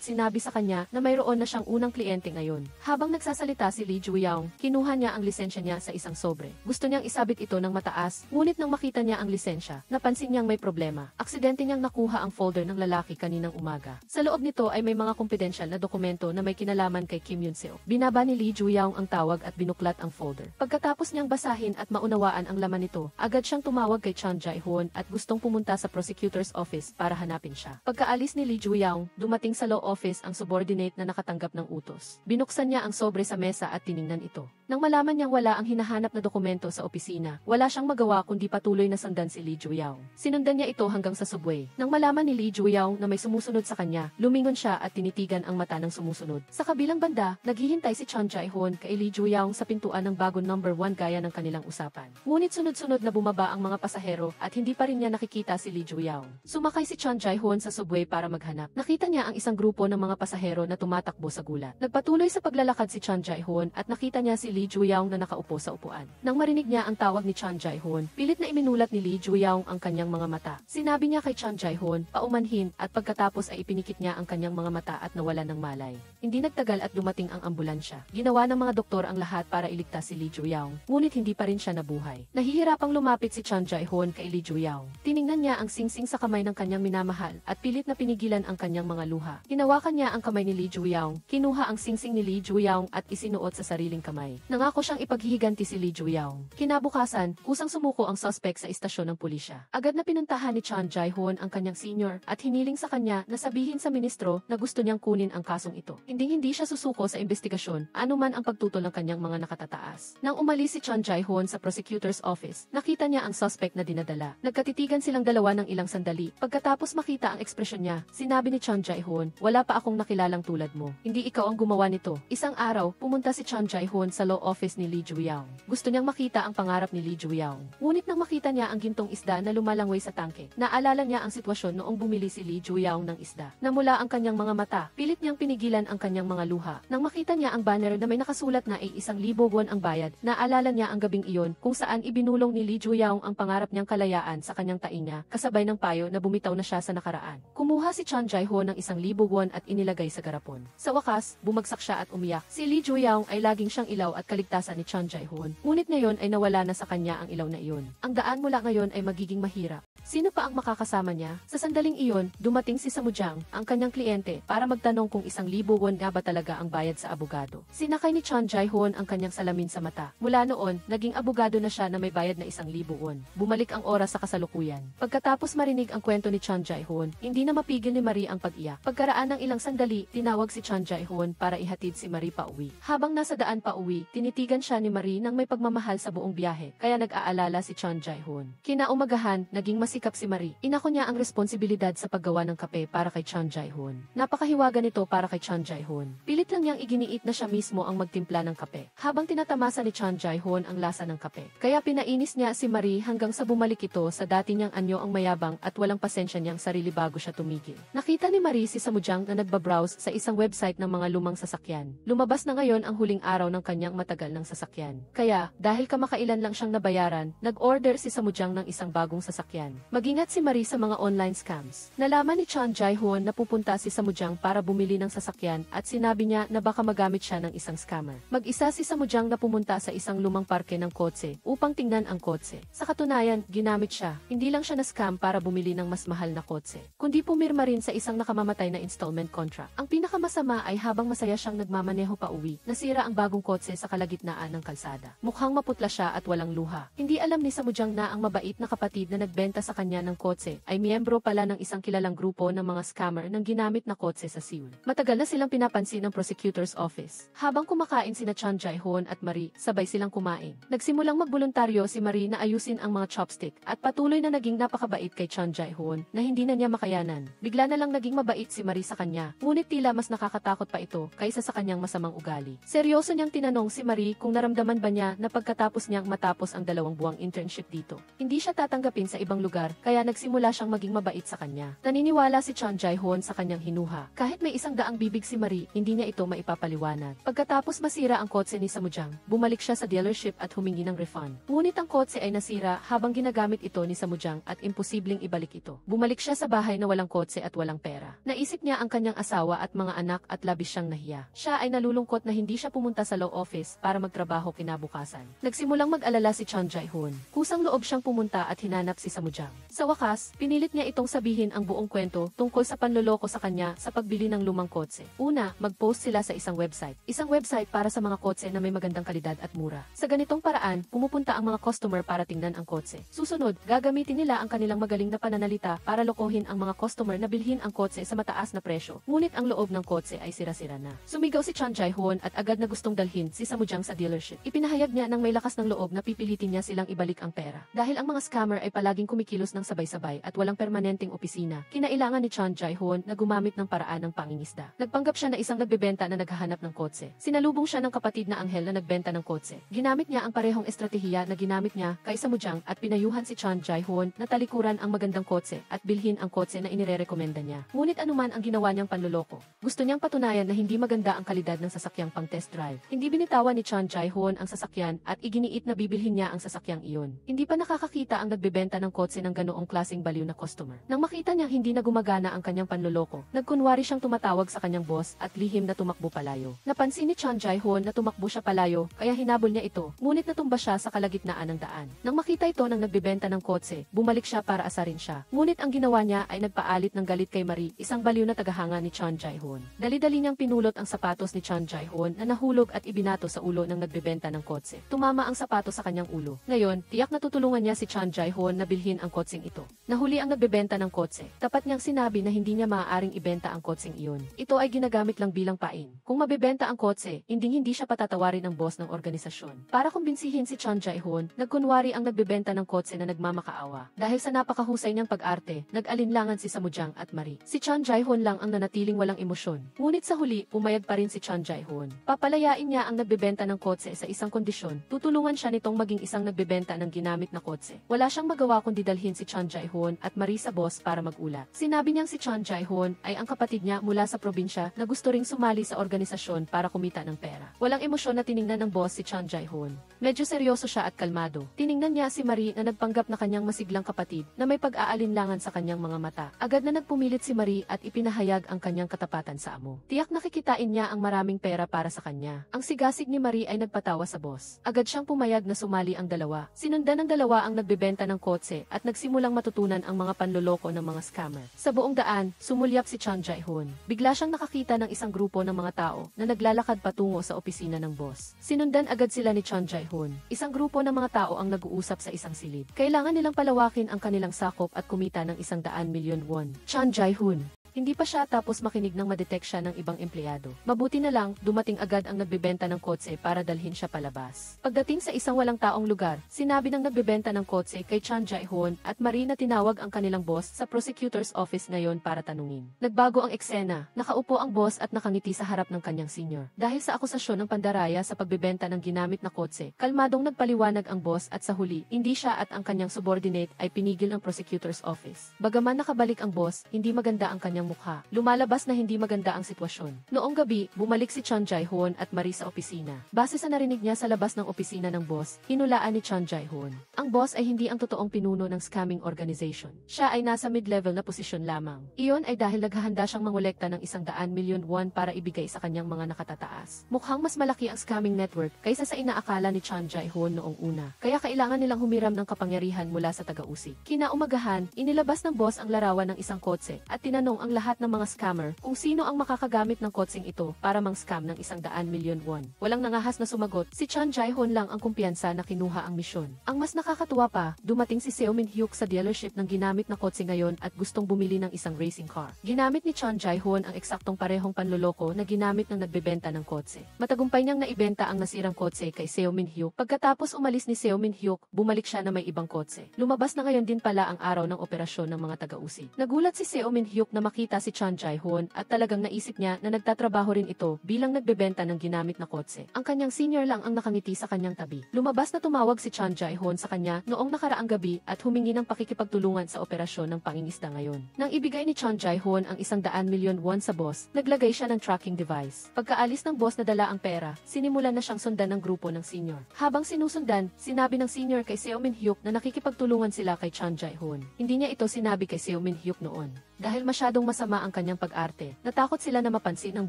sinabi sa kanya na mayroon na siyang unang kliyente ngayon. Habang nagsasalita si Lee Ju-young, kinuha niya ang lisensya niya sa isang sobre. Gusto niyang isabit ito ng mataas, ngunit nang makita niya ang lisensya, napansin niyang may problema. Aksidente niyang nakuha ang folder ng lalaki kaninang umaga. Sa loob nito ay may mga kumpidensyal na dokumento na may kinalaman kay Kim Yoon-seo. Binaba ni Lee Ju-young ang tawag at binuklat ang folder. Pagkatapos niyang basahin at maunawaan ang laman nito, agad siyang tumawag kay Chon Jae-hoon at gustong pumunta sa prosecutor's office para hanapin siya. Pagkaalis ni Lee Ju-young, dumating sa law office ang subordinate na nakatanggap ng utos. Binuksan niya ang sobre sa mesa at tiningnan ito. Nang malaman niyang wala ang hinahanap na dokumento sa opisina, wala siyang magawa kundi patuloy na sundan si Lee Ju-young. Sinundan niya ito hanggang sa subway. Nang malaman ni Lee Ju-young na may sumusunod sa kanya, lumingon siya at tinitigan ang mata ng sumusunod. Sa kabilang banda, naghihintay si Chon Jae-hoon kay Lee Ju-young sa pintuan ng bagong number 1 gaya ng kanilang usapan. Ngunit sunod-sunod na bumaba ang mga pasahero at hindi pa rin niya nakikita si Lee Ju-young. Sumakay si Chon Jae-hoon sa subway para maghanap. Nakita niya ang isang grupo ng mga pasahero na tumatakbo sa gulat. Nagpatuloy sa paglalakad si Chon Jae-hoon at nakita niya si Lee Ju-young na nakaupo sa upuan. Nang marinig niya ang tawag ni Chon Jae-hoon, pilit na iminulat ni Lee Ju-young ang kanyang mga mata. Sinabi niya kay Chon Jae-hoon, paumanhin at pagkatapos ay ipinikit niya ang kanyang mga mata at nawala ng malay. Hindi nagtagal at dumating ang ambulansya. Ginawa ng mga doktor ang lahat para iligtas si Lee Ju-young, ngunit hindi pa rin siya nabuhay. Nahihirapang lumapit si Chon Jae-hoon kay Lee Ju-young. Tiningnan niya ang singsing sa kamay ng kanyang minamahal at pilit na pinigilan ang kanyang mga luha. Hinawakan niya ang kamay ni Lee Ju-young, kinuha ang singsing ni Lee Ju-young Juyaong at isinuot sa sariling kamay. Nangako siyang ipaghihiganti si Lee Juyaong. Kinabukasan, kusang sumuko ang suspect sa istasyon ng pulisya. Agad na pinuntahan ni Chon Jae-hoon ang kanyang senior at hiniling sa kanya na sabihin sa ministro na gusto niyang kunin ang kasong ito. Hindi siya susuko sa investigasyon, anuman ang pagtutol ng kanyang mga nakatataas. Nang umalis si Chon Jae-hoon sa prosecutor's office, nakita niya ang suspect na dinadala. Nagkatitigan silang dalawa ng ilang sandali. Pagkatapos makita ang ekspresyon niya, sinabi ni Chon Jae-hoon, "Wala pa akong nakilalang tulad mo. Hindi ikaw ang gumawa nito." Isang araw, pumunta si Chon Jae-hoon sa law office ni Lee Juyaong. Gusto niyang makita ang pangarap ni Lee Juyaong. Ngunit nang makita niya ang gintong isda na lumalangway sa tangke, naalala niya ang sitwasyon noong bumili si Lee Juyaong ng isda. Namula ang kanyang mga mata, pilit niyang pinigilan ang kanyang mga luha. Nang makita niya ang banner na may nakasulat na ay 1,000 won ang bayad, naalala niya ang gabing iyon kung saan ibinulong ni Lee Juyaong ang pangarap niyang kalayaan sa kanyang tainga, kasabay ng payo na bumitaw na siya sa nakaraan. Kumuha si Chon Jae-hoon ng 1,000 won at inilagay sa garapon. Sa wakas, bumagsak siya at umiyak. Si Lee Juyaong ay laging siyang ilaw at kaligtasan ni Chon Jae-hoon. Ngunit ngayon ay nawala na sa kanya ang ilaw na iyon. Ang daan mula ngayon ay magiging mahirap. Sino pa ang makakasama niya? Sa sandaling iyon, dumating si Samujang, ang kanyang kliyente, para magtanong kung 1,000 won nga ba talaga ang bayad sa abogado. Sinakay ni Chon Jae-hoon ang kanyang salamin sa mata. Mula noon, naging abogado na siya na may bayad na 1,000 won. Bumalik ang oras sa kasalukuyan. Pagkatapos marinig ang kwento ni Chon Jae-hoon, hindi na mapigil ni Marie ang pag-iyak. Pagkaraan ng ilang sandali, tinawag si Chon Jae-hoon para ihatid si Marie pa uwi. Habang nasa daan pa uwi, tinitigan siya ni Marie nang may pagmamahal sa buong biyahe, kaya nag-aalala si Chon Jae-hoon. Kinaumagahan, naging masikap si Marie. Inako niya ang responsibilidad sa paggawa ng kape para kay Chon Jae-hoon. Napakahiwaga nito para kay Chon Jae-hoon. Pilit lang niyang iginiit na siya mismo ang magtimpla ng kape, habang tinatamasa ni Chon Jae-hoon ang lasa ng kape. Kaya pinainis niya si Marie hanggang sa bumalik ito sa dati niyang anyo ang mayabang at walang pasensya niyang sarili bago siya tumigil. Nakita ni Marie si Samujang na nagbabrowse sa isang website ng mga lumang sasakyan. Lumabas na ngayon ang huling araw ng kanyang matagal ng sasakyan. Kaya, dahil kamakailan lang siyang nabayaran, nag-order si Samujang ng isang bagong sasakyan. Mag-ingat si Marie sa mga online scams. Nalaman ni Chon Jae-hoon na pupunta si Samujang para bumili ng sasakyan at sinabi niya na baka magamit siya ng isang scammer. Mag-isa si Samujang na pumunta sa isang lumang parke ng kotse upang tingnan ang kotse. Sa katunayan, ginamit siya. Hindi lang siya na-scam para bumili ng mas mahal na kotse, kundi pumirma rin sa isang nakamamatay na installment contract. Ang pinakamasama ay habang masaya siyang nagmamaneho pa uwi, nasira ang bagong kotse sa kalagitnaan ng kalsada. Mukhang maputla siya at walang luha. Hindi alam ni Samujang na ang mabait na kapatid na nagbenta sa kanya ng kotse ay miyembro pala ng isang kilalang grupo ng mga scammer ng ginamit na kotse sa Seoul. Matagal na silang pinapansin ng prosecutor's office. Habang kumakain sina Chon Jae-hoon at Marie, sabay silang kumain. Nagsimulang magboluntaryo si Marie na ayusin ang mga chopstick at patuloy na naging napakabait kay Chon Jae-hoon na hindi na niya makayanan. Bigla na lang naging mabait si Marie sa kanya, ngunit tila mas nakakatakot pa ito kaysa sa kanyang masamang ugali. Seryoso niyang tinanong si Marie kung naramdaman ba niya na pagkatapos niyang matapos ang 2 buwang internship dito, hindi siya tatanggapin sa ibang lugar, kaya nagsimula siyang maging mabait sa kanya. Naniniwala si Chon Jae-hoon sa kanyang hinuha. Kahit may 100 bibig si Marie, hindi niya ito maipapaliwanag. Pagkatapos masira ang kotse ni Samujang, bumalik siya sa dealership at humingi ng refund. Ngunit ang kotse ay nasira habang ginagamit ito ni Samujang at imposibleng ibalik ito. Bumalik siya sa bahay na walang kotse at walang pera. Naisip niya ang kanyang asawa at mga anak at labis siyang nahiya. Siya ay nalulungkot na hindi siya pumunta sa law office para magtrabaho kinabukasan. Nagsimulang mag-alala si Chon Jae-hoon. Kusang loob siyang pumunta at hinanap si Samujang. Sa wakas, pinilit niya itong sabihin ang buong kwento tungkol sa panloloko sa kanya sa pagbili ng lumang kotse. Una, mag-post sila sa isang website. Isang website para sa mga kotse na may magandang kalidad at mura. Sa ganitong paraan, pumupunta ang mga customer para tingnan ang kotse. Susunod, gagamitin nila ang kanilang magaling na pananalita para lokohin ang mga customer na bilhin ang kotse sa mataas na presyo. Ngunit ang loob ng kotse ay sira-sira na. Sumigaw si Chon Jae-hoon at agad na gustong dalhin si Samujang sa dealership. Ipinahayag niya ng may lakas ng loob na pipilitin niya silang ibalik ang pera. Dahil ang mga scammer ay palaging kumikilos ng sabay-sabay at walang permanenteng opisina, kinailangan ni Chon Jae-hoon na gumamit ng paraan ng pangingisda. Nagpanggap siya na isang nagbebenta na naghahanap ng kotse. Sinalubong siya ng kapatid na anghel na nagbenta ng kotse. Ginamit niya ang parehong estratehiya na ginamit niya kay Samujang at pinayuhan si Chon Jae-hoon na talikuran ang magandang kotse at bilhin ang kotse na inirerekomenda niya. Ngunit anuman ang ginawa niyang panloloko, gusto niyang patunayan na hindi maganda ang kalidad ng sasakyang pang test drive. Hindi binitawan ni Chon Jae-hoon ang sasakyan at iginiit na bibilhin niya ang sasakyang iyon. Hindi pa nakakakita ang nagbebenta ng kotse ng ng ganoong klaseng baliw na customer. Nang makita niyang hindi na gumagana ang kanyang panloloko, nagkunwari siyang tumatawag sa kanyang boss at lihim na tumakbo palayo. Napansin ni Chang Jae-hoon na tumakbo siya palayo, kaya hinabol niya ito, ngunit natumba siya sa kalagitnaan ng daan. Nang makita ito ng nagbebenta ng kotse, bumalik siya para asarin siya. Ngunit ang ginawa niya ay nagpaalit ng galit kay Marie, isang baliw na tagahanga ni Chang Jae-hoon. Dali-dali niyang pinulot ang sapatos ni Chang Jae-hoon na nahulog at ibinato sa ulo ng nagbebenta ng kotse. Tumama ang sapatos sa kanyang ulo. Ngayon, tiyak na tutulungan niya si Chang Jae-hoon na bilhin ang kotseng ito. Nahuli ang nagbebenta ng kotse. Tapat niyang sinabi na hindi niya maaaring ibenta ang kotseng iyon. Ito ay ginagamit lang bilang pain. Kung mabebenta ang kotse, hindi siya patatawarin ng boss ng organisasyon. Para kumbinsihin si Chang Jae-hoon, nagkunwari ang nagbebenta ng kotse na nagmamakaawa. Dahil sa napakahusay niyang pag-arte, nag-alinlangan si Samujang at Marie. Si Chang Jae-hoon lang ang nanatiling walang emosyon. Ngunit sa huli, pumayag pa rin si Chang Jae-hoon. Papalayain niya ang nagbebenta ng kotse sa isang kondisyon. Tutulungan siya nitong maging isang nagbebenta ng ginamit na kotse. Wala siyang magawa kundi dalhin si Chang Jae-hoon at Marie sa boss para mag-ulat. Sinabi niyang si Chang Jae-hoon ay ang kapatid niya mula sa probinsya na gusto ring sumali sa organisasyon para kumita ng pera. Walang emosyon na tiningnan ng boss si Chang Jae-hoon. Medyo seryoso siya at kalmado. Tiningnan niya si Marie na nagpanggap na kanyang masiglang kapatid na may pag-aalinlangan sa kanyang mga mata. Agad na nagpumilit si Marie at ipinahayag ang kanyang katapatan sa amo. Tiyak nakikitain niya ang maraming pera para sa kanya. Ang sigasig ni Marie ay nagpatawa sa boss. Agad siyang pumayag na sumali ang dalawa. Sinundan ng dalawa ang nagbebenta ng kotse at nagsimulang matutunan ang mga panloloko ng mga scammer. Sa buong daan, sumulyap si Chang Jae-hoon. Bigla siyang nakakita ng isang grupo ng mga tao na naglalakad patungo sa opisina ng boss. Sinundan agad sila ni Chang Jae-hoon. Isang grupo ng mga tao ang nag-uusap sa isang silid. Kailangan nilang palawakin ang kanilang sakop at kumita ng 100,000,000 won. Chang Jae-hoon. Hindi pa siya tapos makinig ng madetect siya ng ibang empleyado. Mabuti na lang, dumating agad ang nagbebenta ng kotse para dalhin siya palabas. Pagdating sa isang walang taong lugar, sinabi ng nagbebenta ng kotse kay Chang Jae-hoon at Marie na tinawag ang kanilang boss sa prosecutor's office ngayon para tanungin. Nagbago ang eksena, nakaupo ang boss at nakangiti sa harap ng kanyang senior. Dahil sa akusasyon ng pandaraya sa pagbebenta ng ginamit na kotse, kalmadong nagpaliwanag ang boss at sa huli, hindi siya at ang kanyang subordinate ay pinigil ng prosecutor's office. Bagaman nakabalik ang boss, hindi maganda ang kanyang mukha. Lumalabas na hindi maganda ang sitwasyon. Noong gabi, bumalik si Chang Jae-hoon at Marie sa opisina. Base sa narinig niya sa labas ng opisina ng boss, hinulaan ni Chang Jae-hoon. Ang boss ay hindi ang totoong pinuno ng scamming organization. Siya ay nasa mid-level na posisyon lamang. Iyon ay dahil naghahanda siyang mangolekta ng 100,000,000 won para ibigay sa kanyang mga nakatataas. Mukhang mas malaki ang scamming network kaysa sa inaakala ni Chang Jae-hoon noong una. Kaya kailangan nilang humiram ng kapangyarihan mula sa taga-usig. Kinaumagahan, inilabas ng boss ang larawan ng isang kotse at tinanong ang lahat ng mga scammer kung sino ang makakagamit ng kotseng ito para mang-scam ng 100,000,000 won. Walang nangahas na sumagot, si Chang Jae-hoon lang ang kumpiyansa na kinuha ang misyon. Ang mas nakakatuwa pa, dumating si Seo Min-hyuk sa dealership ng ginamit na kotse ngayon at gustong bumili ng isang racing car. Ginamit ni Chang Jae-hoon ang eksaktong parehong panloloko na ginamit ng nagbebenta ng kotse. Matagumpay niyang naibenta ang nasirang kotse kay Seo Min-hyuk. Pagkatapos umalis ni Seo Min-hyuk, bumalik siya na may ibang kotse. Lumabas na ngayon din pala ang araw ng operasyon ng mga taga-usig. Nagulat si Seo Min-hyuk na makita si Chang Jae-hoon at talagang naisip niya na nagtatrabaho rin ito bilang nagbebenta ng ginamit na kotse. Ang kanyang senior lang ang nakangiti sa kanyang tabi. Lumabas na tumawag si Chang Jae-hoon sa kanya noong nakaraang gabi at humingi ng pakikipagtulungan sa operasyon ng pangingisda ngayon. Nang ibigay ni Chang Jae-hoon ang 100,000,000 won sa boss, naglagay siya ng tracking device. Pagkaalis ng boss na dala ang pera, sinimulan na siyang sundan ng grupo ng senior. Habang sinusundan, sinabi ng senior kay Seo Min-hyuk na nakikipagtulungan sila kay Chang Jae-hoon. Hindi niya ito sinabi kay Seo Min-hyuk noon. Dahil masyadong masama ang kanyang pag-arte, natakot sila na mapansin ng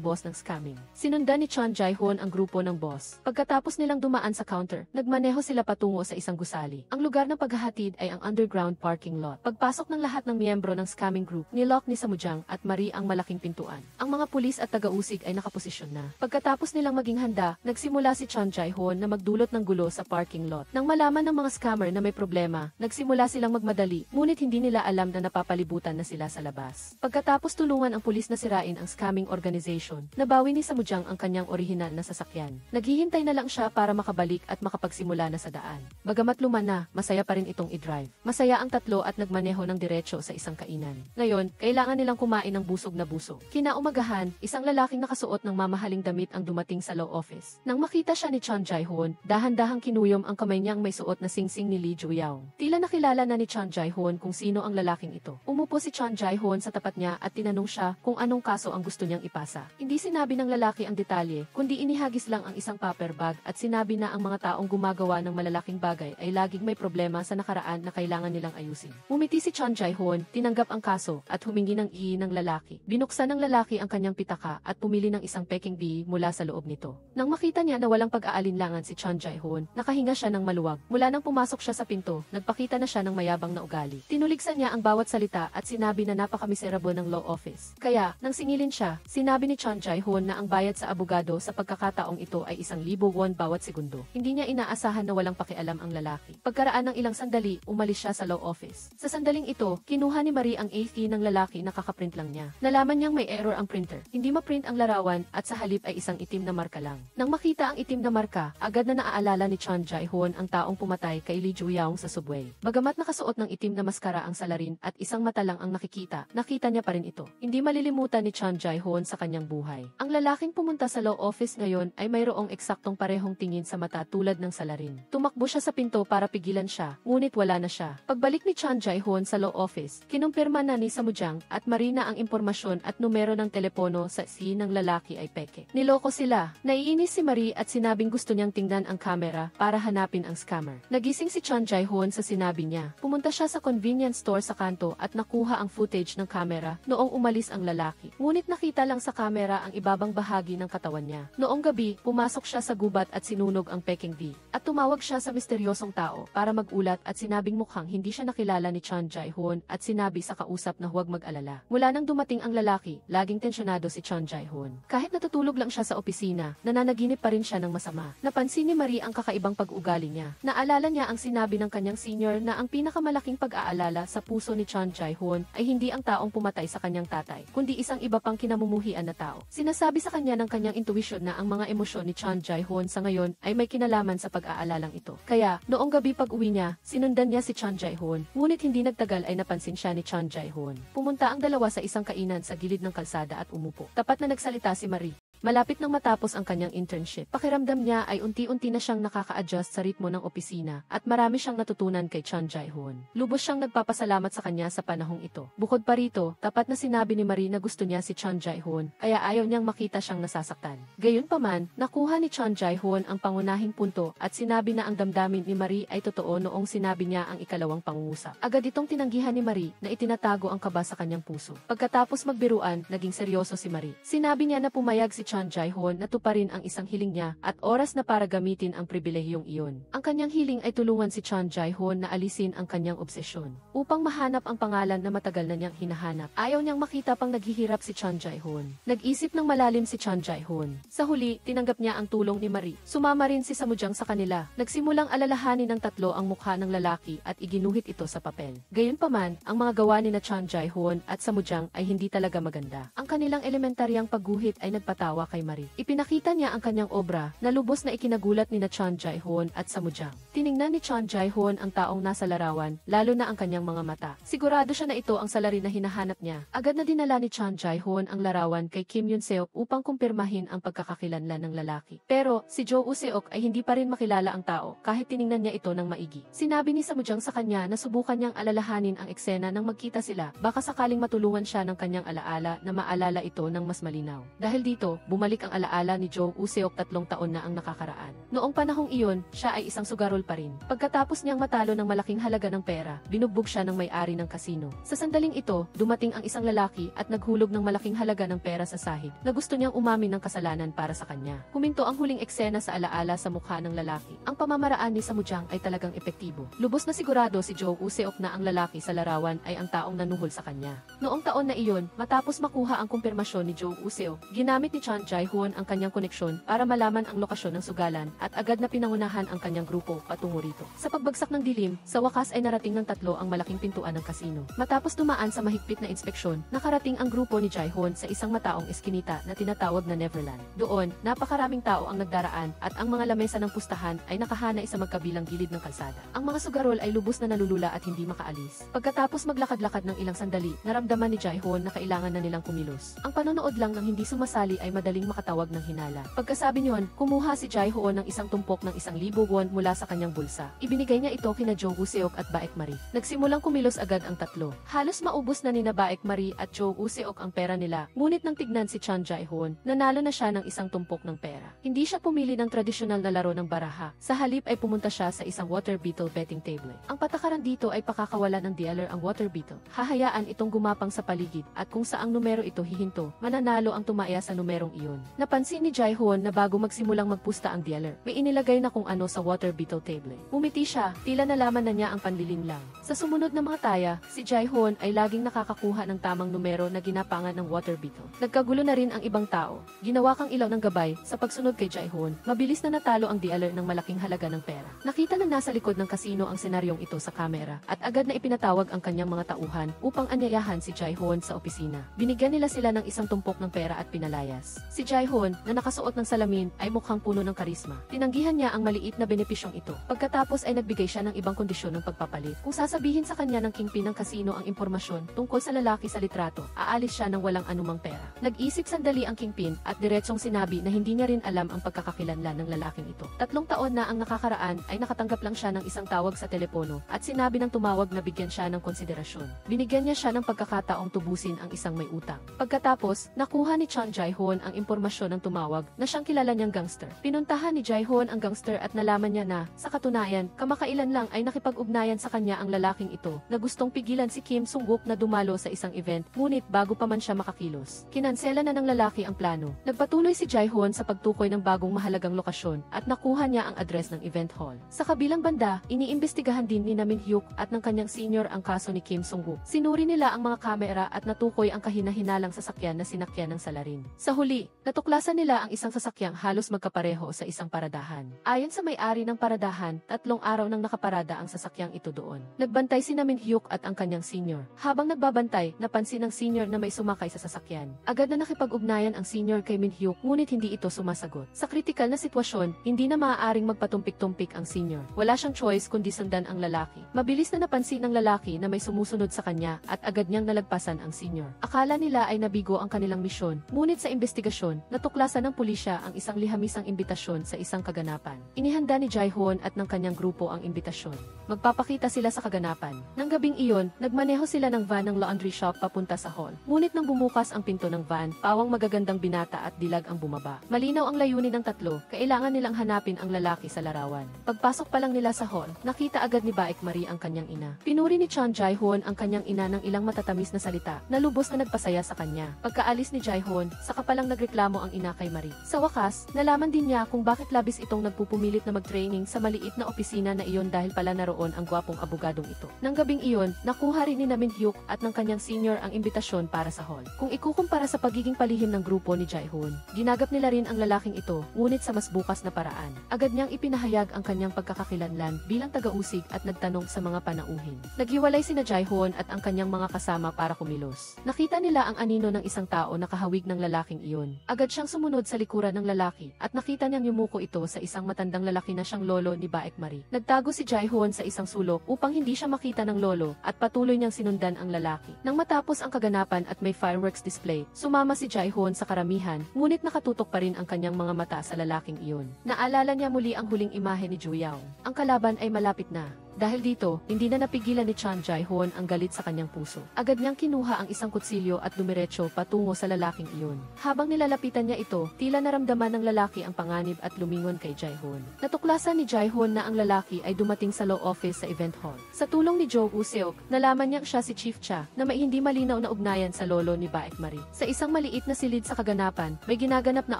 boss ng scamming. Sinundan ni Chang Jae-hoon ang grupo ng boss. Pagkatapos nilang dumaan sa counter, nagmaneho sila patungo sa isang gusali. Ang lugar ng paghahatid ay ang underground parking lot. Pagpasok ng lahat ng miyembro ng scamming group, nilok ni Samujang at Marie ang malaking pintuan. Ang mga pulis at taga-usig ay nakaposisyon na. Pagkatapos nilang maging handa, nagsimula si Chang Jae-hoon na magdulot ng gulo sa parking lot. Nang malaman ng mga scammer na may problema, nagsimula silang magmadali, ngunit hindi nila alam na napapalibutan na sila sa labas. Pagkatapos tulungan ang pulis na sirain ang scamming organization, nabawi ni Samujang ang kanyang orihinal na sasakyan. Naghihintay na lang siya para makabalik at makapagsimula na sa daan. Bagamat luma na, masaya pa rin itong i-drive. Masaya ang tatlo at nagmaneho ng diretso sa isang kainan. Ngayon, kailangan nilang kumain ng busog na busog. Kinaumagahan, isang lalaking nakasuot ng mamahaling damit ang dumating sa law office. Nang makita siya ni Chang Jae-hoon, dahan-dahang kinuyom ang kamay niyang may suot na singsing ni Lee Ju-yaong. Tila nakilala na ni Chang Jae-hoon kung sino ang lalaking ito. Umupo si Chang Jae-hoon Jae-hoon sa tapat niya at tinanong siya kung anong kaso ang gusto niyang ipasa. Hindi sinabi ng lalaki ang detalye, kundi inihagis lang ang isang paper bag at sinabi na ang mga taong gumagawa ng malalaking bagay ay laging may problema sa nakaraan na kailangan nilang ayusin. Umiti si Chon Jae-hoon, tinanggap ang kaso at humingi ng ihi ng lalaki. Binuksan ng lalaki ang kanyang pitaka at pumili ng isang peking bee mula sa loob nito. Nang makita niya na walang pag-aalinlangan si Chon Jae-hoon, nakahinga siya ng maluwag. Mula nang pumasok siya sa pinto, nagpakita na siya ng mayabang na ugali. Tinuligsan niya ang bawat salita at sinabi na napakamiserable ng law office. Kaya, nang singilin siya, sinabi ni Chon Jae-hoon na ang bayad sa abogado sa pagkakataong ito ay 1,000 won bawat segundo. Hindi niya inaasahan na walang pakialam ang lalaki. Pagkaraan ng ilang sandali, umalis siya sa law office. Sa sandaling ito, kinuha ni Marie ang key ng lalaki na kakaprint lang niya. Nalaman niyang may error ang printer. Hindi ma-print ang larawan at sa halip ay isang itim na marka lang. Nang makita ang itim na marka, agad na naaalala ni Chon Jae-hoon ang taong pumatay kay Lee Ju-young sa subway. Bagamat nakasuot ng itim na maskara ang salarin at isang mata lang ang nakita niya pa rin ito. Hindi malilimutan ni Chon Jae-hoon sa kanyang buhay. Ang lalaking pumunta sa law office ngayon ay mayroong eksaktong parehong tingin sa mata tulad ng salarin. Tumakbo siya sa pinto para pigilan siya, ngunit wala na siya. Pagbalik ni Chon Jae-hoon sa law office, kinumpirma na ni Samujang at Marina ang impormasyon at numero ng telepono sa si ng lalaki ay peke. Niloko sila. Naiinis si Marie at sinabing gusto niyang tingnan ang kamera para hanapin ang scammer. Nagising si Chon Jae-hoon sa sinabi niya. Pumunta siya sa convenience store sa kanto at nakuha ang footage ng kamera noong umalis ang lalaki. Ngunit nakita lang sa kamera ang ibabang bahagi ng katawan niya. Noong gabi, pumasok siya sa gubat at sinunog ang peking bee. At tumawag siya sa misteryosong tao para magulat at sinabing mukhang hindi siya nakilala ni Chon Jae-hoon at sinabi sa kausap na huwag mag-alala. Mula nang dumating ang lalaki, laging tensyonado si Chon Jae-hoon. Kahit natutulog lang siya sa opisina, nananaginip pa rin siya ng masama. Napansin ni Marie ang kakaibang pag-ugali niya. Naalala niya ang sinabi ng kanyang senior na ang pinakamalaking pag-aalala sa puso ni Chon Jae-hoon ay hindi ang taong pumatay sa kanyang tatay, kundi isang iba pang kinamumuhian na tao. Sinasabi sa kanya ng kanyang intuition na ang mga emosyon ni Chon Jae-hoon sa ngayon ay may kinalaman sa pag-aalalang ito. Kaya, noong gabi pag-uwi niya, sinundan niya si Chon Jae-hoon, ngunit hindi nagtagal ay napansin siya ni Chon Jae-hoon. Pumunta ang dalawa sa isang kainan sa gilid ng kalsada at umupo. Tapat na nagsalita si Marie. Malapit nang matapos ang kanyang internship, pakiramdam niya ay unti-unti na siyang nakaka-adjust sa ritmo ng opisina at marami siyang natutunan kay Chon Jae-hoon. Lubos siyang nagpapasalamat sa kanya sa panahong ito. Bukod pa rito, tapat na sinabi ni Marie na gusto niya si Chon Jae-hoon, kaya ayaw niyang makita siyang nasasaktan. Gayunpaman, nakuha ni Chon Jae-hoon ang pangunahing punto at sinabi na ang damdamin ni Marie ay totoo noong sinabi niya ang ikalawang pangungusap. Agad itong tinanggihan ni Marie na itinatago ang kaba sa kanyang puso. Pagkatapos magbiruan, naging seryoso si Marie. Sinabi niya na pumayag si Chon Jae-hoon na tuparin ang isang hiling niya at oras na para gamitin ang pribilehiyong iyon. Ang kanyang hiling ay tulungan si Chon Jae-hoon na alisin ang kanyang obsesyon. Upang mahanap ang pangalan na matagal na niyang hinahanap, ayaw niyang makita pang naghihirap si Chon Jae-hoon. Nag-isip ng malalim si Chon Jae-hoon. Sa huli, tinanggap niya ang tulong ni Marie. Sumama rin si Samujang sa kanila. Nagsimulang alalahanin ng tatlo ang mukha ng lalaki at iginuhit ito sa papel. Gayunpaman, ang mga gawa ni na Chon Jae-hoon at Samujang ay hindi talaga maganda. Ang kanilang elementaryang pagguhit ay nagpatawa kay Marie. Ipinakita niya ang kanyang obra na lubos na ikinagulat ni na Chon Jae-hoon at Samujang. Tiningnan ni Chon Jae-hoon ang taong nasa larawan, lalo na ang kanyang mga mata. Sigurado siya na ito ang salarin na hinahanap niya. Agad na dinala ni Chon Jae-hoon ang larawan kay Kim Yoon-seok upang kumpirmahin ang pagkakakilanlan ng lalaki. Pero si Jo Woo-seok ay hindi pa rin makilala ang tao kahit tiningnan niya ito ng maigi. Sinabi ni Samujang sa kanya na subukan niyang alalahanin ang eksena nang magkita sila, baka sakaling matulungan siya ng kanyang alaala na maalala ito ng mas malinaw. Dahil dito, bumalik ang alaala ni Jo Woo-seok 3 taon na ang nakakaraan. Noong panahong iyon, siya ay isang sugarol pa rin. Pagkatapos niyang matalo ng malaking halaga ng pera, binugbog siya ng may-ari ng kasino. Sa sandaling ito, dumating ang isang lalaki at naghulog ng malaking halaga ng pera sa sahig na gusto niyang umamin ng kasalanan para sa kanya. Huminto ang huling eksena sa alaala sa mukha ng lalaki. Ang pamamaraan ni Samujang ay talagang epektibo. Lubos na sigurado si Jo Woo-seok na ang lalaki sa larawan ay ang taong nanuhol sa kanya. Noong taon na iyon, matapos makuha ang kumpirmasyon ni Jo Woo-seok, ginamit ni Chon Jae-hoon ang kanyang koneksyon para malaman ang lokasyon ng sugalan at agad na pinangunahan ang kanyang grupo patungo rito. Sa pagbagsak ng dilim, sa wakas ay narating ng tatlo ang malaking pintuan ng kasino. Matapos dumaan sa mahigpit na inspeksyon, nakarating ang grupo ni Jae-hoon sa isang mataong eskinita na tinatawag na Neverland. Doon, napakaraming tao ang nagdaraan at ang mga lamesa ng pustahan ay nakahanay sa magkabilang gilid ng kalsada. Ang mga sugarol ay lubos na nalulula at hindi makaalis. Pagkatapos maglakad-lakad ng ilang sandali, naramdaman ni Jae-hoon na kailangan na nilang kumilos. Ang panonood lang ng hindi sumasali ay madaling makatawag ng hinala. Pagkasabi niyon, kumuha si Jae-hoon ng isang tumpok ng 1,000 won mula sa kanyang bulsa. Ibinigay niya ito kina Jo Woo-seok at Baek Marie. Nagsimulang kumilos agad ang tatlo. Halos maubos na ni Baek Marie at Jo Woo-seok ang pera nila, ngunit nang tignan si Chun Jae-hoon, nanalo na siya ng isang tumpok ng pera. Hindi siya pumili ng tradisyonal na laro ng baraha. Sa halip ay pumunta siya sa isang water beetle betting table. Ang patakaran dito ay pakakawalan ng dealer ang water beetle. Hahayaan itong gumapang sa paligid at kung saang numero ito hihinto, mananalo ang tumaya sa numerong iyon. Napansin ni Jae-hoon na bago magsimulang magpusta ang dealer, may inilagay na kung ano sa water beetle table. Umiti siya, tila nalaman na niya ang panlilinlang. Sa sumunod na mga taya, si Jae-hoon ay laging nakakakuha ng tamang numero na ginapangan ng water beetle. Nagkagulo na rin ang ibang tao. Ginawa kang ilaw ng gabay sa pagsunod kay Jae-hoon. Mabilis na natalo ang dealer ng malaking halaga ng pera. Nakita ng nasa likod ng kasino ang senaryong ito sa kamera at agad na ipinatawag ang kanyang mga tauhan upang anyayahan si Jae-hoon sa opisina. Binigyan nila sila ng isang tumpok ng pera at pinalayas. Si Jae-hoon, na nakasuot ng salamin, ay mukhang puno ng karisma. Tinanggihan niya ang maliit na benepisyong ito. Pagkatapos ay nagbigay siya ng ibang kondisyon ng pagpapalit. Kung sasabihin sa kanya ng kingpin ng kasino ang impormasyon tungkol sa lalaki sa litrato, aalis siya ng walang anumang pera. Nag-isip sandali ang kingpin at diretsong sinabi na hindi niya rin alam ang pagkakakilanlan ng lalaking ito. 3 taon na ang nakakaraan ay nakatanggap lang siya ng isang tawag sa telepono at sinabi ng tumawag na bigyan siya ng konsiderasyon. Binigyan niya siya ng pagkakataong tubusin ang isang may utang. Pagkatapos, nakuha ni Chun Jae-hoon ang impormasyon ng tumawag na siyang kilala niyang gangster. Pinuntahan ni Jae-hoon ang gangster at nalaman niya na, sa katunayan, kamakailan lang ay nakipag-ugnayan sa kanya ang lalaking ito na gustong pigilan si Kim Sung-wook na dumalo sa isang event, ngunit bago pa man siya makakilos, kinansela na ng lalaki ang plano. Nagpatuloy si Jae-hoon sa pagtukoy ng bagong mahalagang lokasyon at nakuha niya ang address ng event hall. Sa kabilang banda, iniimbestigahan din ni Min Hyuk at ng kanyang senior ang kaso ni Kim Sung-wook. Sinuri nila ang mga kamera at natukoy ang kahina-hinalang sasakyan na sinakyan ng salarin. Sa huli, natuklasan nila ang isang sasakyang halos magkapareho sa isang paradahan. Ayon sa may-ari ng paradahan, 3 araw nang nakaparada ang sasakyang ito doon. Nagbantay si Min Hyuk at ang kanyang senior. Habang nagbabantay, napansin ng senior na may sumakay sa sasakyan. Agad na nakipag-ugnayan ang senior kay Min Hyuk, ngunit hindi ito sumasagot. Sa kritikal na sitwasyon, hindi na maaaring magpatumpik-tumpik ang senior. Wala siyang choice kundi sundan ang lalaki. Mabilis na napansin ng lalaki na may sumusunod sa kanya at agad niyang nalagpasan ang senior. Akala nila ay nabigo ang kanilang misyon, ngunit sa investigasyon, natuklasan ng pulisya ang isang lihamisang imbitasyon sa isang kaganapan. Inihanda ni Jae-hoon at ng kanyang grupo ang imbitasyon. Magpapakita sila sa kaganapan. Nang gabing iyon, nagmaneho sila ng van ng laundry shop papunta sa hall. Ngunit nang bumukas ang pinto ng van, pawang magagandang binata at dilag ang bumaba. Malinaw ang layunin ng tatlo, kailangan nilang hanapin ang lalaki sa larawan. Pagpasok pa lang nila sa hall, nakita agad ni Baek Marie ang kanyang ina. Pinuri ni Chun Jae-hoon ang kanyang ina ng ilang matatamis na salita, na lubos na nagpasaya sa kanya. Pagkaalis ni Jae-hoon, saka palang nagreklamo ang ina kay Marie. Sa wakas, nalaman din niya kung bakit labis itong nagpupumilit na mag-training sa maliit na opisina na iyon dahil pala naroon ang gwapong abogadong ito. Nang gabing iyon, nakuha rin ni Min Hyuk at ng kanyang senior ang imbitasyon para sa hall. Kung ikukumpara sa pagiging palihim ng grupo ni Jae-hoon, ginagap nila rin ang lalaking ito, ngunit sa mas bukas na paraan. Agad niyang ipinahayag ang kanyang pagkakakilanlan bilang taga-usig at nagtanong sa mga panauhin. Naghiwalay sina Jae-hoon at ang kanyang mga kasama para kumilos. Nakita nila ang anino ng isang tao na kahawig ng lalaking iyon. Agad siyang sumunod sa likuran ng lalaki at nakita niyang yumuko ito sa isang matandang lalaki na siyang lolo ni Baek Marie. Nagtago si Jae-hoon sa isang sulok upang hindi siya makita ng lolo at patuloy niyang sinundan ang lalaki. Nang matapos ang kaganapan at may fireworks display, sumama si Jae-hoon sa karamihan, ngunit nakatutok pa rin ang kanyang mga mata sa lalaking iyon. Naalala niya muli ang huling imahe ni Ju-yao. Ang kalaban ay malapit na. Dahil dito, hindi na napigilan ni Chun Jae-hoon ang galit sa kanyang puso. Agad niyang kinuha ang isang kutsilyo at dumiretso patungo sa lalaking iyon. Habang nilalapitan niya ito, tila naramdaman ng lalaki ang panganib at lumingon kay Jae-hoon. Natuklasan ni Jae-hoon na ang lalaki ay dumating sa law office sa event hall. Sa tulong ni Jo Woo-seok, nalaman niyang siya si Chief Cha na may hindi malinaw na ugnayan sa lolo ni Baek Marie. Sa isang maliit na silid sa kaganapan, may ginaganap na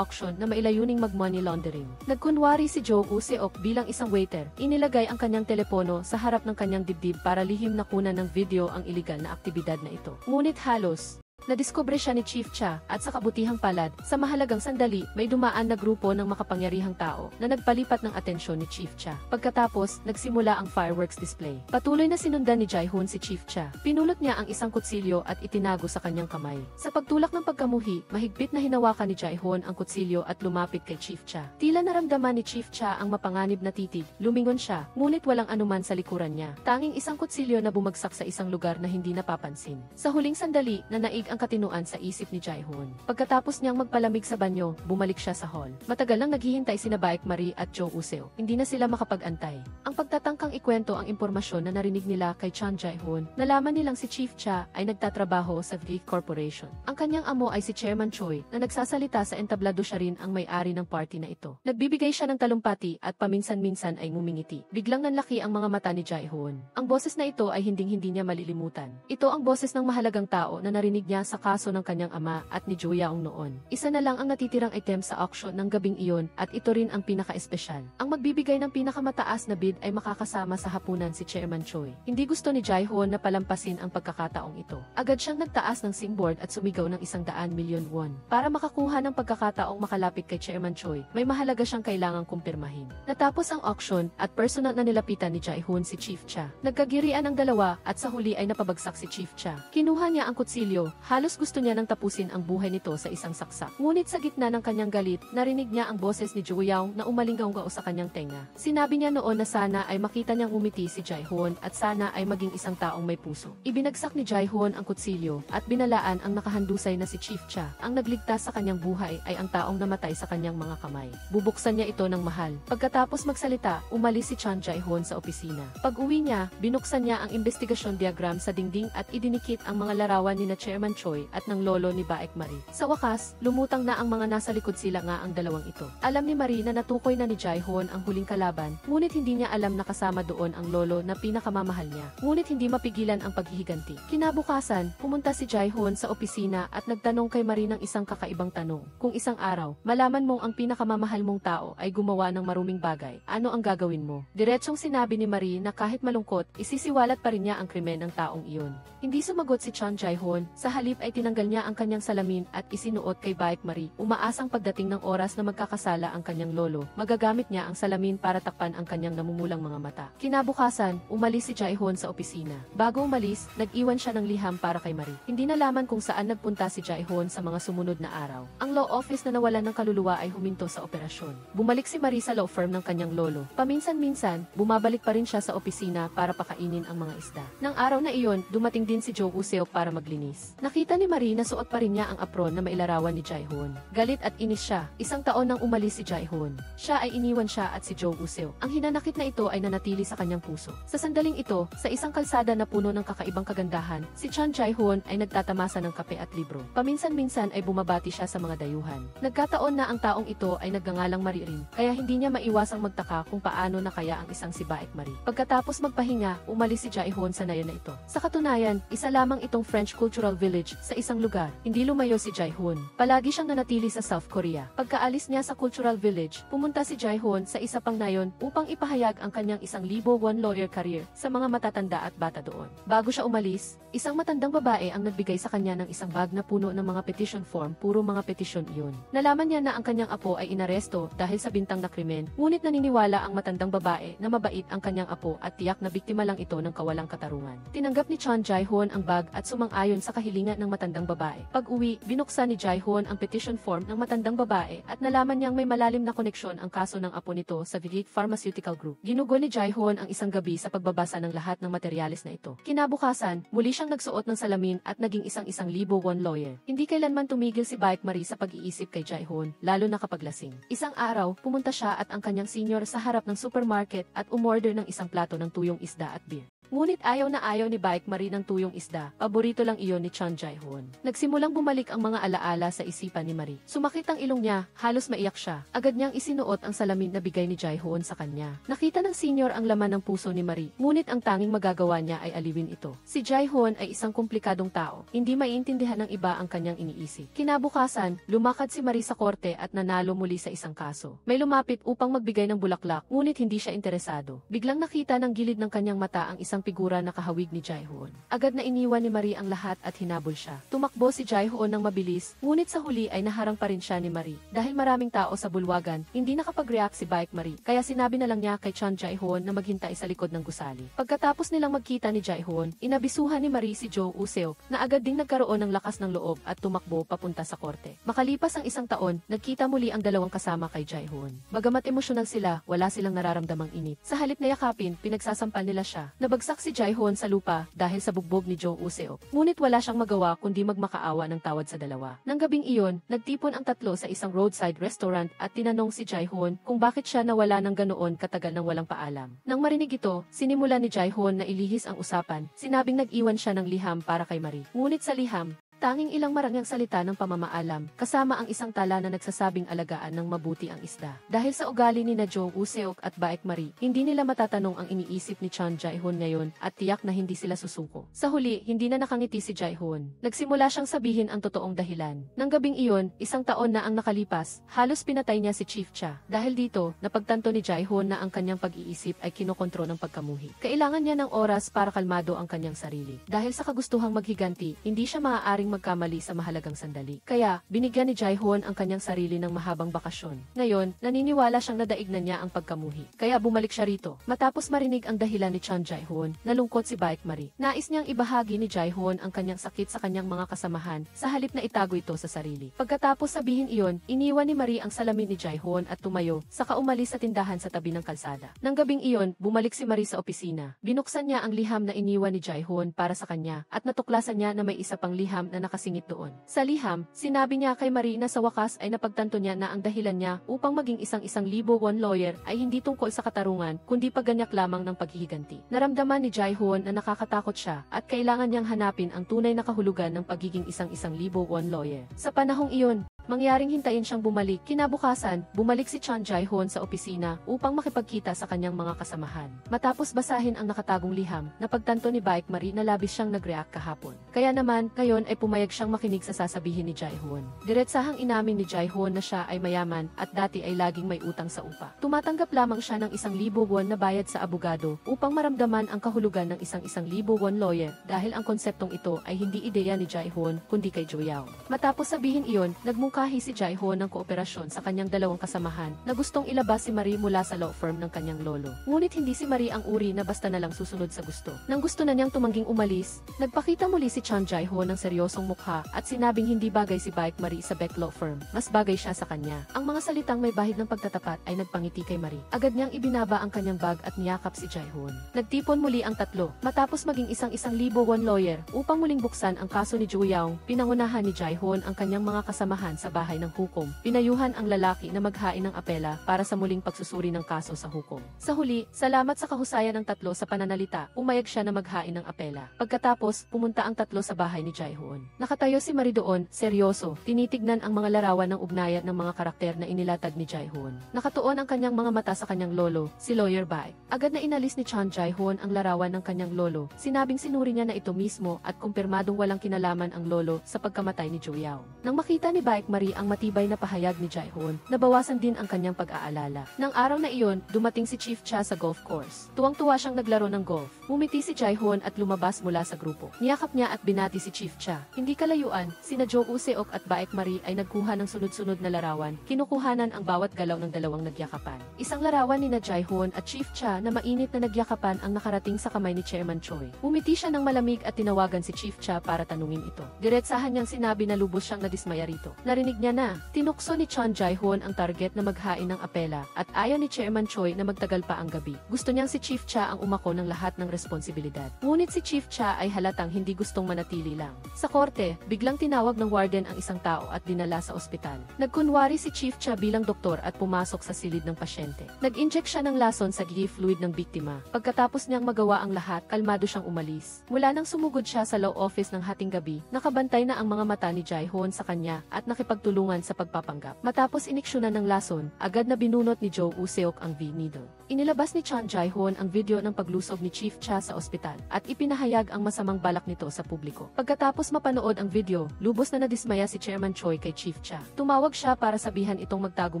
auction na mailayuning mag-money laundering. Nagkunwari si Jo Woo-seok bilang isang waiter, inilagay ang kanyang telepono sa harap ng kanyang dibdib para lihim na kunan ng video ang iligal na aktibidad na ito. Ngunit halos nadiskubre siya ni Chief Cha at sa kabutihang palad, sa mahalagang sandali, may dumaan na grupo ng makapangyarihang tao na nagpalipat ng atensyon ni Chief Cha. Pagkatapos, nagsimula ang fireworks display. Patuloy na sinundan ni Jae-hoon si Chief Cha. Pinulot niya ang isang kutsilyo at itinago sa kanyang kamay. Sa pagtulak ng pagkamuhi, mahigpit na hinawakan ni Jae-hoon ang kutsilyo at lumapit kay Chief Cha. Tila naramdaman ni Chief Cha ang mapanganib na titig. Lumingon siya, ngunit walang anuman sa likuran niya. Tanging isang kutsilyo na bumagsak sa isang lugar na hindi napapansin. Sa huling sandali, nanaig ang katinuan sa isip ni Jae-hoon. Pagkatapos niyang magpalamig sa banyo, bumalik siya sa hall. Matagal nang naghihintay sina Baek Marie at Jo Woo-seo. Hindi na sila makapag-antay. Ang pagtatangkang ikwento ang impormasyon na narinig nila kay Chon Jae-hoon. Nalaman nilang si Chief Cha ay nagtatrabaho sa VIC Corporation. Ang kanyang amo ay si Chairman Choi na nagsasalita sa entablado siya rin ang may-ari ng party na ito. Nagbibigay siya ng talumpati at paminsan-minsan ay ngumingiti. Biglang nanlaki ang mga mata ni Jae-hoon. Ang boses na ito ay hinding-hindi niya malilimutan. Ito ang boses ng mahalagang tao na narinig niya sa kaso ng kanyang ama at ni Jo Yaong noon. Isa na lang ang natitirang item sa auction ng gabing iyon at ito rin ang pinaka-espesyal. Ang magbibigay ng pinakamataas na bid ay makakasama sa hapunan si Chairman Choi. Hindi gusto ni Jae-hoon na palampasin ang pagkakataong ito. Agad siyang nagtaas ng singboard at sumigaw ng 100 milyon won. Para makakuha ng pagkakataong makalapit kay Chairman Choi, may mahalaga siyang kailangang kumpirmahin. Natapos ang auction at personal na nilapitan ni Jae-hoon si Chief Cha. Nagkagirian ang dalawa at sa huli ay napabagsak si Chief Cha. Kinuha niya ang kutsilyo, halos gusto niya nang tapusin ang buhay nito sa isang saksak. Ngunit sa gitna ng kanyang galit, narinig niya ang boses ni Jo Yaong na umalinggaw sa kanyang tenga. Sinabi niya noon na sana ay makita niyang umiti si Jae-hoon at sana ay maging isang taong may puso. Ibinagsak ni Jae-hoon ang kutsilyo at binalaan ang nakahandusay na si Chief Cha. Ang nagligtas sa kanyang buhay ay ang taong namatay sa kanyang mga kamay. Bubuksan niya ito ng mahal. Pagkatapos magsalita, umalis si Chon Jae-hoon sa opisina. Pag-uwi niya, binuksan niya ang investigasyon diagram sa dingding at idinikit ang mga larawan ni na Chairman Choi at ng lolo ni Baek Marie. Sa wakas, lumutang na ang mga nasa likod sila nga ang dalawang ito. Alam ni Marie na natukoy na ni Jae-hoon ang huling kalaban, ngunit hindi niya alam na kasama doon ang lolo na pinakamamahal niya. Ngunit hindi mapigilan ang paghihiganti. Kinabukasan, pumunta si Jae-hoon sa opisina at nagtanong kay Marie ng isang kakaibang tanong. Kung isang araw, malaman mong ang pinakamamahal mong tao ay gumawa ng maruming bagay, ano ang gagawin mo? Diretsong sinabi ni Marie na kahit malungkot, isisiwalat pa rin niya ang krimen ng taong iyon. Hindi sumagot si Chon Jae-hoon, sa halip ay tinanggal niya ang kanyang salamin at isinuot kay Baek Marie. Umaasang pagdating ng oras na magkakasala ang kanyang lolo, magagamit niya ang salamin para takpan ang kanyang namumulang mga mata. Kinabukasan, umalis si Jae-hoon sa opisina. Bago umalis, nag-iwan siya ng liham para kay Marie. Hindi nalaman kung saan nagpunta si Jae-hoon sa mga sumunod na araw. Ang law office na nawalan ng kaluluwa ay huminto sa operasyon. Bumalik si Marie sa law firm ng kanyang lolo. Paminsan-minsan, bumabalik pa rin siya sa opisina para pakainin ang mga isda. Nang araw na iyon, dumating din si Jo Woo-seo para maglinis. Nakita ni Marie na suot pa rin niya ang apron na mailarawan ni Jae-hoon. Galit at inis siya. Isang taon nang umalis si Jae-hoon. Siya ay iniwan siya at si Jo Woo-seo. Ang hinanakit na ito ay nanatili sa kanyang puso. Sa sandaling ito, sa isang kalsada na puno ng kakaibang kagandahan, si Chon Jae-hoon ay nagtatamasa ng kape at libro. Paminsan-minsan ay bumabati siya sa mga dayuhan. Nagkataon na ang taong ito ay nagngangalang Marie rin, kaya hindi niya maiwasang magtaka kung paano na kaya ang isang si Baek Marie. Pagkatapos magpahinga, umalis si Jae-hoon sa nayon na ito. Sa katunayan, isa lamang itong French cultural village sa isang lugar. Hindi lumayo si Jae-hoon. Palagi siyang nanatili sa South Korea. Pagkaalis niya sa cultural village, pumunta si Jae-hoon sa isa pang nayon upang ipahayag ang kanyang 1,000 won lawyer career sa mga matatanda at bata doon. Bago siya umalis, isang matandang babae ang nagbigay sa kanya ng isang bag na puno ng mga petition form, puro mga petition iyon. Nalaman niya na ang kanyang apo ay inaresto dahil sa bintang na krimen, ngunit naniniwala ang matandang babae na mabait ang kanyang apo at tiyak na biktima lang ito ng kawalang katarungan. Tinanggap ni Chon Jae-hoon ang bag at sumang-ayon sa kahilingan ng matandang babae. Pag-uwi, binuksan ni Jae-hoon ang petition form ng matandang babae at nalaman niyang may malalim na koneksyon ang kaso ng apo nito sa VIC Pharmaceutical Group. Ginugol ni Jae-hoon ang isang gabi sa pagbabasa ng lahat ng materyales na ito. Kinabukasan, muli siyang nagsuot ng salamin at naging isang 1,000 won lawyer. Hindi kailanman tumigil si Baek Marie sa pag-iisip kay Jae-hoon, lalo na kapag lasing. Isang araw, pumunta siya at ang kanyang senior sa harap ng supermarket at umorder ng isang plato ng tuyong isda at beer. Ngunit ayaw na ayaw ni Baek Marie ng tuyong isda, paborito lang iyon ni Chon Jae-hoon. Nagsimulang bumalik ang mga alaala sa isipan ni Marie. Sumakit ang ilong niya, halos maiyak siya. Agad niyang isinuot ang salamin na bigay ni Jae-hoon sa kanya. Nakita ng senior ang laman ng puso ni Marie, ngunit ang tanging magagawa niya ay aliwin ito. Si Jae-hoon ay isang komplikadong tao, hindi maiintindihan ng iba ang kanyang iniisip. Kinabukasan, lumakad si Marie sa korte at nanalo muli sa isang kaso. May lumapit upang magbigay ng bulaklak, ngunit hindi siya interesado. Biglang nakita ng gilid ng kanyang mata ang isang figura na kahawig ni Jae-hoon. Agad na iniwan ni Marie ang lahat at hinabol siya. Tumakbo si Jae-hoon ng mabilis, ngunit sa huli ay naharang pa rin siya ni Marie. Dahil maraming tao sa bulwagan, hindi nakapag-react si Baek Marie, kaya sinabi na lang niya kay Chon Jae-hoon na maghintay sa likod ng gusali. Pagkatapos nilang magkita ni Jae-hoon, inabisuhan ni Marie si Jo Woo-seo na agad ding nagkaroon ng lakas ng loob at tumakbo papunta sa korte. Makalipas ang isang taon, nagkita muli ang dalawang kasama kay Jae-hoon. Bagamat emosyonal sila, wala silang nararamdamang inip. Sa halip na yakapin, pinagsasampal nila siya. Nabagsak Bumagsak si Jae-hoon sa lupa dahil sa bugbog ni Jo Woo-seok. Ngunit wala siyang magawa kundi magmakaawa ng tawad sa dalawa. Nang gabing iyon, nagtipon ang tatlo sa isang roadside restaurant at tinanong si Jae-hoon kung bakit siya nawala ng ganoon katagal nang walang paalam. Nang marinig ito, sinimula ni Jae-hoon na ilihis ang usapan. Sinabing nag-iwan siya ng liham para kay Marie. Ngunit sa liham, tanging ilang marangyang salita ng pamamaalam, kasama ang isang tala na nagsasabing alagaan ng mabuti ang isda. Dahil sa ugali ni na Jo Woo-seok at Baek Marie, hindi nila matatanong ang iniisip ni Chon Jae-hoon ngayon at tiyak na hindi sila susuko. Sa huli, hindi na nakangiti si Jae-hoon. Nagsimula siyang sabihin ang totoong dahilan. Nang gabing iyon, 1 taon na ang nakalipas, halos pinatay niya si Chief Cha. Dahil dito, napagtanto ni Jae-hoon na ang kanyang pag-iisip ay kinokontrol ng pagkamuhi. Kailangan niya ng oras para kalmado ang kanyang sarili. Dahil sa kagustuhang maghiganti, hindi siya maaaring magkamali sa mahalagang sandali. Kaya, binigyan ni Jae-hoon ang kanyang sarili ng mahabang bakasyon. Ngayon, naniniwala siyang nadaig na niya ang pagkamuhi. Kaya bumalik siya rito. Matapos marinig ang dahilan ni Chon Jae-hoon, nalungkot si Baek Marie. Nais niyang ibahagi ni Jae-hoon ang kanyang sakit sa kanyang mga kasamahan, sa halip na itago ito sa sarili. Pagkatapos sabihin iyon, iniwan ni Marie ang salamin ni Jae-hoon at tumayo, saka umalis sa tindahan sa tabi ng kalsada. Nang gabing iyon, bumalik si Marie sa opisina. Binuksan niya ang liham na iniwan ni Jae-hoon para sa kanya, at natuklasan niya na may isa pang liham na nakasingit doon. Sa liham, sinabi niya kay Marie na sa wakas ay napagtanto niya na ang dahilan niya upang maging isang libo-won lawyer ay hindi tungkol sa katarungan, kundi pagganyak lamang ng paghihiganti. Naramdaman ni Jae-hoon na nakakatakot siya at kailangan niyang hanapin ang tunay na kahulugan ng pagiging isang libo-won lawyer. Sa panahong iyon, mangyaring hintayin siyang bumalik. Kinabukasan, bumalik si Chon Jae-hoon sa opisina upang makipagkita sa kanyang mga kasamahan. Matapos basahin ang nakatagong liham, napagtanto ni Baek Marie na labis siyang nag-react kahapon. Kaya naman, ngayon ay pumayag siyang makinig sa sasabihin ni Jae-hoon. Diretsahang inamin ni Jae-hoon na siya ay mayaman at dati ay laging may utang sa upa. Tumatanggap lamang siya ng 1,000 won na bayad sa abogado upang maramdaman ang kahulugan ng isang 1,000 won lawyer dahil ang konseptong ito ay hindi ideya ni Jae-hoon kundi kay Jo Yao. Matapos sabihin iyon, nagmungkahi si Jae-hoon ng kooperasyon sa kanyang dalawang kasamahan na gustong ilabas si Marie mula sa law firm ng kanyang lolo. Ngunit hindi si Marie ang uri na basta na lang susunod sa gusto. Nang gusto na niyang tumangging umalis, nagpakita muli si Chon Jae-hoon ng seryosong mukha at sinabing hindi bagay si Baek Marie sa Beck Law Firm, mas bagay siya sa kanya. Ang mga salitang may bahid ng pagtatapat ay nagpangiti kay Marie. Agad niyang ibinaba ang kanyang bag at niyakap si Jae-hoon. Nagtipon muli ang tatlo, matapos maging isang libo-won lawyer upang muling buksan ang kaso ni Jo Yao. Pinangunahan ni Jae-hoon ang kanyang mga kasamahan sa bahay ng hukom. Pinayuhan ang lalaki na maghain ng apela para sa muling pagsusuri ng kaso sa hukom. Sa huli, salamat sa kahusayan ng tatlo sa pananalita, umayag siya na maghain ng apela. Pagkatapos, pumunta ang tatlo sa bahay ni Jae-hoon. Nakatayo si Marie doon, seryoso, tinitignan ang mga larawan ng ugnayan ng mga karakter na inilatag ni Jae-hoon. Nakatuon ang kanyang mga mata sa kanyang lolo, si Lawyer Baek. Agad na inalis ni Chon Jae-hoon ang larawan ng kanyang lolo. Sinabing sinuri niya na ito mismo at kumpirmadong walang kinalaman ang lolo sa pagkamatay ni Jo Yao. Nang makita ni Baek Marie ang matibay na pahayag ni Jae-hoon, nabawasan din ang kanyang pag-aalala. Nang araw na iyon, dumating si Chief Cha sa golf course. Tuwang-tuwa siyang naglaro ng golf. Ngumiti si Jae-hoon at lumabas mula sa grupo. Niyakap niya at binati si Chief Cha. Hindi kalayuan, sina Jo Woo-seok at Baek Marie ay nagkuha ng sunod-sunod na larawan. Kinukuhanan ang bawat galaw ng dalawang nagyakapan. Isang larawan ni na Jae-hoon at Chief Cha na mainit na nagyakapan ang nakarating sa kamay ni Chairman Choi. Umiti siya ng malamig at tinawagan si Chief Cha para tanungin ito. Diretsahan niyang sinabi na lubos siyang nadismaya rito. Narinig niya na, tinukso ni Chon Jae-hoon ang target na maghain ng apela at ayaw ni Chairman Choi na magtagal pa ang gabi. Gusto niyang si Chief Cha ang umako ng lahat ng responsibilidad. Ngunit si Chief Cha ay halatang hindi gustong manatili lang. Sa korte, biglang tinawag ng warden ang isang tao at dinala sa ospital. Nagkunwari si Chief Cha bilang doktor at pumasok sa silid ng pasyente. Nag-inject siya ng lason sa GI fluid ng biktima. Pagkatapos niyang magawa ang lahat, kalmado siyang umalis. Mula nang sumugod siya sa law office ng hating gabi, nakabantay na ang mga mata ni Jae-hoon sa kanya at nakipagtulungan sa pagpapanggap. Matapos iniksyonan ng lason, agad na binunot ni Jo Woo-seok ang V-needle. Inilabas ni Chon Jae-hoon ang video ng paglusob ni Chief Cha sa ospital at ipinahayag ang masamang balak nito sa publiko. Pagkatapos mapanood ang video, lubos na nadismaya si Chairman Choi kay Chief Cha. Tumawag siya para sabihan itong magtago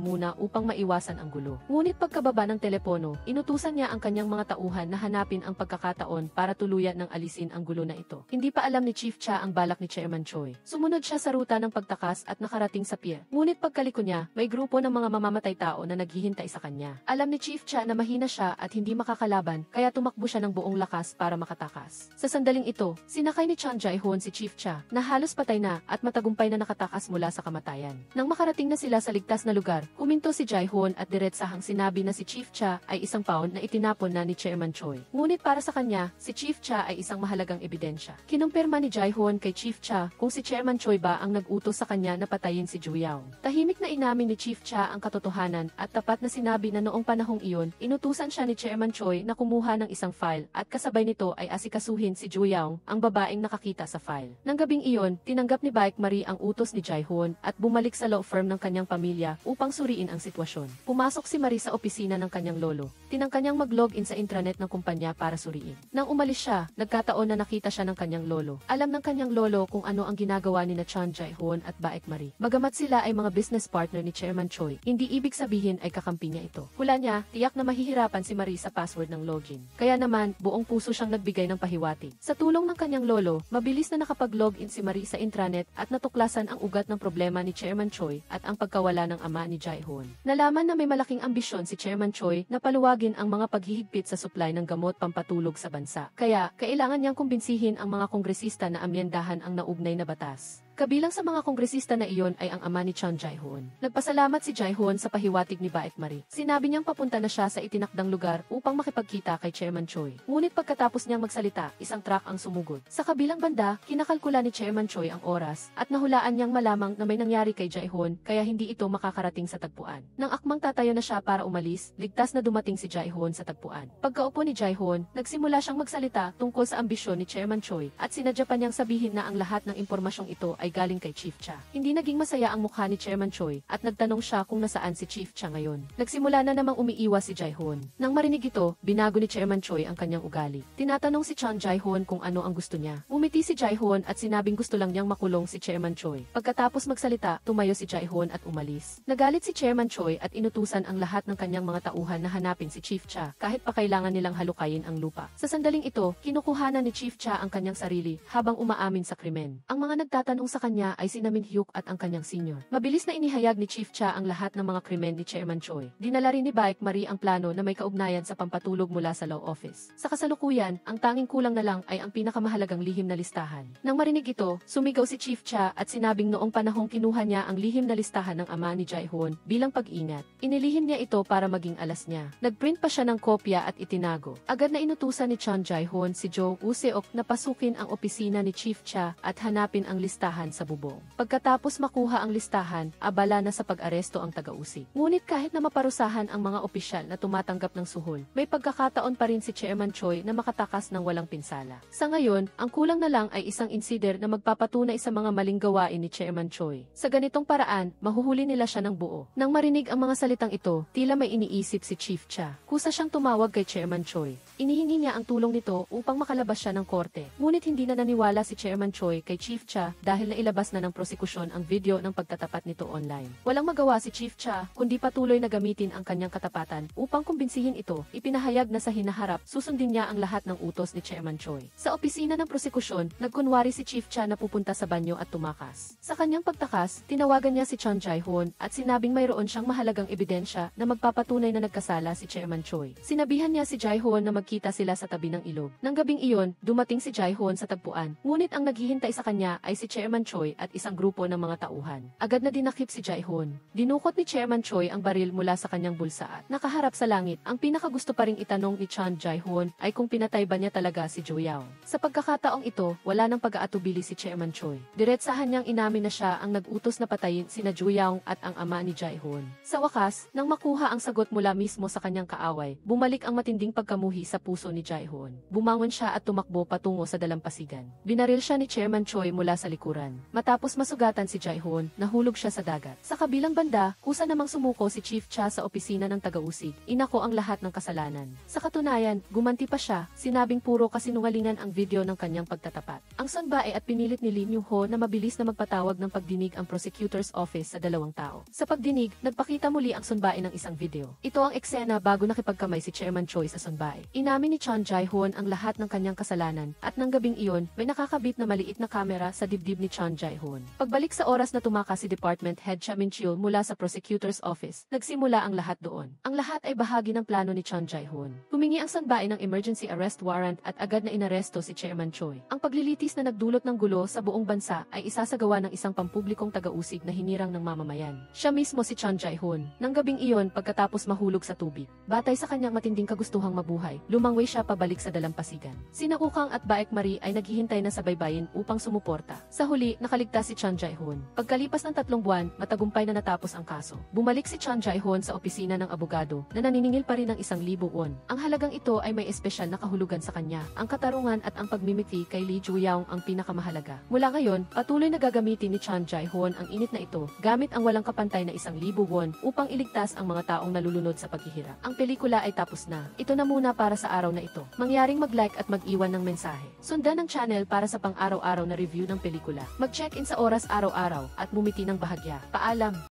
muna upang maiwasan ang gulo. Ngunit pagkababa ng telepono, inutusan niya ang kanyang mga tauhan na hanapin ang pagkakataon para tuluyan ng alisin ang gulo na ito. Hindi pa alam ni Chief Cha ang balak ni Chairman Choi. Sumunod siya sa ruta ng pagtakas at nakarating sa pier. Ngunit pagkaliko niya, may grupo ng mga mamamatay tao na naghihintay sa kanya. Alam ni Chief Cha na mahina siya at hindi makakalaban kaya tumakbo siya ng buong lakas para makatakas. Sa sandaling ito, sinakay ni Chang Jae-hoon si Chief Cha na halos patay na at matagumpay na nakatakas mula sa kamatayan. Nang makarating na sila sa ligtas na lugar, huminto si Jae-hoon at diretsahang sinabi na si Chief Cha ay isang pawn na itinapon na ni Chairman Choi. Ngunit para sa kanya, si Chief Cha ay isang mahalagang ebidensya. Kinumpirma ni Jae-hoon kay Chief Cha kung si Chairman Choi ba ang nag-utos sa kanya na patayin si Ju Yao. Tahimik na inamin ni Chief Cha ang katotohanan at tapat na sinabi na noong panahong iyon, inutusan siya ni Chairman Choi na kumuha ng isang file at kasabay nito ay asikasuhin si Ju Yao, ang babaeng nakakita sa file. Nang gabing iyon, tinanggap ni Baek Marie ang utos ni Jae-hoon at bumalik sa law firm ng kanyang pamilya upang suriin ang sitwasyon. Pumasok si Marie sa opisina ng kanyang lolo. Tinang kanyang mag-login sa intranet ng kumpanya para suriin. Nang umalis siya, nagkataon na nakita siya ng kanyang lolo. Alam ng kanyang lolo kung ano ang ginagawa ni Chang Jae-hoon at Baek Marie. Bagamat sila ay mga business partner ni Chairman Choi, hindi ibig sabihin ay kakampi niya ito. Hula niya, tiyak na mahihirapan si Marie sa password ng login. Kaya naman, buong puso siyang nagbigay ng pahiwatig. Sa tulong ng kanyang lolo, mabilis na nakapag-login si Marie sa intranet at natuklasan ang ugat ng problema ni Chairman Choi at ang pagkawala ng ama ni Jae-hoon. Nalaman na may malaking ambisyon si Chairman Choi na paluwagin ang mga paghihigpit sa supply ng gamot pampatulog sa bansa. Kaya, kailangan niyang kumbinsihin ang mga kongresista na amyendahan ang naugnay na batas. Kabilang sa mga kongresista na iyon ay ang ama ni Chang Jae-hoon. Nagpasalamat si Jae-hoon sa pahiwatig ni Baek Marie. Sinabi niyang papunta na siya sa itinakdang lugar upang makipagkita kay Chairman Choi. Ngunit pagkatapos niyang magsalita, isang truck ang sumugod. Sa kabilang banda, kinakalkula ni Chairman Choi ang oras at nahulaan niyang malamang na may nangyari kay Jae-hoon kaya hindi ito makakarating sa tagpuan. Nang akmang tatayo na siya para umalis, ligtas na dumating si Jae-hoon sa tagpuan. Pagkaupo ni Jae-hoon, nagsimula siyang magsalita tungkol sa ambisyon ni Chairman Choi at sinadya pa niyang sabihin na ang lahat ng impormasyong ito ay galing kay Chief Cha. Hindi naging masaya ang mukha ni Chairman Choi at nagtanong siya kung nasaan si Chief Cha ngayon. Nagsimula na namang umiiwas si Jae-hoon. Nang marinig ito, binago ni Chairman Choi ang kanyang ugali. Tinatanong si Chang Jae-hoon kung ano ang gusto niya. Umiti si Jae-hoon at sinabing gusto lang niyang makulong si Chairman Choi. Pagkatapos magsalita, tumayo si Jae-hoon at umalis. Nagalit si Chairman Choi at inutusan ang lahat ng kanyang mga tauhan na hanapin si Chief Cha kahit pa kailangan nilang halukayin ang lupa. Sa sandaling ito, kinukuhanan ni Chief Cha ang kanyang sarili habang umaamin sa krimen. Ang mga nagtatanong sa kanya ay sina Min Hyuk at ang kanyang senior. Mabilis na inihayag ni Chief Cha ang lahat ng mga krimen ni Chairman Choi. Dinala rin ni Baek Marie ang plano na may kaugnayan sa pampatulog mula sa law office. Sa kasalukuyan, ang tanging kulang na lang ay ang pinakamahalagang lihim na listahan. Nang marinig ito, sumigaw si Chief Cha at sinabing noong panahong kinuha niya ang lihim na listahan ng ama ni Jae-hoon bilang pag-ingat. Inilihim niya ito para maging alas niya. Nagprint pa siya ng kopya at itinago. Agad na inutusan ni Chang Jae-hoon si Jo Woo-seok na pasukin ang opisina ni Chief Cha at hanapin ang listahan sa bubong. Pagkatapos makuha ang listahan, abala na sa pag-aresto ang taga-usig. Ngunit kahit na maparusahan ang mga opisyal na tumatanggap ng suhol, may pagkakataon pa rin si Chairman Choi na makatakas ng walang pinsala. Sa ngayon, ang kulang na lang ay isang insider na magpapatunay sa mga maling gawain ni Chairman Choi. Sa ganitong paraan, mahuhuli nila siya ng buo. Nang marinig ang mga salitang ito, tila may iniisip si Chief Cha. Kusa siyang tumawag kay Chairman Choi. Inihingi niya ang tulong nito upang makalabas siya ng korte. Ngunit hindi na naniwala si Chairman Choi kay Chief Cha dahil nailabas na ng prosekusyon ang video ng pagtatapat nito online. Walang magawa si Chief Cha kundi patuloy na gamitin ang kanyang katapatan upang kumbinsihin ito. Ipinahayag na sa hinaharap, susundin niya ang lahat ng utos ni Chairman Choi. Sa opisina ng prosekusyon, nagkunwari si Chief Cha na pupunta sa banyo at tumakas. Sa kanyang pagtakas, tinawagan niya si Chang Jae-hoon at sinabing mayroon siyang mahalagang ebidensya na magpapatunay na nagkasala si Chairman Choi. Sinabihan niya si Jae-hoon na magkita sila sa tabi ng ilog. Nang gabing iyon, dumating si Jae-hoon sa tagpuan. Ngunit ang naghihintay sa kanya ay si Chairman Choi at isang grupo ng mga tauhan. Agad na dinakip si Jae-hoon. Dinukot ni Chairman Choi ang baril mula sa kanyang bulsa at nakaharap sa langit. Ang pinakagusto pa ring itanong ni Chang Jae-hoon ay kung pinatay ba niya talaga si Ju Yao. Sa pagkakataong ito, wala nang pag-aatubili si Chairman Choi. Diretsahan niyang inamin na siya ang nag-utos na patayin sina Ju Yao at ang ama ni Jae-hoon. Sa wakas, nang makuha ang sagot mula mismo sa kanyang kaaway, bumalik ang matinding pagkamuhi sa puso ni Jae-hoon. Bumangon siya at tumakbo patungo sa dalampasigan. Binaril siya ni Chairman Choi mula sa likuran. Matapos masugatan si Jae-hoon, nahulog siya sa dagat. Sa kabilang banda, kusa namang sumuko si Chief Cha sa opisina ng taga-usig. Inako ang lahat ng kasalanan. Sa katunayan, gumanti pa siya, sinabing puro kasinungalingan ang video ng kanyang pagtatapat. Ang sonbae at pinilit ni Lee Myung-ho na mabilis na magpatawag ng pagdinig ang prosecutor's office sa dalawang tao. Sa pagdinig, nagpakita muli ang sonbae ng isang video. Ito ang eksena bago nakipagkamay si Chairman Choi sa sonbae. Inamin ni Chang Jae-hoon ang lahat ng kanyang kasalanan at nang gabing iyon, may nakakabit na maliit na kamera sa dibdib ni Chon Jae-hoon. Pagbalik sa oras na tumakas si Department Head Cha Min-chul mula sa prosecutor's office, nagsimula ang lahat doon. Ang lahat ay bahagi ng plano ni Chon Jae-hoon. Humingi ang sanbain ng emergency arrest warrant at agad na inaresto si Chairman Choi. Ang paglilitis na nagdulot ng gulo sa buong bansa ay isasagawa ng isang pampublikong taga-usig na hinirang ng mamamayan. Siya mismo si Chon Jae-hoon. Nang gabing iyon pagkatapos mahulog sa tubig, batay sa kanyang matinding kagustuhang mabuhay, lumangway siya pabalik sa dalampasigan. Sina Ukang at Baek Marie ay naghihintay na sa baybayin upang sumuporta. Sa huli, nakaligtas si Chon Jae-hoon. Pagkalipas ng 3 buwan, matagumpay na natapos ang kaso. Bumalik si Chon Jae-hoon sa opisina ng abogado na naniningil pa rin ng 1,000 won. Ang halagang ito ay may espesyal na kahulugan sa kanya. Ang katarungan at ang pagmimiti kay Lee Ju-yaong ang pinakamahalaga. Mula ngayon, patuloy na gagamitin ni Chon Jae-hoon ang init na ito gamit ang walang kapantay na 1,000 won upang iligtas ang mga taong nalulunod sa paghihirap. Ang pelikula ay tapos na. Ito na muna para sa araw na ito. Mangyaring mag-like at mag-iwan ng mensahe. Sundan ang channel para sa pang-araw-araw na review ng pelikula. Mag-check-in sa oras araw-araw at mumiti ng bahagya. Paalam!